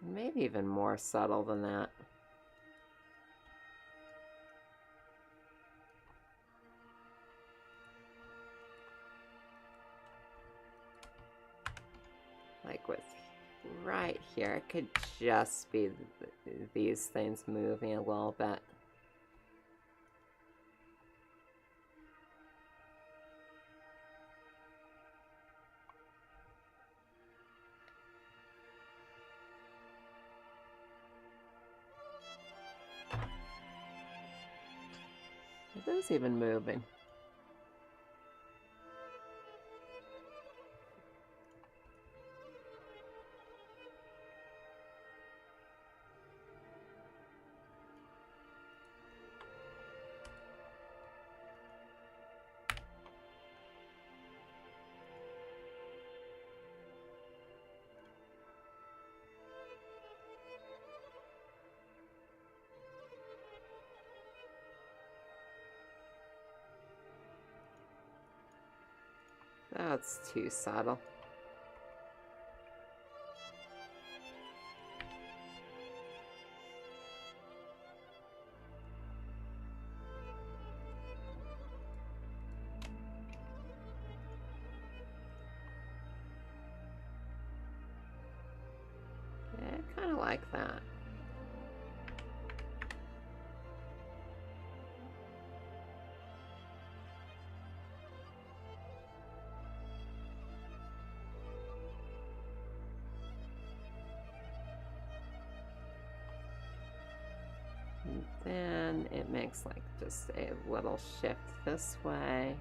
Maybe even more subtle than that. Like with right here, it could just be these things moving a little bit. Are those even moving? That's too subtle. Yeah, I kind of like that. And then it makes like just a little shift this way.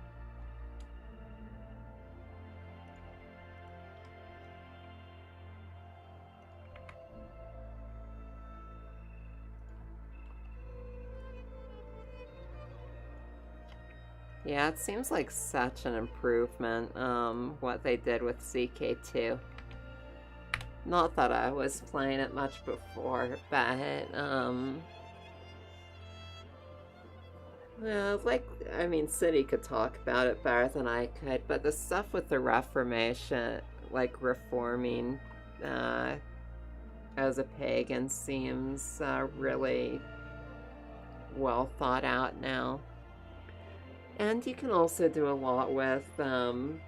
Yeah, it seems like such an improvement, what they did with CK2. Not that I was playing it much before, but, well, like, I mean, City could talk about it better than I could, but the stuff with the Reformation, like reforming as a pagan, seems really well thought out now. And you can also do a lot with,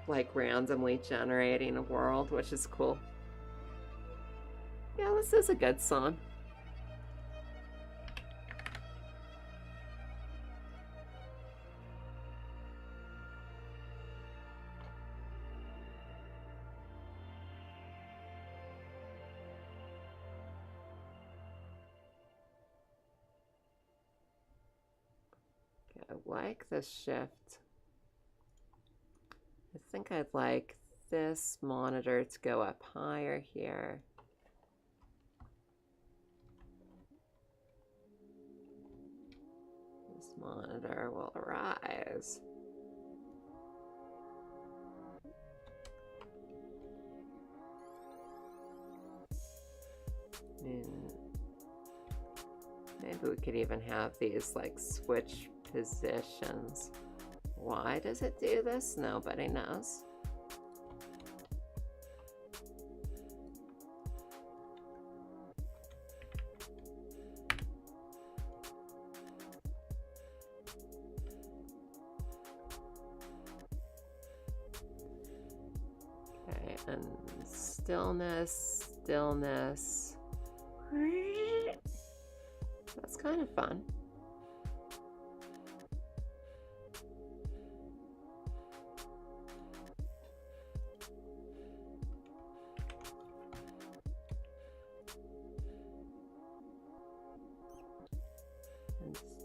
like, randomly generating a world, which is cool. Yeah, this is a good song. I like this shift. I think I'd like this monitor to go up higher here. This monitor will rise. And maybe we could even have these like switch positions. Why does it do this? Nobody knows. Okay, and stillness, stillness. That's kind of fun.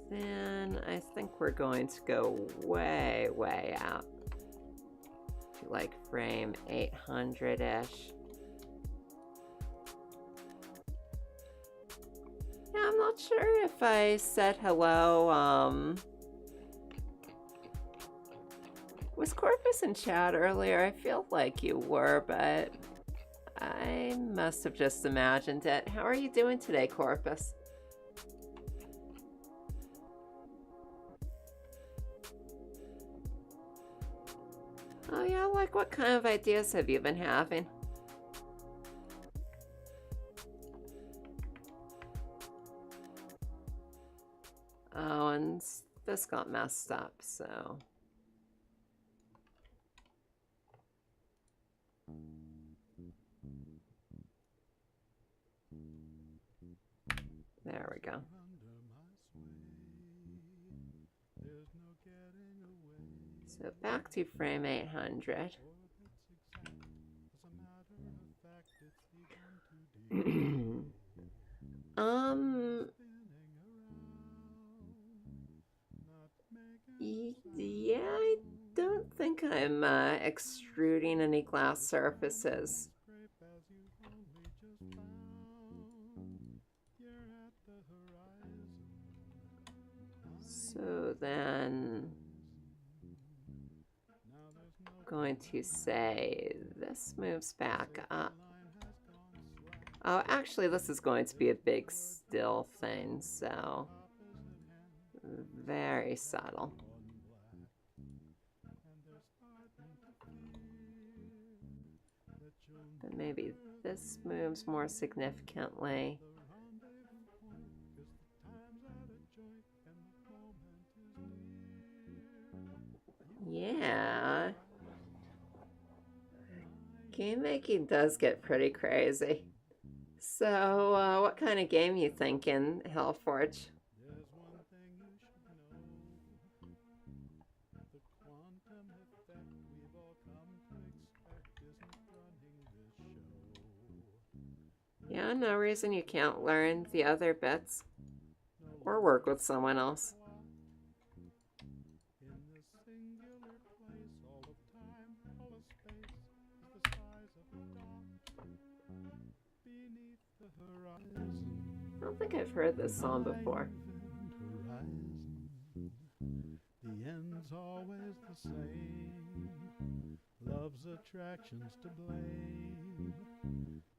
Then I think we're going to go way, way out to like frame 800-ish. Yeah, I'm not sure if I said hello Was Corpus in chat earlier? I feel like you were, but I must have just imagined it. How are you doing today, Corpus? Oh yeah, like what kind of ideas have you been having? Oh, and this got messed up, so... There we go. So back to frame 800. Yeah, I don't think I'm extruding any glass surfaces. So then, going to say this moves back up. Oh, actually, this is going to be a big still thing, so very subtle. But maybe this moves more significantly. Yeah. Game making does get pretty crazy. So, what kind of game you thinking, Hellforge? Yeah, no reason you can't learn the other bits or work with someone else. I don't think I've heard this song before. The end's always the same. Love's attractions to blame.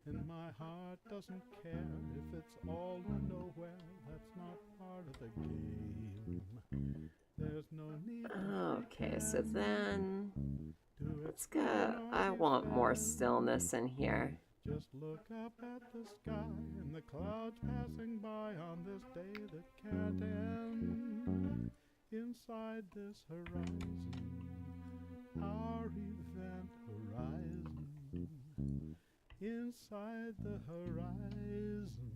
And my heart doesn't care if it's all or nowhere. That's not part of the game. There's no need. Okay, so then let's go. I want more stillness in here. Just look up at the sky and the clouds passing by on this day that can't end. Inside this horizon, our event horizon. Inside the horizon,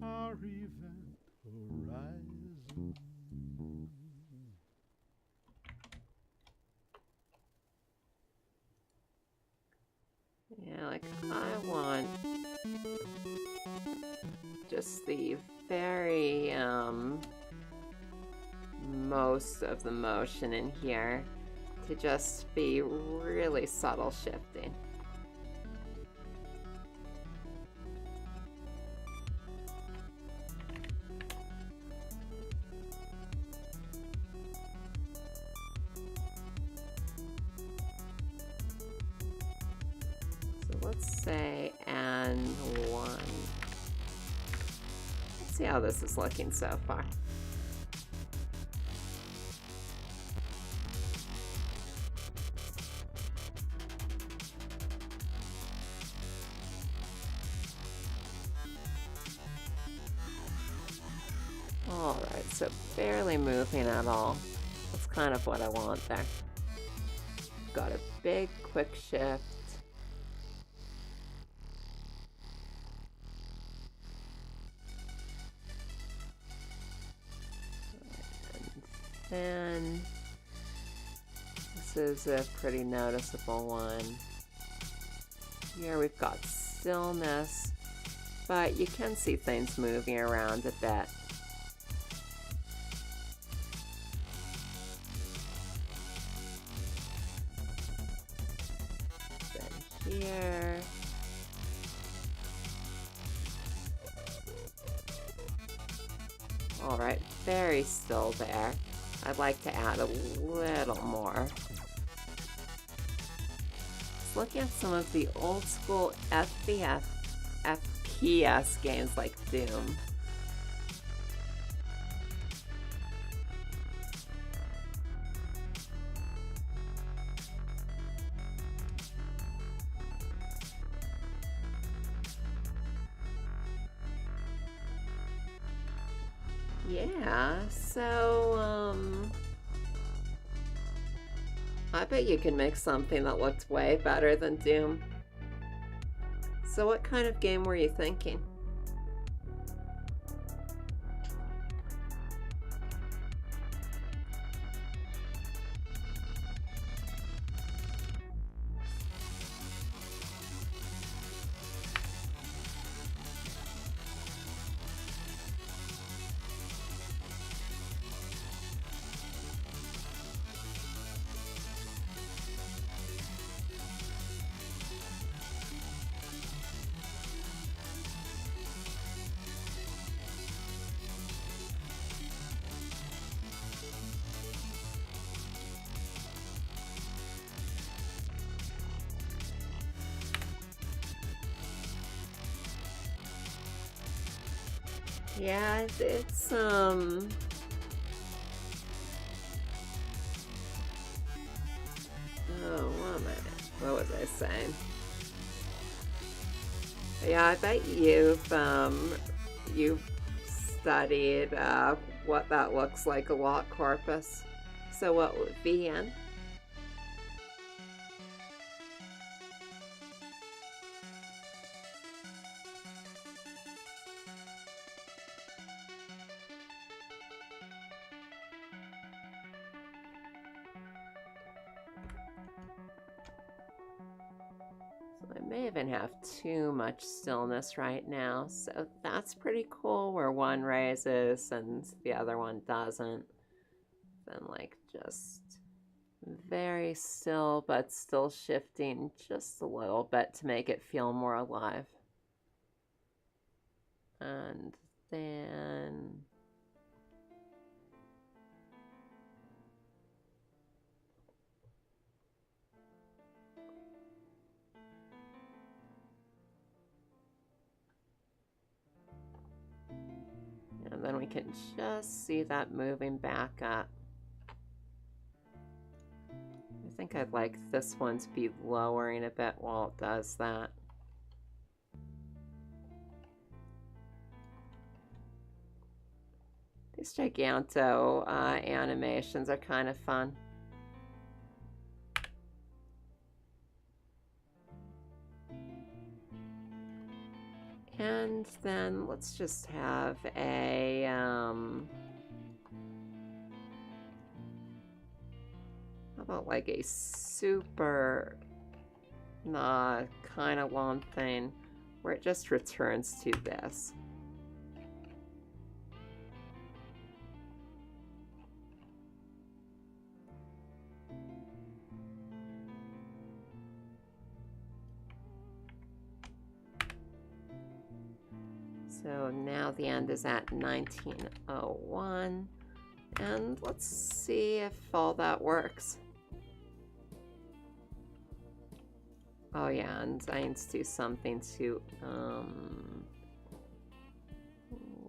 our event horizon. Yeah, like I want just the very most of the motion in here to just be really subtle shifting. Let's say and 1. Let's see how this is looking so far. Alright, so barely moving at all. That's kind of what I want there. Got a big quick shift. And this is a pretty noticeable one. Here we've got stillness, but you can see things moving around a bit. Then here. All right, very still there. I'd like to add a little more. was looking at some of the old school FPS games like Doom. Yeah, so, I bet you can make something that looked way better than Doom. So what kind of game were you thinking? Yeah, it's, oh, 1 minute. What was I saying? Yeah, I bet you've studied, what that looks like a lot, Corpus. So what would be in? I may even have too much stillness right now, so that's pretty cool where one raises and the other one doesn't. Then like just very still but still shifting just a little bit to make it feel more alive. And then we can just see that moving back up. I think I'd like this one to be lowering a bit while it does that. These Giganto animations are kind of fun. And then let's just have a, how about like a super, kind of long thing where it just returns to this. So now the end is at 1901, and let's see if all that works. Oh yeah, and I need to do something to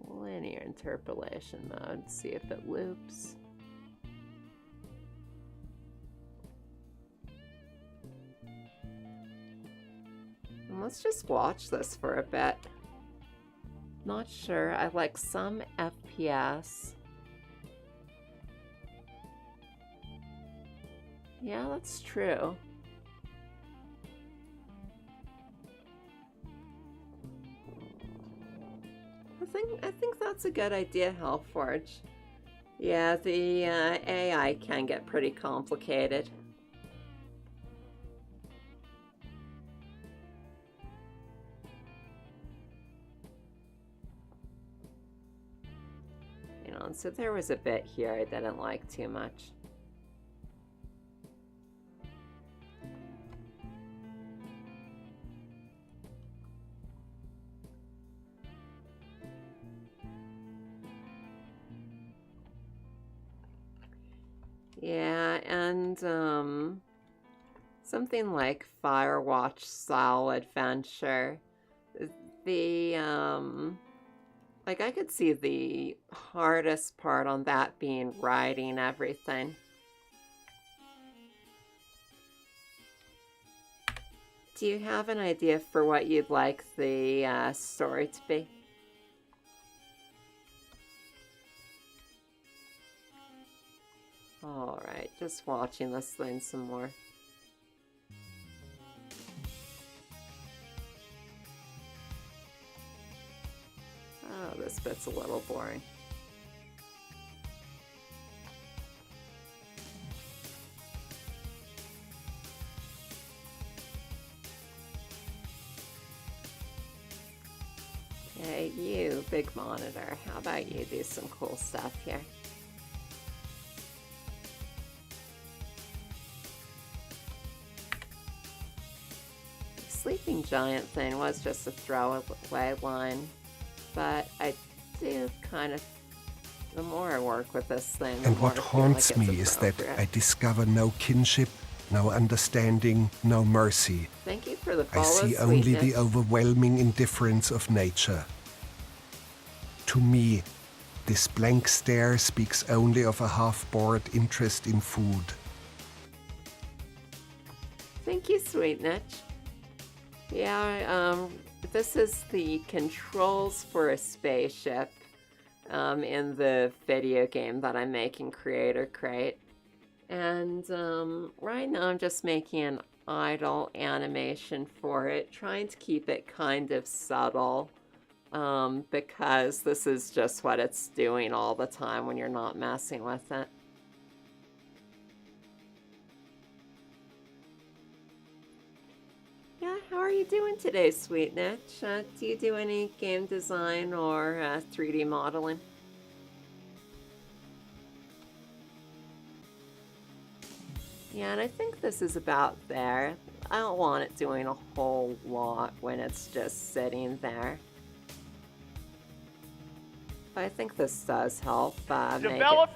linear interpolation mode, see if it loops. And let's just watch this for a bit. Not sure. I like some FPS. Yeah, that's true. I think that's a good idea, Hellforge. Yeah, the AI can get pretty complicated. So there was a bit here I didn't like too much. Yeah, and so something like Firewatch style adventure. The, like I could see the hardest part on that being writing everything. Do you have an idea for what you'd like the story to be? Alright, just watching this thing some more. Oh, this bit's a little boring. Hey, you, big monitor, how about you do some cool stuff here? The sleeping giant thing was just a throwaway line, but I do kind of, the more I work with this thing, the And more what I feel haunts like it's me is that appropriate. I discover no kinship, no understanding, no mercy. Thank you for the I follow, see only the sweetness. overwhelming indifference of nature. To me, this blank stare speaks only of a half-bored interest in food. Thank you, Sweetnitch. Yeah, this is the controls for a spaceship in the video game that I'm making, Creator Crate. And right now I'm just making an idle animation for it, trying to keep it kind of subtle, because this is just what it's doing all the time when you're not messing with it. Yeah, how are you doing today, Sweetnitch? Do you do any game design or 3D modeling? Yeah, and I think this is about there. I don't want it doing a whole lot when it's just sitting there. But I think this does help make it feel...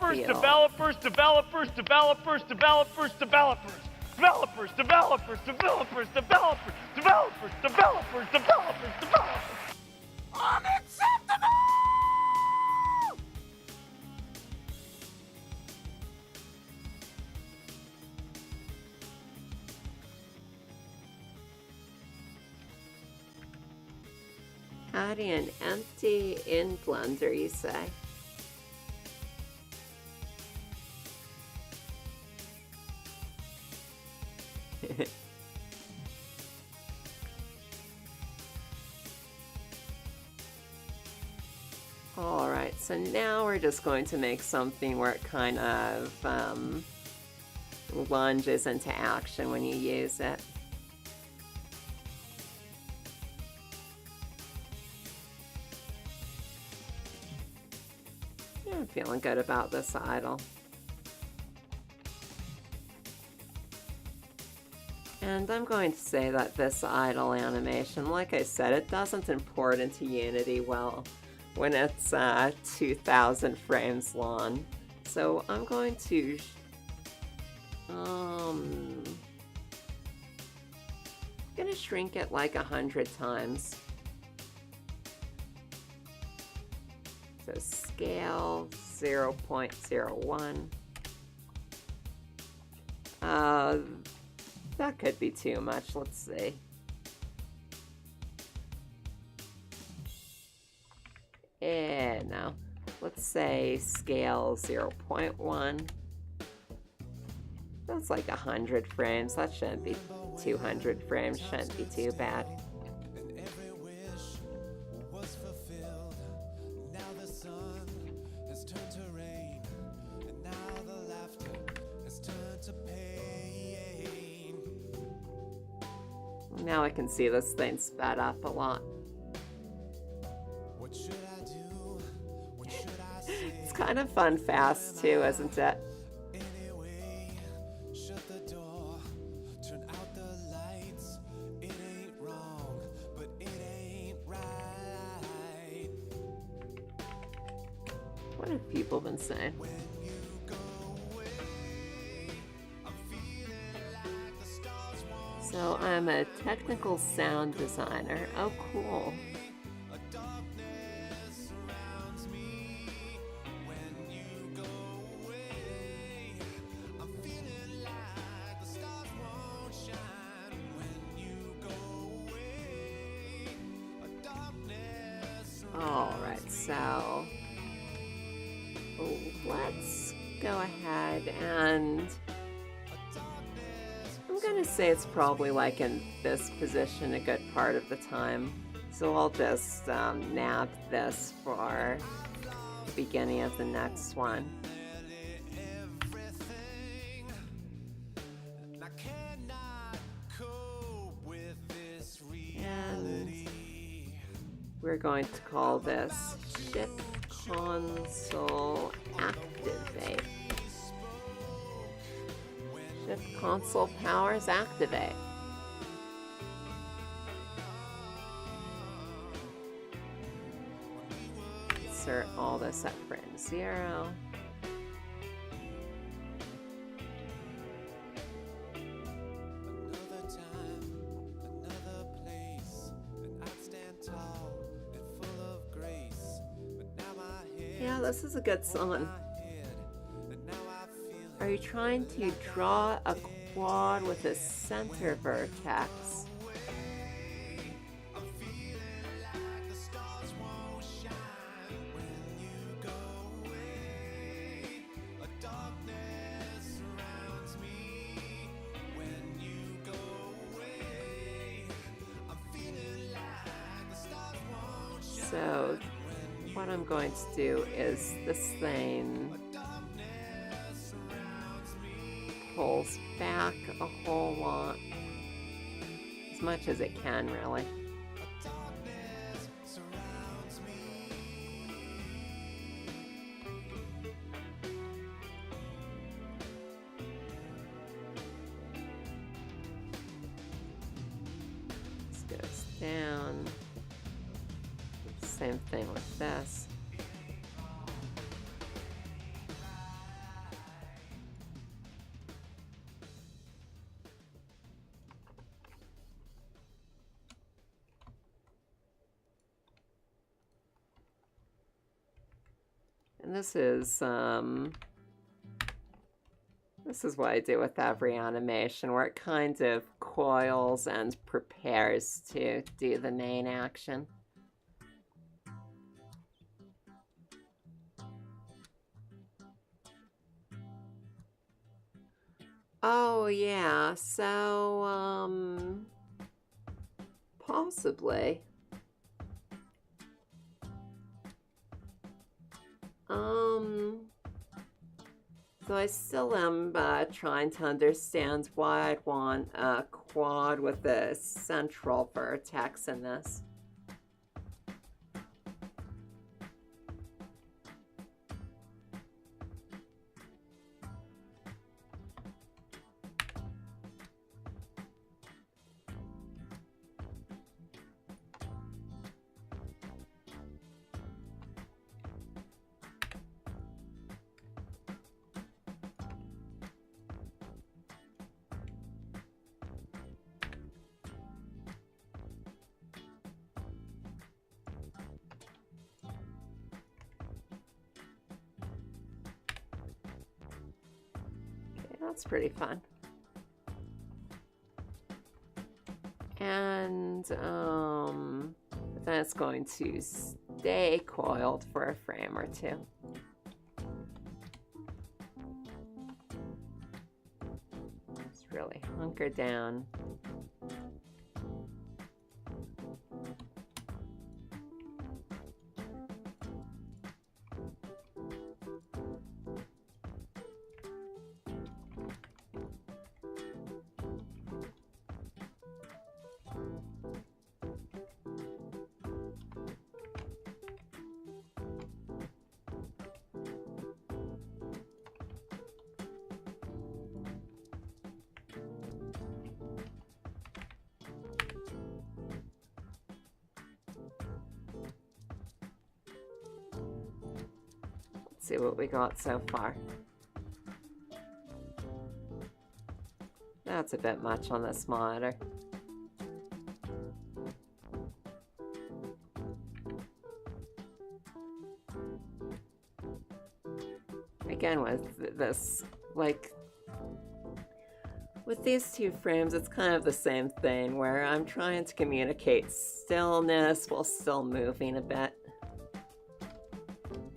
Adding an empty in blender, you say? Alright, so now we're just going to make something where it kind of lunges into action when you use it. Yeah, I'm feeling good about this idle. And I'm going to say that this idle animation, like I said, it doesn't import into Unity well when it's 2,000 frames long. So I'm going to gonna shrink it like 100 times. So scale 0.01. That could be too much. Let's see. No. Let's say scale 0.1. That's like 100 frames. That shouldn't be 200 frames. Shouldn't be too bad. Now I can see this thing sped up a lot. It's kind of fun fast too, isn't it? What have people been saying? So I'm a technical sound designer. Oh, cool. Alright, so let's go ahead and I'm gonna say it's probably like in this position a good part of the time. So I'll just nab this for the beginning of the next one. And we're going to call this ship console activate. Ship console powers activate. Insert all this at frame 0. Yeah, this is a good song. Are you trying to draw a quad with a center vertex? So what I'm going to do is this thing pulls back a whole lot, as much as it can, really. This goes down. Same thing with this. And this is what I do with every animation, where it kind of coils and prepares to do the main action. Oh yeah, so possibly. So I still am trying to understand why I'd want a quad with a central vertex in this. That's pretty fun. And then it's going to stay coiled for a frame or two. Just really hunker down. See what we got so far. That's a bit much on this monitor. Again, with this, like, with these two frames, it's kind of the same thing where I'm trying to communicate stillness while still moving a bit.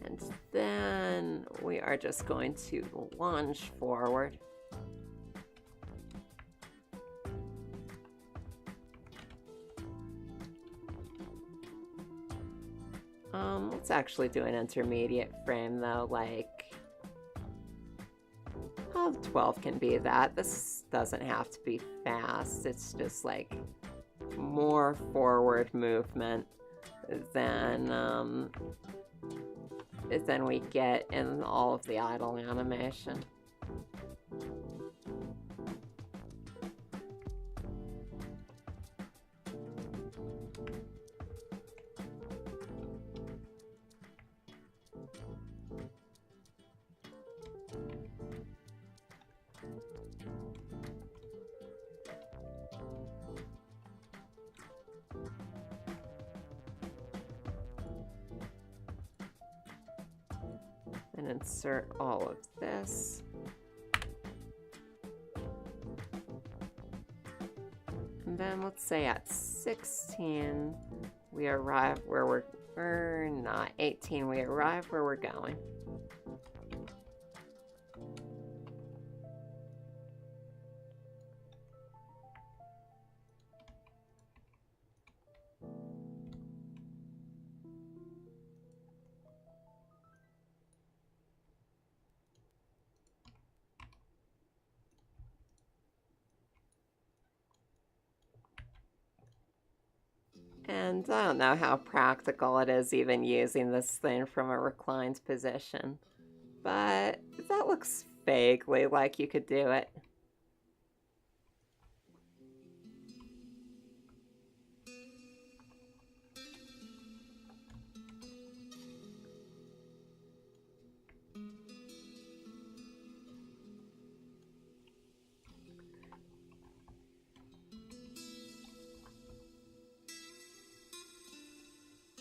And then we are just going to lunge forward. Let's actually do an intermediate frame though, like, oh, 12 can be that. This doesn't have to be fast. It's just like more forward movement than we get in all of the idle animation. And insert all of this. And then let's say at 16, we arrive where we're not 18, we arrive where we're going. And I don't know how practical it is even using this thing from a reclined position, but that looks vaguely like you could do it.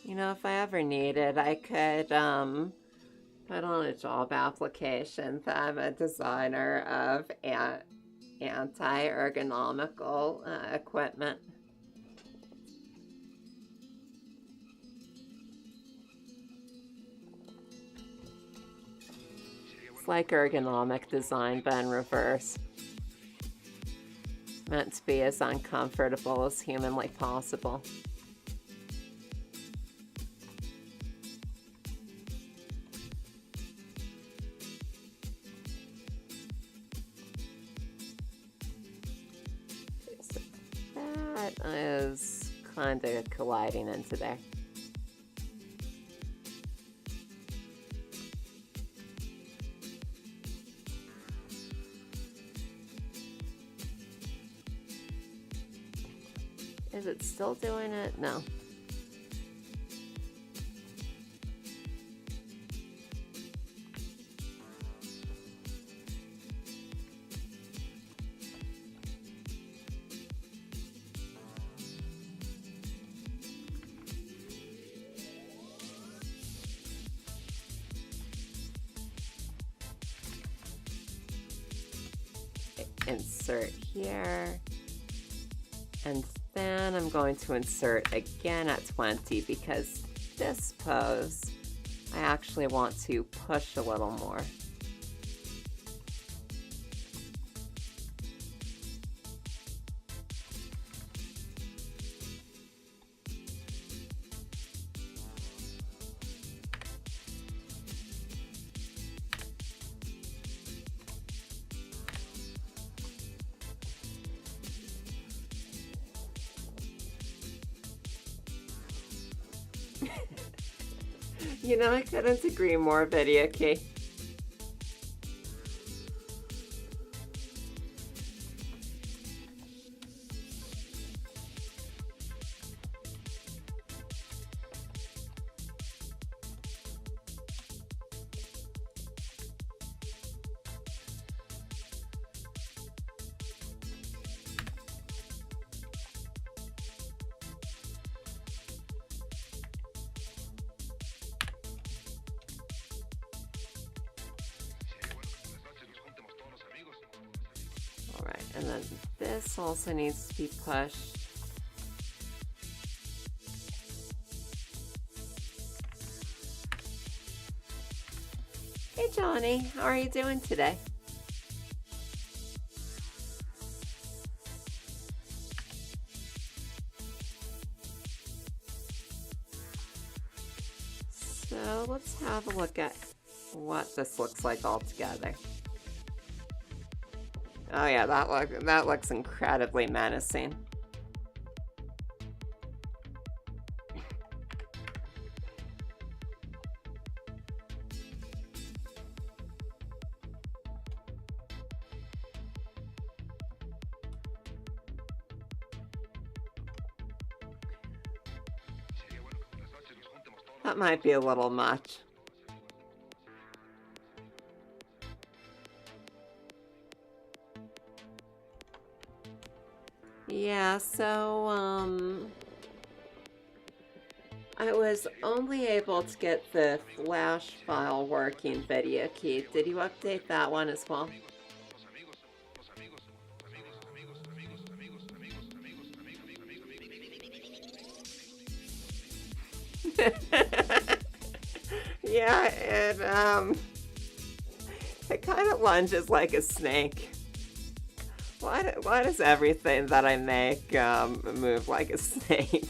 You know, if I ever needed, I could put on a job application that I'm a designer of anti-ergonomical equipment. It's like ergonomic design, but in reverse. Meant to be as uncomfortable as humanly possible. Is kind of colliding into there. Is it still doing it? No. Insert here, and then I'm going to insert again at 20 because this pose I actually want to push a little more. You know, I couldn't agree more, Video Key. Alright, and then this also needs to be pushed. Hey Johnny, how are you doing today? So let's have a look at what this looks like all together. Oh yeah, that looks incredibly menacing. That might be a little much. Yeah, so, I was only able to get the Flash file working, Video Key. Did you update that one as well? Yeah, it kind of lunges like a snake. Why does everything that I make move like a snake?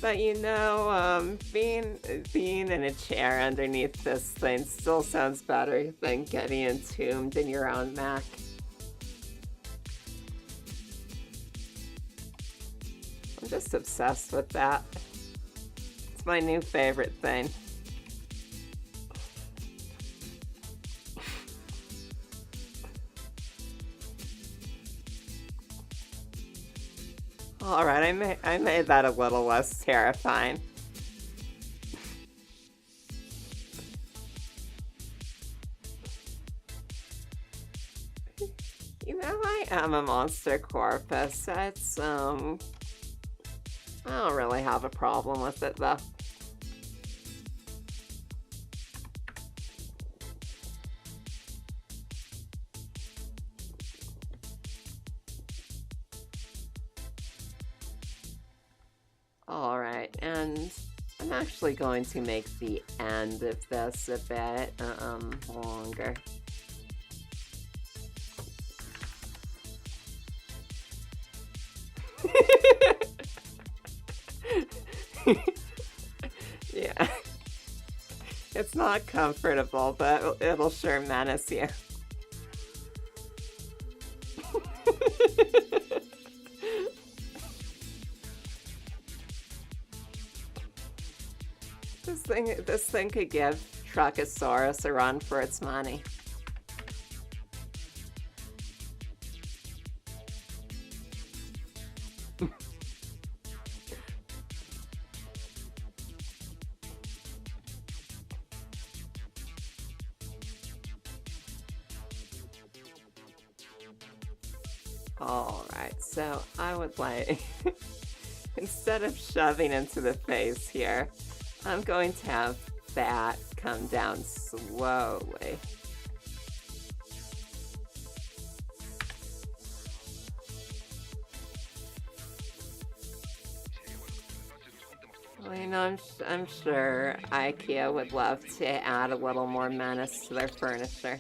But you know, being in a chair underneath this thing still sounds better than getting entombed in your own Mac. I'm just obsessed with that. It's my new favorite thing. Alright, I made that a little less terrifying. You know, I am a monster corpus. It's, I don't really have a problem with it, though. Alright, and I'm actually going to make the end of this a bit, longer. Yeah. It's not comfortable, but it'll sure menace you. This thing could give Truckosaurus a run for its money. Alright, so I would like, instead of shoving into the face here, I'm going to have that come down slowly. Well, you know, I'm sure IKEA would love to add a little more menace to their furniture.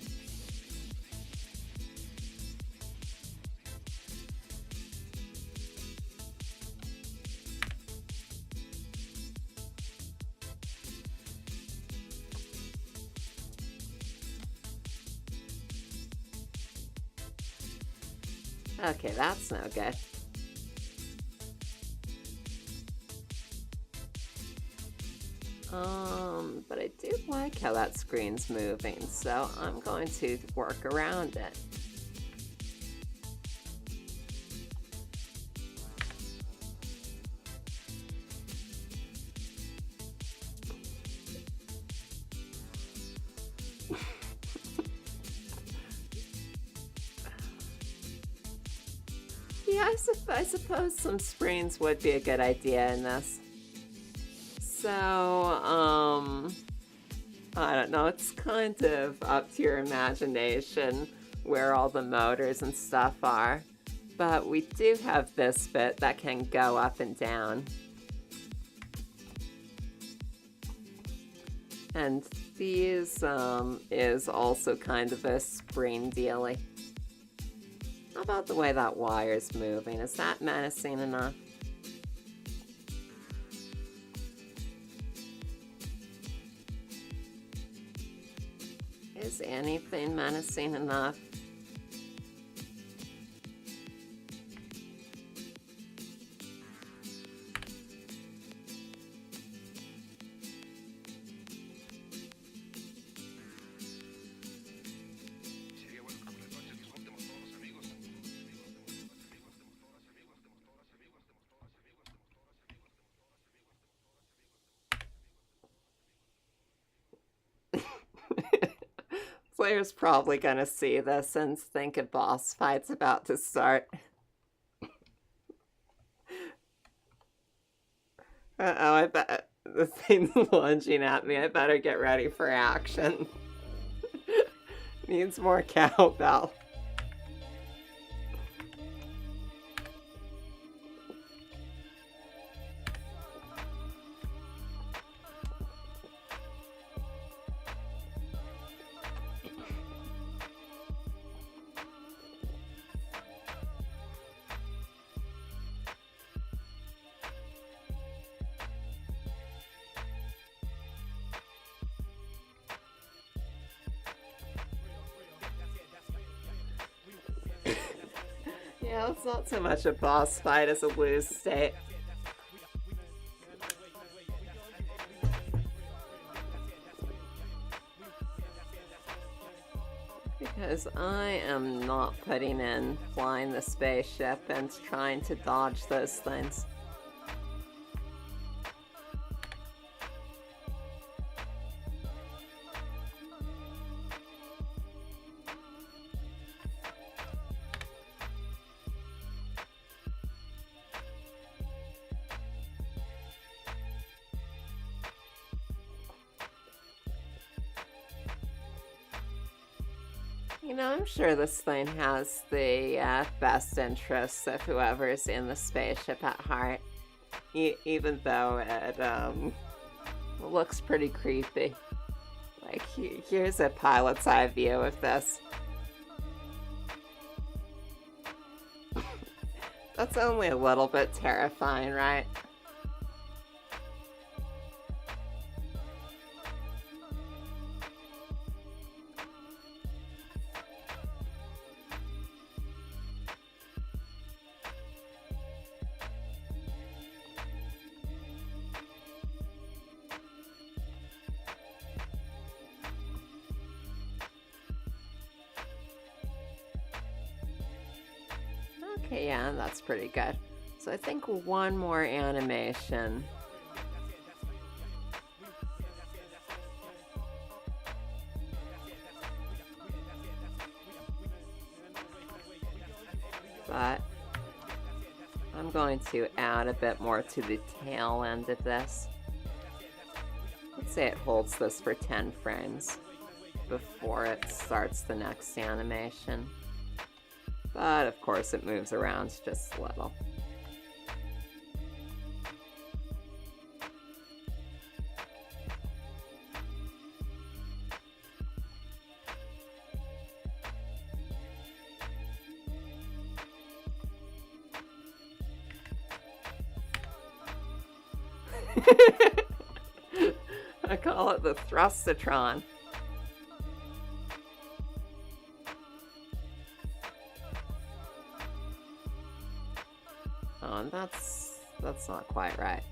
Okay, that's no good. But I do like how that screen's moving, so I'm going to work around it. Yeah, I suppose some screens would be a good idea in this. So, I don't know, it's kind of up to your imagination where all the motors and stuff are. But we do have this bit that can go up and down. And these is also kind of a spring dealy. How about the way that wire's moving? Is that menacing enough? Is anything menacing enough? Player's probably gonna see this and think a boss fight's about to start. Uh-oh, I bet the thing's lunging at me. I better get ready for action. Needs more cowbell. Yeah, it's not so much a boss fight as a lose state. Because I am not putting in flying the spaceship and trying to dodge those things. You know, I'm sure this thing has the best interests of whoever's in the spaceship at heart. Even though it looks pretty creepy. Like, here's a pilot's eye view of this. That's only a little bit terrifying, right? Okay, yeah, that's pretty good. So I think one more animation. But I'm going to add a bit more to the tail end of this. Let's say it holds this for 10 frames before it starts the next animation. But of course it moves around just a little. I call it the thrustotron. Oh, and that's not quite right.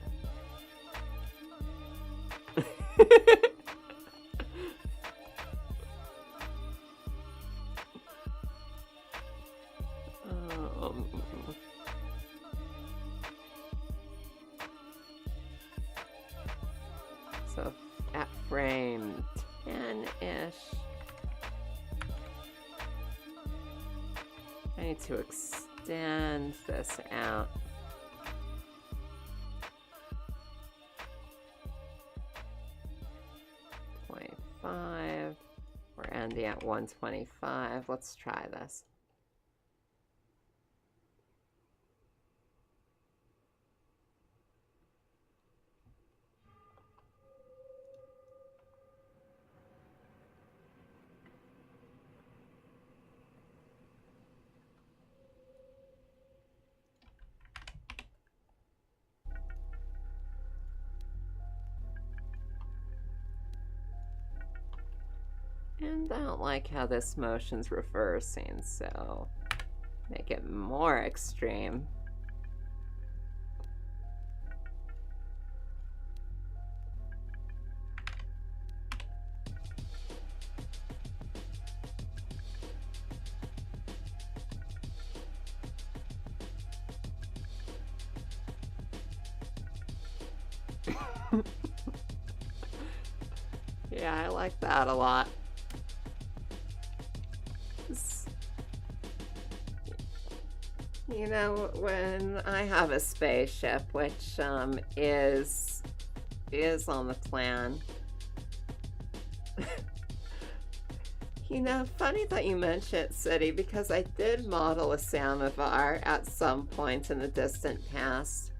So at frame 10-ish, I need to extend this out. at 125. Let's try this. And I don't like how this motion's reversing, so make it more extreme. Yeah, I like that a lot. You know, when I have a spaceship, which is on the plan. You know, funny that you mentioned City, because I did model a samovar at some point in the distant past.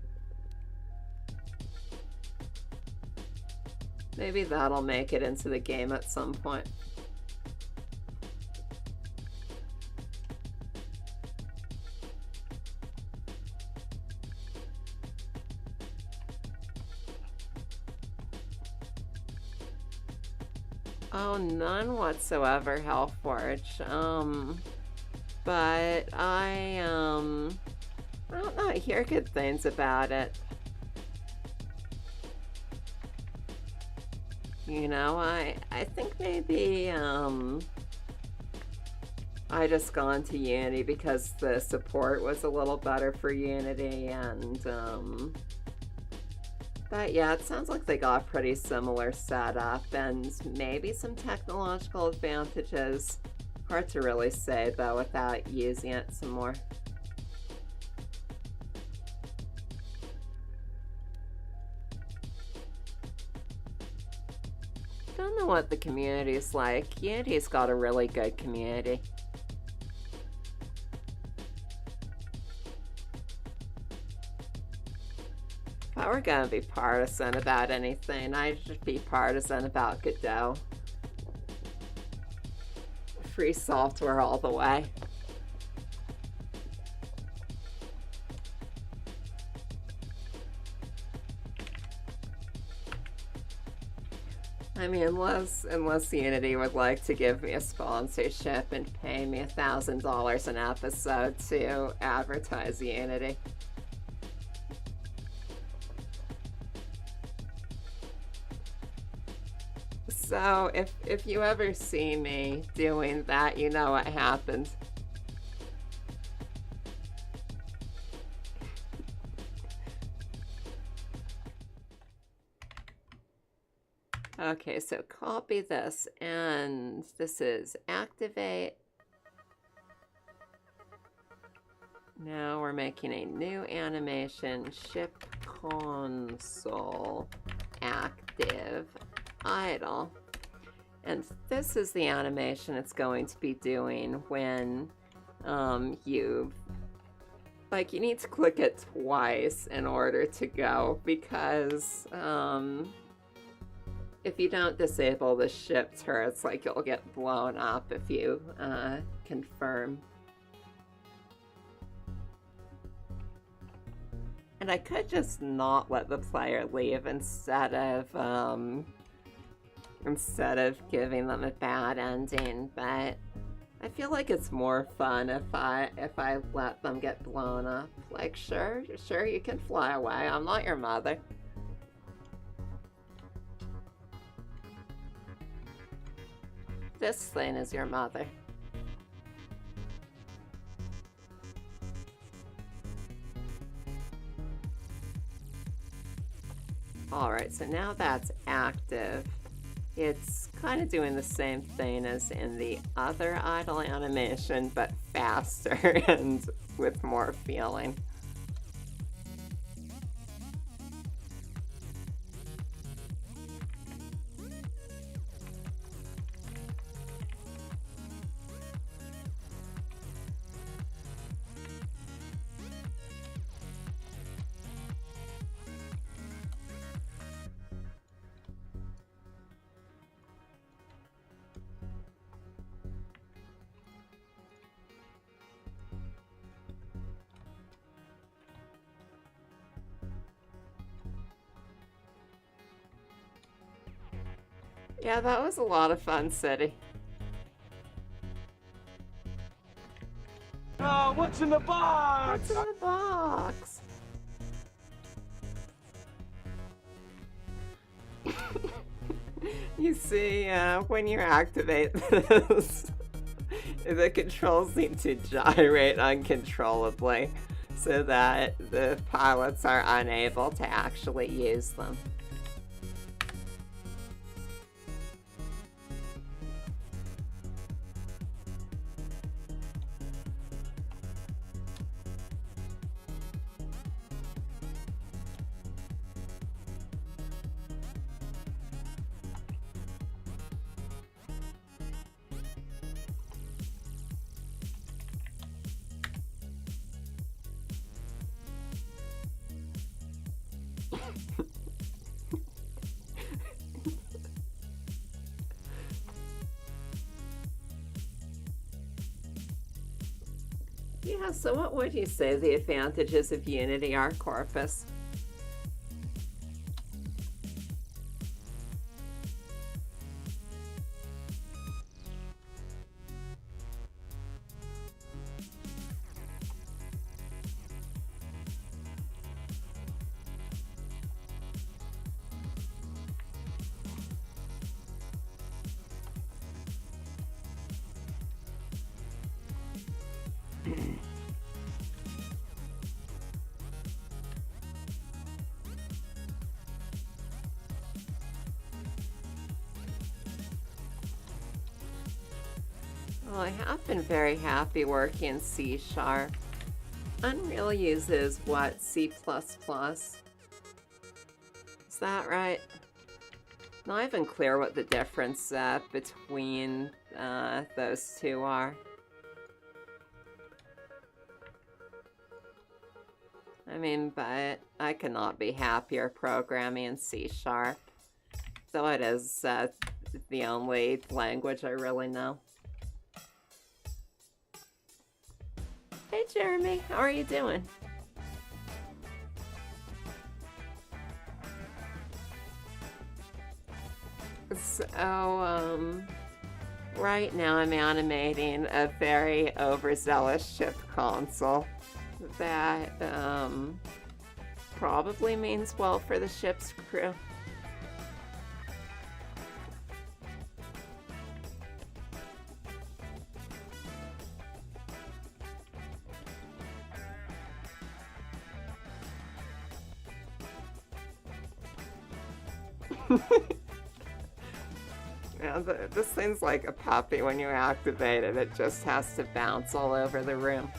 Maybe that'll make it into the game at some point. Oh, none whatsoever, Hellforge. But I don't know, I hear good things about it. You know, I think maybe, I just gone to Unity because the support was a little better for Unity, and, but yeah, it sounds like they got a pretty similar setup and maybe some technological advantages. Hard to really say though without using it some more. Don't know what the community's like. Unity's got a really good community. If I were gonna be partisan about anything, I'd just be partisan about Godot. Free software all the way. I mean, unless Unity would like to give me a sponsorship and pay me $1,000 an episode to advertise Unity. So if you ever see me doing that, you know what happened. Okay, so copy this, and this is activate. Now we're making a new animation, ship console active idle. And this is the animation it's going to be doing when you need to click it twice in order to go, because if you don't disable the ship turrets, like, you'll get blown up if you confirm. And I could just not let the player leave instead of giving them a bad ending, but I feel like it's more fun if I let them get blown up. Like, sure, you can fly away. I'm not your mother. This thing is your mother. Alright, so now that's active. It's kind of doing the same thing as in the other idle animation, but faster and with more feeling. Yeah, that was a lot of fun, City. Oh, what's in the box? What's in the box? You see, when you activate this, the controls need to gyrate uncontrollably so that the pilots are unable to actually use them. Yeah, so what would you say the advantages of Unity are, Corpus? Well, I have been very happy working in C#. Unreal uses what, C++? Is that right? Not even clear what the difference between those two are. I mean, but I cannot be happier programming in C#, though it is the only language I really know. Hey Jeremy, how are you doing? So, right now I'm animating a very overzealous ship console that, probably means well for the ship's crew. Yeah, this thing's like a puppy when you activate it. It just has to bounce all over the room.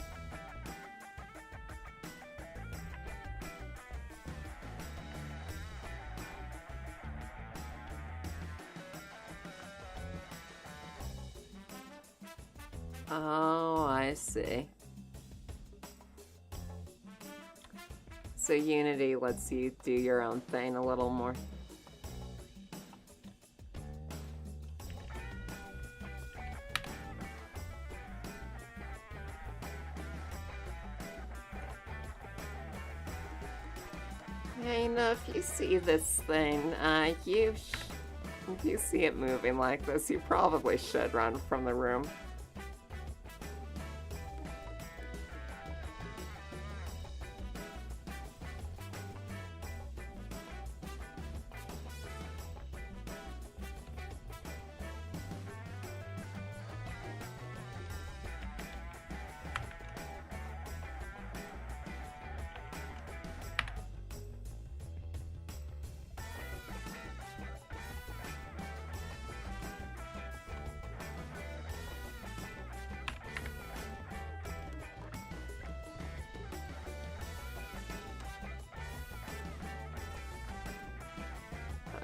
Oh, I see. So Unity lets you do your own thing a little more. Yeah, you know, if you see this thing, if you see it moving like this, you probably should run from the room.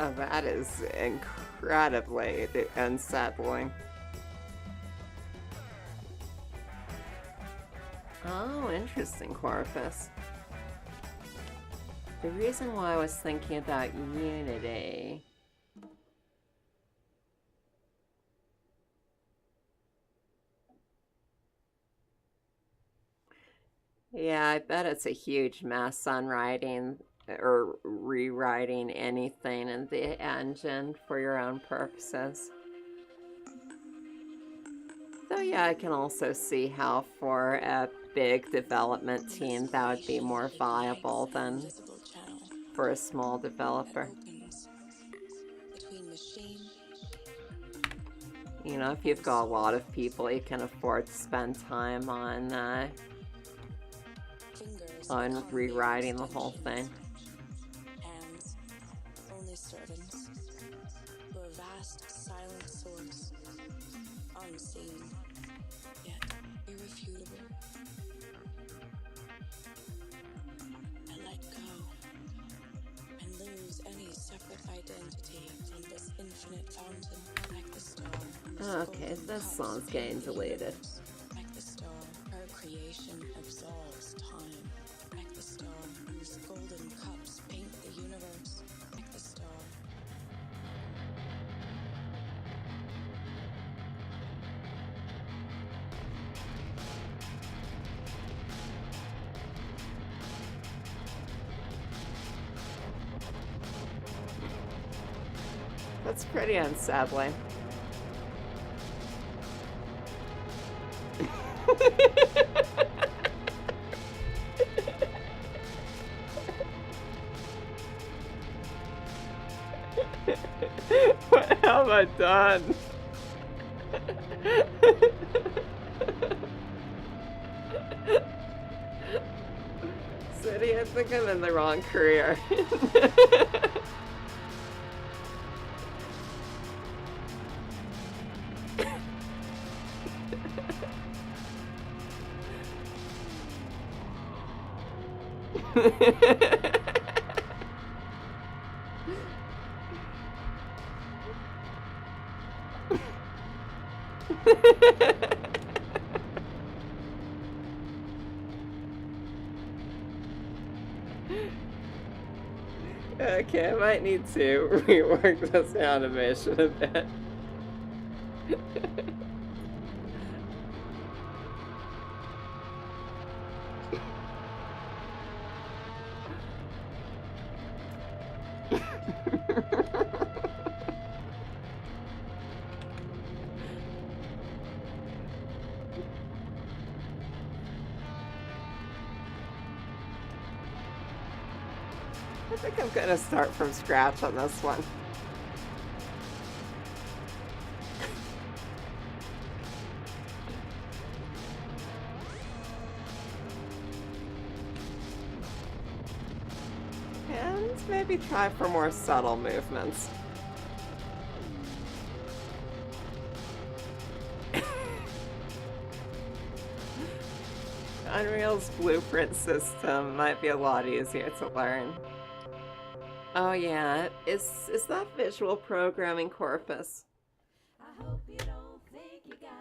Oh, that is incredibly unsettling. Oh, interesting, Corpus. The reason why I was thinking about Unity... Yeah, I bet it's a huge mess on writing or rewriting anything in the engine for your own purposes. Though yeah, I can also see how for a big development team that would be more viable than for a small developer. You know, if you've got a lot of people, you can afford to spend time on rewriting the whole thing. Hands, only servants, to a vast silent source, unseen, yet irrefutable. I let go and lose any separate identity from this infinite fountain, like the star. Okay, this song's getting deleted. Like the star, her creation absolves time. Like the star, whose golden cups paint the universe. Like the star. That's pretty unsettling. What have I done? City, I think I'm in the wrong career. Okay, I might need to rework this animation a bit. I think I'm gonna start from scratch on this one. And maybe try for more subtle movements. Unreal's blueprint system might be a lot easier to learn. Oh yeah, is that visual programming corpus? I hope you don't think you got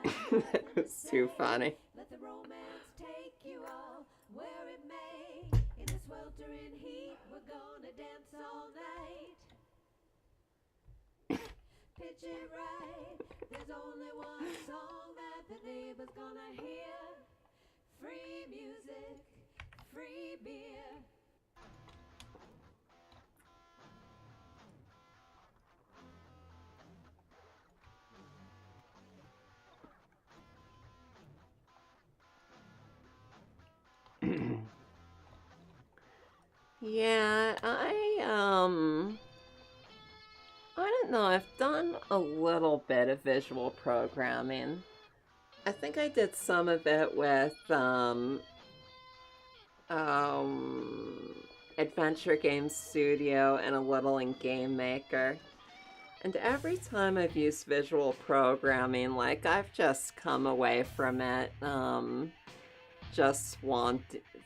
It's too funny. Let the romance take you all where it may. In the sweltering heat, we're gonna dance all night. Pitch it right. There's only one song that the neighbor's gonna hear. Free music, free beer. Yeah, I don't know, I've done a little bit of visual programming. I think I did some of it with, Adventure Game Studio and a little in Game Maker. And every time I've used visual programming, like, I've just come away from it,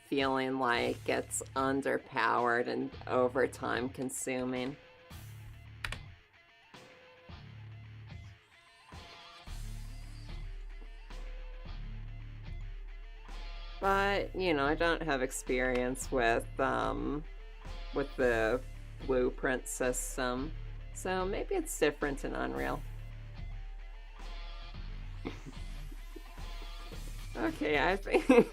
feeling like it's underpowered and over time consuming. But, you know, I don't have experience with the blueprint system, so maybe it's different in Unreal. Okay, I think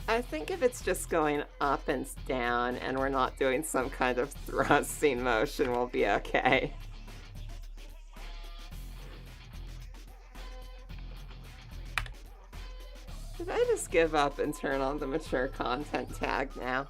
I think if it's just going up and down and we're not doing some kind of thrusting motion, we'll be okay. Did I just give up and turn on the mature content tag now?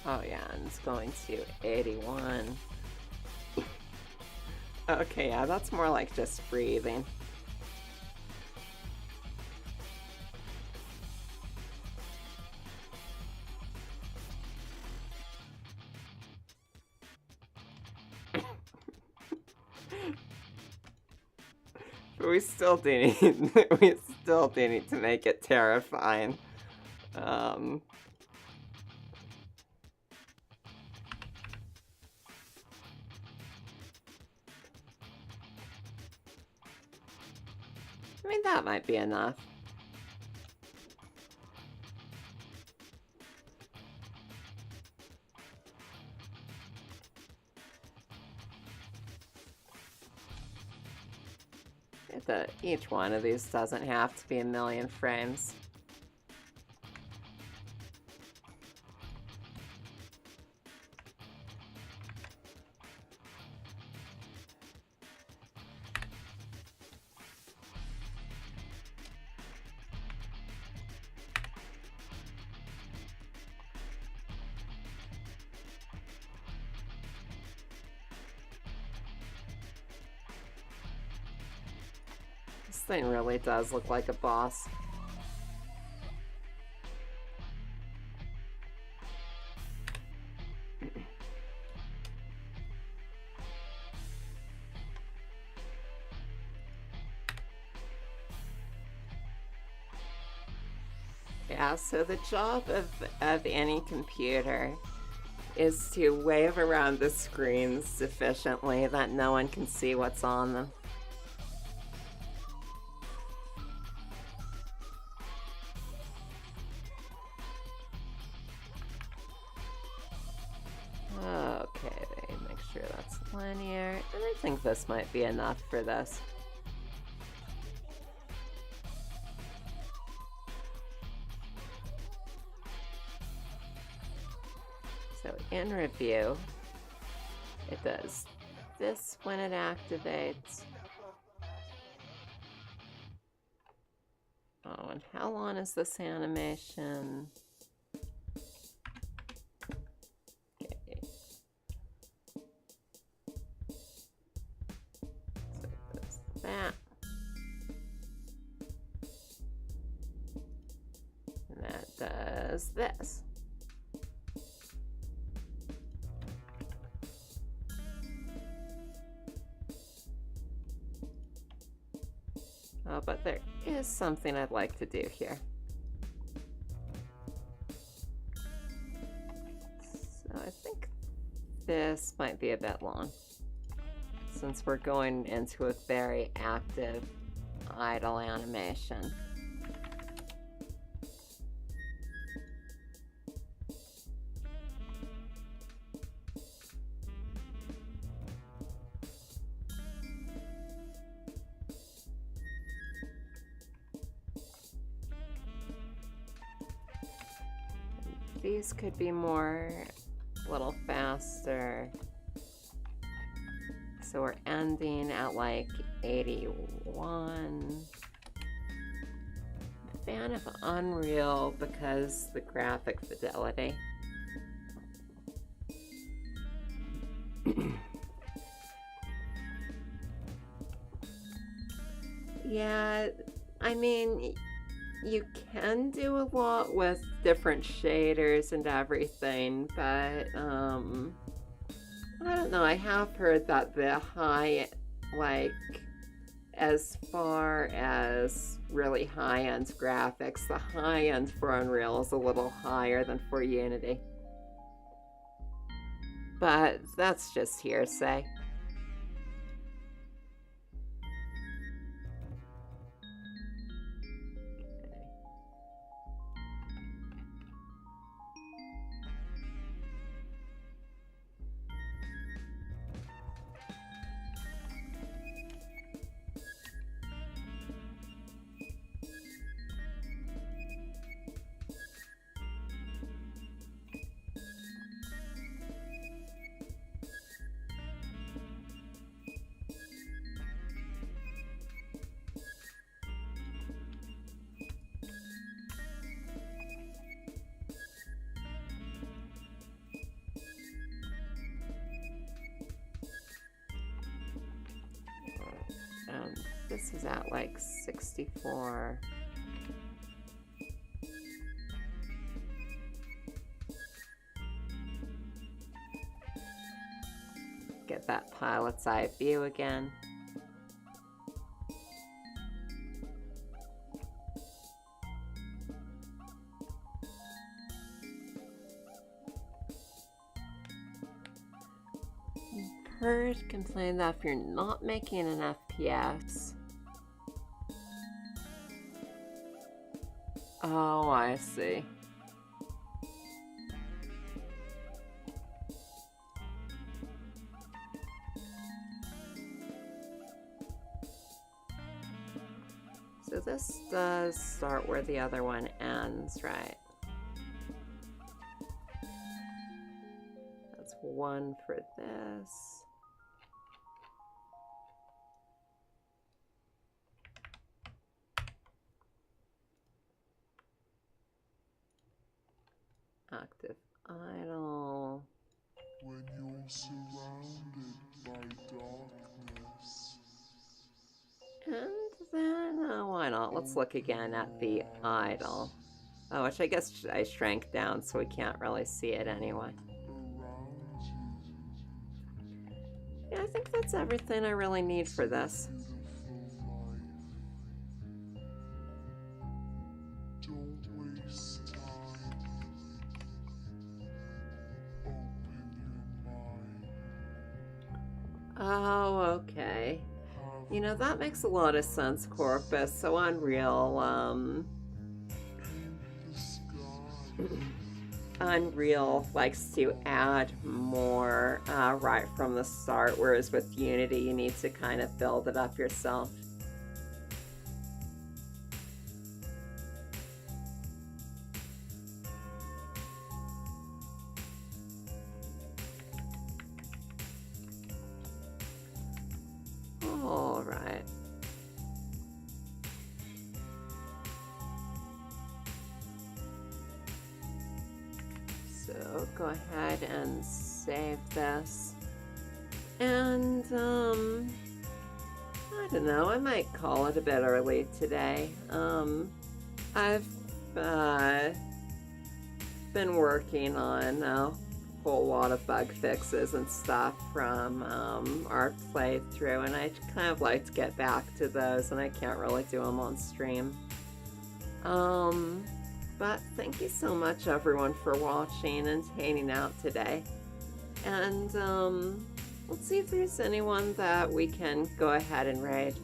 Oh yeah, and it's going to 81. Okay, yeah, that's more like just breathing. But we still do need to make it terrifying. I mean, that might be enough. Each one of these doesn't have to be a million frames. This thing really does look like a boss. Yeah, so the job of any computer is to wave around the screens sufficiently that no one can see what's on them. Okay, make sure that's linear, and I think this might be enough for this. So in review, it does this when it activates. Oh, and how long is this animation? Okay. So it does that. And that does this. Oh, but there is something I'd like to do here. So I think this might be a bit long, since we're going into a very active idle animation. These could be a little faster. So we're ending at like 81. I'm a fan of Unreal because the graphic fidelity. Yeah, I mean, you can do a lot with different shaders and everything, but I don't know. I have heard that the high, like, as far as really high-end graphics, the high-end for Unreal is a little higher than for Unity. But that's just hearsay. This is at like 64. Get that pilot's eye view again. Heard complain that if you're not making an FPS. Oh, I see. So this does start where the other one ends, right? That's 1 for this. Active idle. When you're surrounded by darkness. And then, why not? Let's look again at the idle. Oh, which I guess I shrank down so we can't really see it anyway. Yeah, I think that's everything I really need for this. Don't waste time. Open your mind. Oh, okay. You know, that makes a lot of sense, Corpus. So Unreal, Unreal likes to add more right from the start, whereas with Unity, you need to kind of build it up yourself. All right. So go ahead and save this. And, I don't know, I might call it a bit early today. I've been working on a whole lot of bug fixes and stuff from our playthrough, and I'd kind of like to get back to those, and I can't really do them on stream. But thank you so much, everyone, for watching and hanging out today. And let's see if there's anyone that we can go ahead and raid.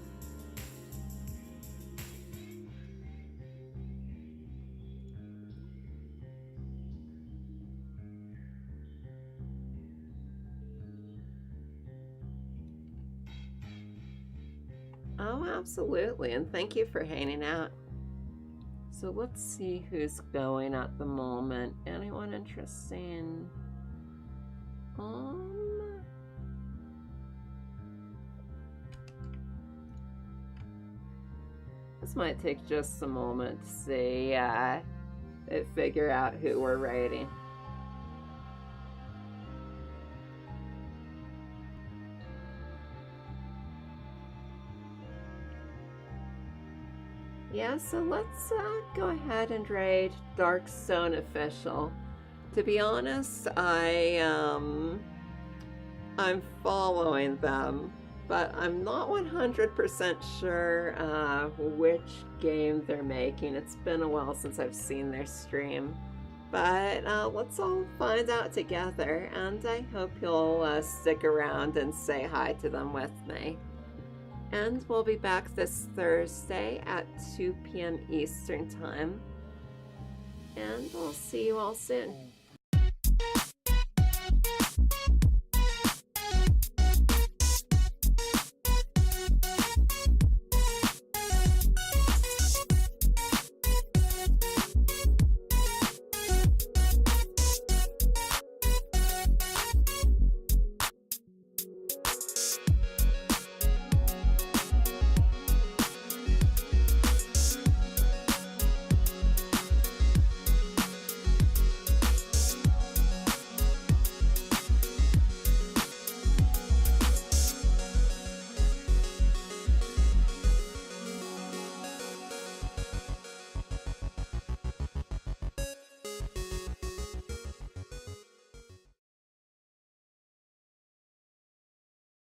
Oh, absolutely, and thank you for hanging out. So let's see who's going at the moment. Anyone interesting? This might take just a moment to see, figure out who we're raiding. Yeah, so let's go ahead and raid Darkstone Official. To be honest, I'm following them, but I'm not 100% sure which game they're making. It's been a while since I've seen their stream. But let's all find out together, and I hope you'll stick around and say hi to them with me. And we'll be back this Thursday at 2 p.m. Eastern Time. And we'll see you all soon.